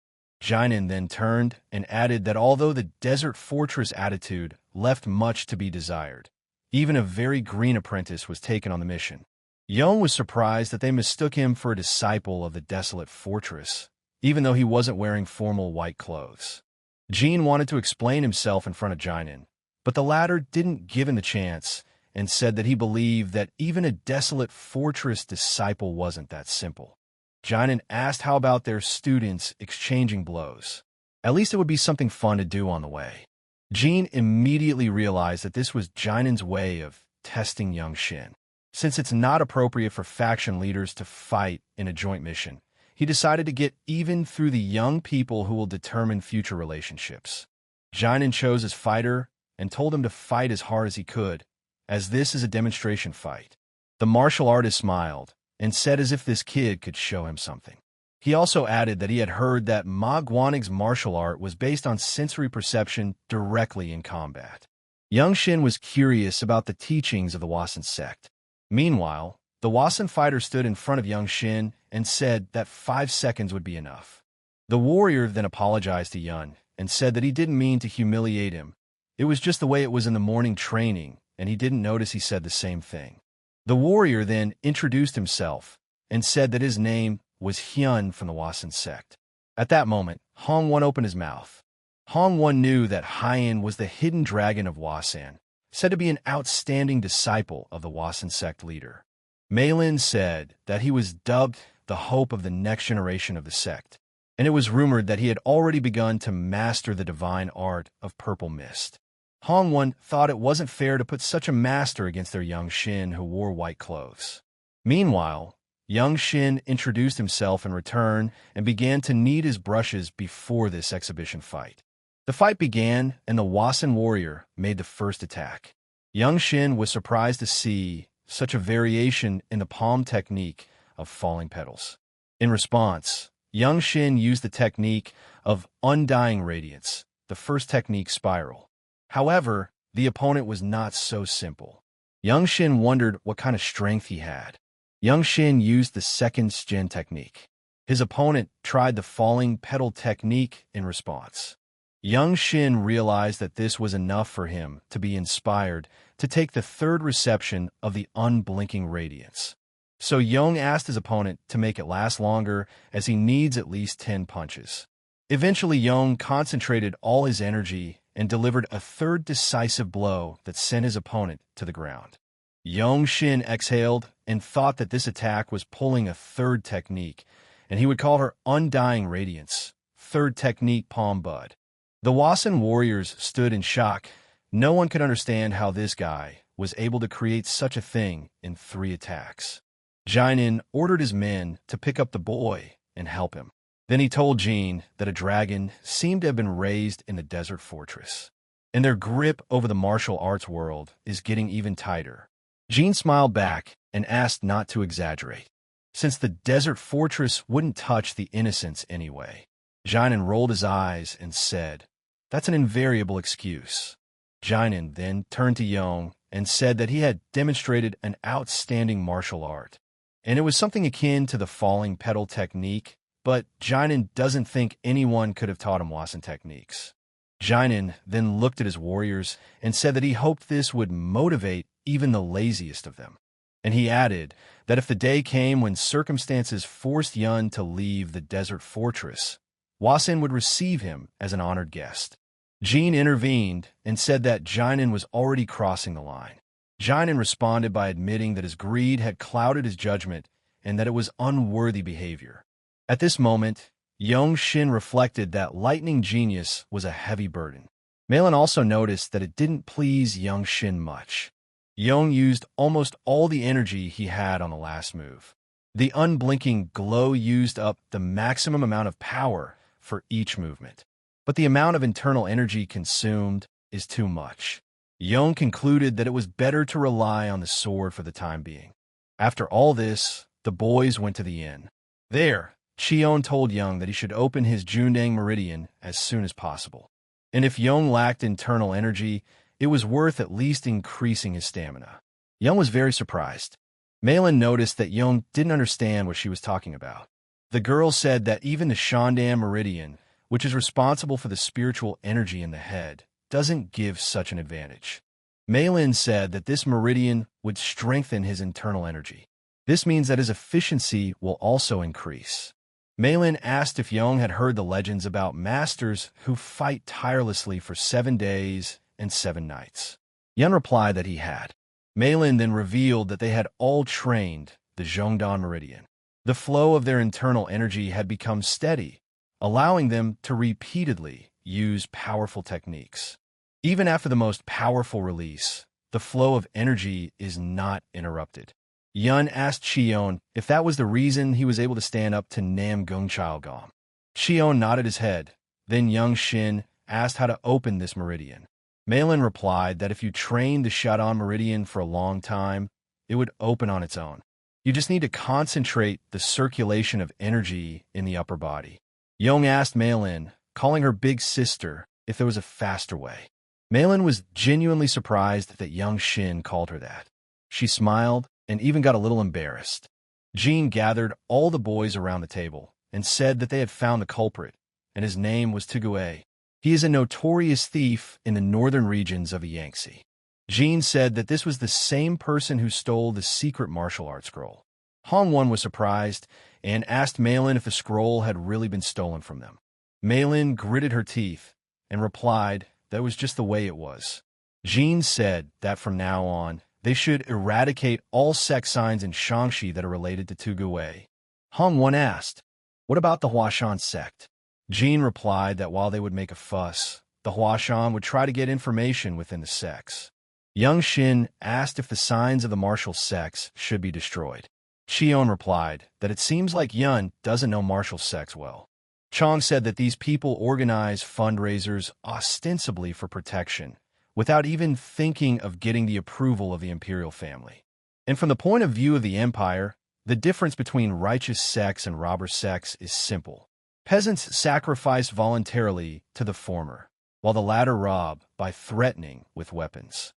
Jinan then turned and added that although the Desert Fortress attitude left much to be desired, even a very green apprentice was taken on the mission. Young was surprised that they mistook him for a disciple of the Desolate Fortress, even though he wasn't wearing formal white clothes. Jean wanted to explain himself in front of Jinan, but the latter didn't give him the chance and said that he believed that even a Desolate Fortress disciple wasn't that simple. Jinan asked how about their students exchanging blows. At least it would be something fun to do on the way. Jean immediately realized that this was Jinan's way of testing Young Shin. Since it's not appropriate for faction leaders to fight in a joint mission, he decided to get even through the young people who will determine future relationships. Jinan chose his fighter and told him to fight as hard as he could, as this is a demonstration fight. The martial artist smiled and said as if this kid could show him something. He also added that he had heard that Ma Guanig's martial art was based on sensory perception directly in combat. Young Shin was curious about the teachings of the Wasen sect. Meanwhile, the Wasen fighter stood in front of Young Shin and said that 5 seconds would be enough. The warrior then apologized to Yun and said that he didn't mean to humiliate him. It was just the way it was in the morning training, and he didn't notice he said the same thing. The warrior then introduced himself and said that his name was Hyun from the Wasen sect. At that moment, Hong Won opened his mouth. Hong Won knew that Hyen was the hidden dragon of Wasen, said to be an outstanding disciple of the Wasen sect leader. Malin said that he was dubbed the hope of the next generation of the sect, and it was rumored that he had already begun to master the divine art of purple mist. Hongwon thought it wasn't fair to put such a master against their young Shin who wore white clothes. Meanwhile, young Shin introduced himself in return and began to knead his brushes before this exhibition fight. The fight began, and the Wasan warrior made the first attack. Young Shin was surprised to see such a variation in the palm technique of falling petals. In response, young Shin used the technique of undying radiance, the first technique spiral. However, the opponent was not so simple. Young Shin wondered what kind of strength he had. Young Shin used the second Shin technique. His opponent tried the falling petal technique in response. Young Shin realized that this was enough for him to be inspired to take the third reception of the unblinking radiance. So Young asked his opponent to make it last longer, as he needs at least 10 punches. Eventually, Young concentrated all his energy and delivered a third decisive blow that sent his opponent to the ground. Young Shin exhaled and thought that this attack was pulling a third technique, and he would call her Undying Radiance, third technique Palm Bud. The Wasan warriors stood in shock. No one could understand how this guy was able to create such a thing in 3 attacks. Jinan ordered his men to pick up the boy and help him. Then he told Jin that a dragon seemed to have been raised in the desert fortress, and their grip over the martial arts world is getting even tighter. Jin smiled back and asked not to exaggerate, since the desert fortress wouldn't touch the innocents anyway. Jinan rolled his eyes and said, "That's an invariable excuse." Jinan then turned to Yong and said that he had demonstrated an outstanding martial art, and it was something akin to the falling petal technique, but Jinan doesn't think anyone could have taught him Wasan techniques. Jinan then looked at his warriors and said that he hoped this would motivate even the laziest of them. And he added that if the day came when circumstances forced Yun to leave the desert fortress, Wasan would receive him as an honored guest. Jin intervened and said that Jinan was already crossing the line. Jinan responded by admitting that his greed had clouded his judgment and that it was unworthy behavior. At this moment, Yong Shin reflected that lightning genius was a heavy burden. Malin also noticed that it didn't please Yong Shin much. Yong used almost all the energy he had on the last move. The unblinking glow used up the maximum amount of power for each movement, but the amount of internal energy consumed is too much. Yong concluded that it was better to rely on the sword for the time being. After all this, the boys went to the inn. There, Cheon told Young that he should open his Jundang Meridian as soon as possible. And if Young lacked internal energy, it was worth at least increasing his stamina. Young was very surprised. Malin noticed that Young didn't understand what she was talking about. The girl said that even the Shandam Meridian, which is responsible for the spiritual energy in the head, doesn't give such an advantage. Malin said that this meridian would strengthen his internal energy. This means that his efficiency will also increase. Malin asked if Young had heard the legends about masters who fight tirelessly for 7 days and 7 nights. Young replied that he had. Malin then revealed that they had all trained the Zhongdan Meridian. The flow of their internal energy had become steady, allowing them to repeatedly use powerful techniques. Even after the most powerful release, the flow of energy is not interrupted. Yun asked Cheon if that was the reason he was able to stand up to Nam Gongchilgam. Cheon nodded his head. Then Young Shin asked how to open this meridian. Malin replied that if you trained the Shadan meridian for a long time, it would open on its own. You just need to concentrate the circulation of energy in the upper body. Young asked Malin, calling her big sister, if there was a faster way. Malin was genuinely surprised that Young Shin called her that. She smiled and even got a little embarrassed. Jean gathered all the boys around the table and said that they had found the culprit, and his name was Tugue. He is a notorious thief in the northern regions of the Yangtze. Jean said that this was the same person who stole the secret martial arts scroll. Hongwon was surprised and asked Malin if the scroll had really been stolen from them. Malin gritted her teeth and replied that it was just the way it was. Jean said that from now on, They should eradicate all sex signs in Shangxi that are related to Tugue. Hong Wen asked, "What about the Huashan sect?" Jean replied that while they would make a fuss, the Huashan would try to get information within the sects. Yang Xin asked if the signs of the martial sects should be destroyed. Qion replied that it seems like Yun doesn't know martial sects well. Chong said that these people organize fundraisers ostensibly for protection, without even thinking of getting the approval of the imperial family. And from the point of view of the empire, the difference between righteous sects and robber sects is simple. Peasants sacrifice voluntarily to the former, while the latter rob by threatening with weapons.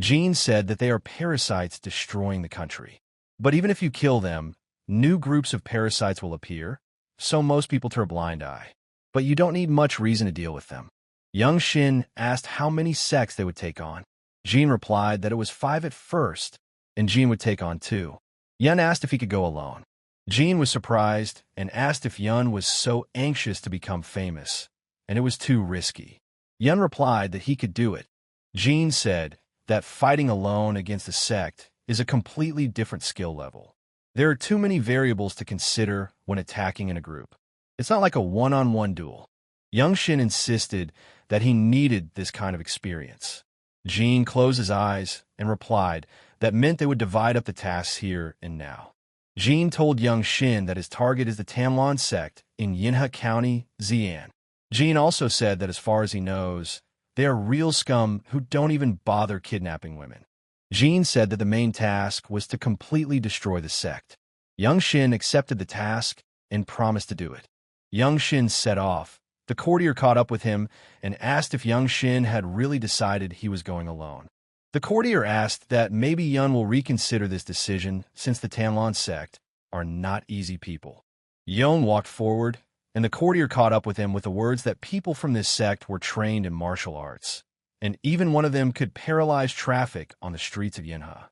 Jean said that they are parasites destroying the country. But even if you kill them, new groups of parasites will appear, so most people turn a blind eye. But you don't need much reason to deal with them. Yang Xin asked how many sects they would take on. Jean replied that it was 5 at first, and Jean would take on 2. Yun asked if he could go alone. Jean was surprised and asked if Yun was so anxious to become famous, and it was too risky. Yun replied that he could do it. Jean said that fighting alone against a sect is a completely different skill level. There are too many variables to consider when attacking in a group. It's not like a one-on-one duel. Yang Xin insisted that he needed this kind of experience. Jean closed his eyes and replied that meant they would divide up the tasks here and now. Jean told Yang Xin that his target is the Tanlan sect in Yinhe County, Xi'an. Jean also said that as far as he knows, they are real scum who don't even bother kidnapping women. Jean said that the main task was to completely destroy the sect. Yang Xin accepted the task and promised to do it. Yang Xin set off. The courtier caught up with him and asked if Yang Xin had really decided he was going alone. The courtier asked that maybe Yun will reconsider this decision since the Tanlan sect are not easy people. Yun walked forward, and the courtier caught up with him with the words that people from this sect were trained in martial arts, and even one of them could paralyze traffic on the streets of Yinhe.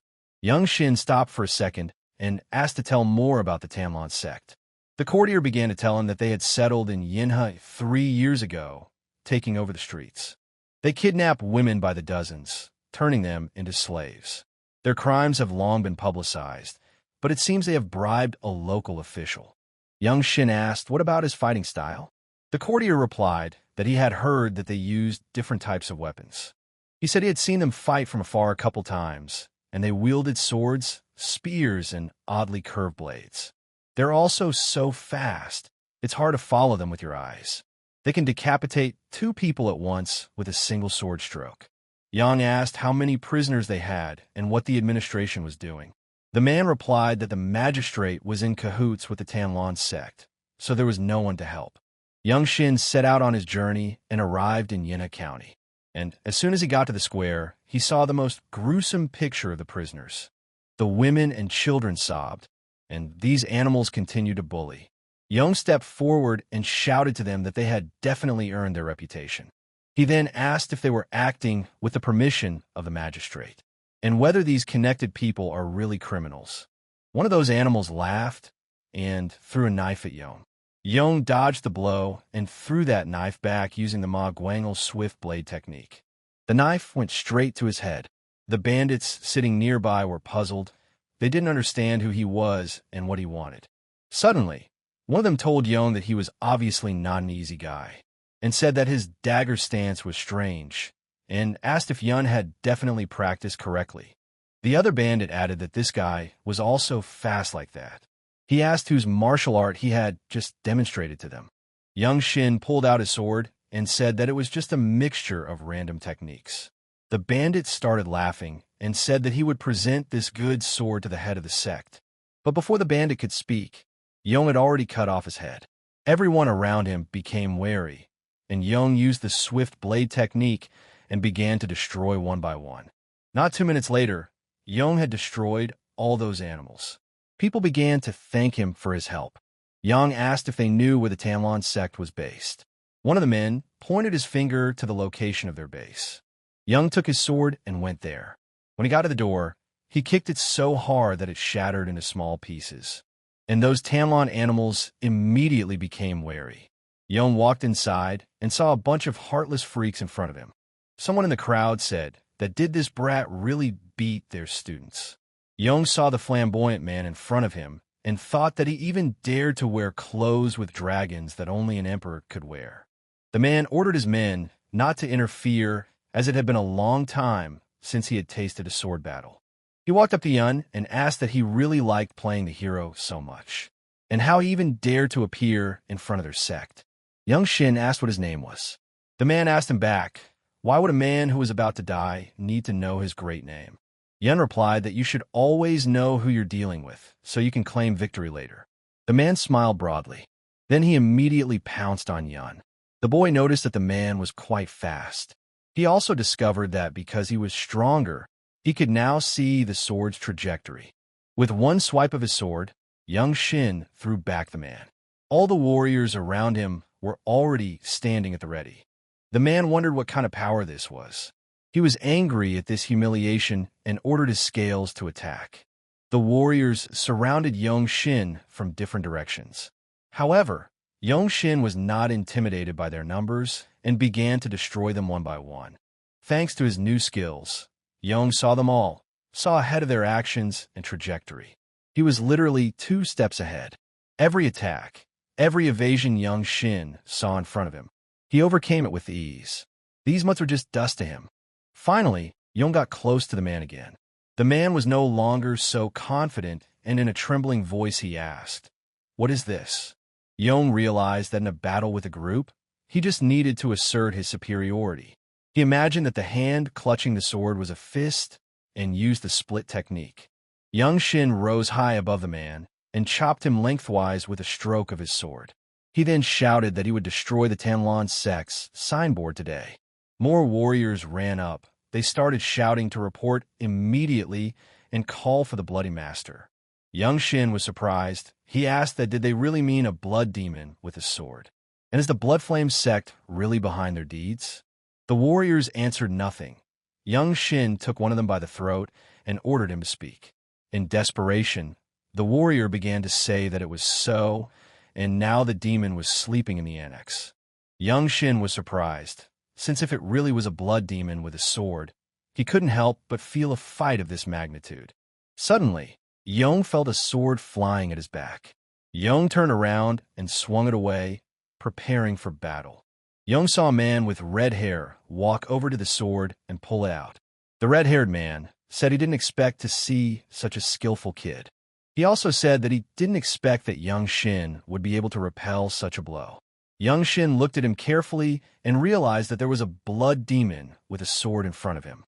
Yang Xin stopped for a second and asked to tell more about the Tanlan sect. The courtier began to tell him that they had settled in Yinhe 3 years ago, taking over the streets. They kidnap women by the dozens, turning them into slaves. Their crimes have long been publicized, but it seems they have bribed a local official. Yang Xin asked what about his fighting style. The courtier replied that he had heard that they used different types of weapons. He said he had seen them fight from afar a couple times, and they wielded swords, spears, and oddly curved blades. They're also so fast, it's hard to follow them with your eyes. They can decapitate 2 people at once with a single sword stroke. Yang asked how many prisoners they had and what the administration was doing. The man replied that the magistrate was in cahoots with the Tanlan sect, so there was no one to help. Yang Xin set out on his journey and arrived in Yinhe County. And as soon as he got to the square, he saw the most gruesome picture of the prisoners. The women and children sobbed, and these animals continued to bully. Yang stepped forward and shouted to them that they had definitely earned their reputation. He then asked if they were acting with the permission of the magistrate, and whether these connected people are really criminals. One of those animals laughed and threw a knife at Yang. Yang dodged the blow and threw that knife back using the Ma Guangle swift blade technique. The knife went straight to his head. The bandits sitting nearby were puzzled. They didn't understand who he was and what he wanted. Suddenly, one of them told Yang that he was obviously not an easy guy, and said that his dagger stance was strange, and asked if Yun had definitely practiced correctly. The other bandit added that this guy was also fast like that. He asked whose martial art he had just demonstrated to them. Yang Xin pulled out his sword and said that it was just a mixture of random techniques. The bandits started laughing and said that he would present this good sword to the head of the sect. But before the bandit could speak, Yang had already cut off his head. Everyone around him became wary, and Yang used the swift blade technique and began to destroy one by one. Not 2 minutes later, Yang had destroyed all those animals. People began to thank him for his help. Yang asked if they knew where the Tanlan sect was based. One of the men pointed his finger to the location of their base. Yang took his sword and went there. When he got to the door, he kicked it so hard that it shattered into small pieces. And those Tanlan animals immediately became wary. Yang walked inside and saw a bunch of heartless freaks in front of him. Someone in the crowd said that did this brat really beat their students? Young saw the flamboyant man in front of him and thought that he even dared to wear clothes with dragons that only an emperor could wear. The man ordered his men not to interfere, as it had been a long time since he had tasted a sword battle. He walked up to Yun and asked that he really liked playing the hero so much, and how he even dared to appear in front of their sect. Young Shin asked what his name was. The man asked him back, why would a man who was about to die need to know his great name? Yun replied that you should always know who you're dealing with, so you can claim victory later. The man smiled broadly. Then he immediately pounced on Yun. The boy noticed that the man was quite fast. He also discovered that because he was stronger, he could now see the sword's trajectory. With one swipe of his sword, young Shin threw back the man. All the warriors around him were already standing at the ready. The man wondered what kind of power this was. He was angry at this humiliation and ordered his scales to attack. The warriors surrounded young Shin from different directions. However, young Shin was not intimidated by their numbers and began to destroy them one by one. Thanks to his new skills, Young saw them all, saw ahead of their actions and trajectory. He was literally 2 steps ahead. Every attack, every evasion young Shin saw in front of him, he overcame it with ease. These months were just dust to him. Finally, Young got close to the man again. The man was no longer so confident, and in a trembling voice he asked, "What is this?" Young realized that in a battle with a group, he just needed to assert his superiority. He imagined that the hand clutching the sword was a fist and used the split technique. Young Shin rose high above the man and chopped him lengthwise with a stroke of his sword. He then shouted that he would destroy the Tanlon sect's signboard today. More warriors ran up. They started shouting to report immediately and call for the Bloody Master. Young Shin was surprised. He asked that did they really mean a blood demon with a sword? And is the Blood Flame sect really behind their deeds? The warriors answered nothing. Young Shin took one of them by the throat and ordered him to speak. In desperation, the warrior began to say that it was so, and now the demon was sleeping in the annex. Young Shin was surprised, since if it really was a blood demon with a sword, he couldn't help but feel a fight of this magnitude. Suddenly, Young felt a sword flying at his back. Young turned around and swung it away, preparing for battle. Young saw a man with red hair walk over to the sword and pull it out. The red-haired man said he didn't expect to see such a skillful kid. He also said that he didn't expect that young Shin would be able to repel such a blow. Young Shin looked at him carefully and realized that there was a blood demon with a sword in front of him.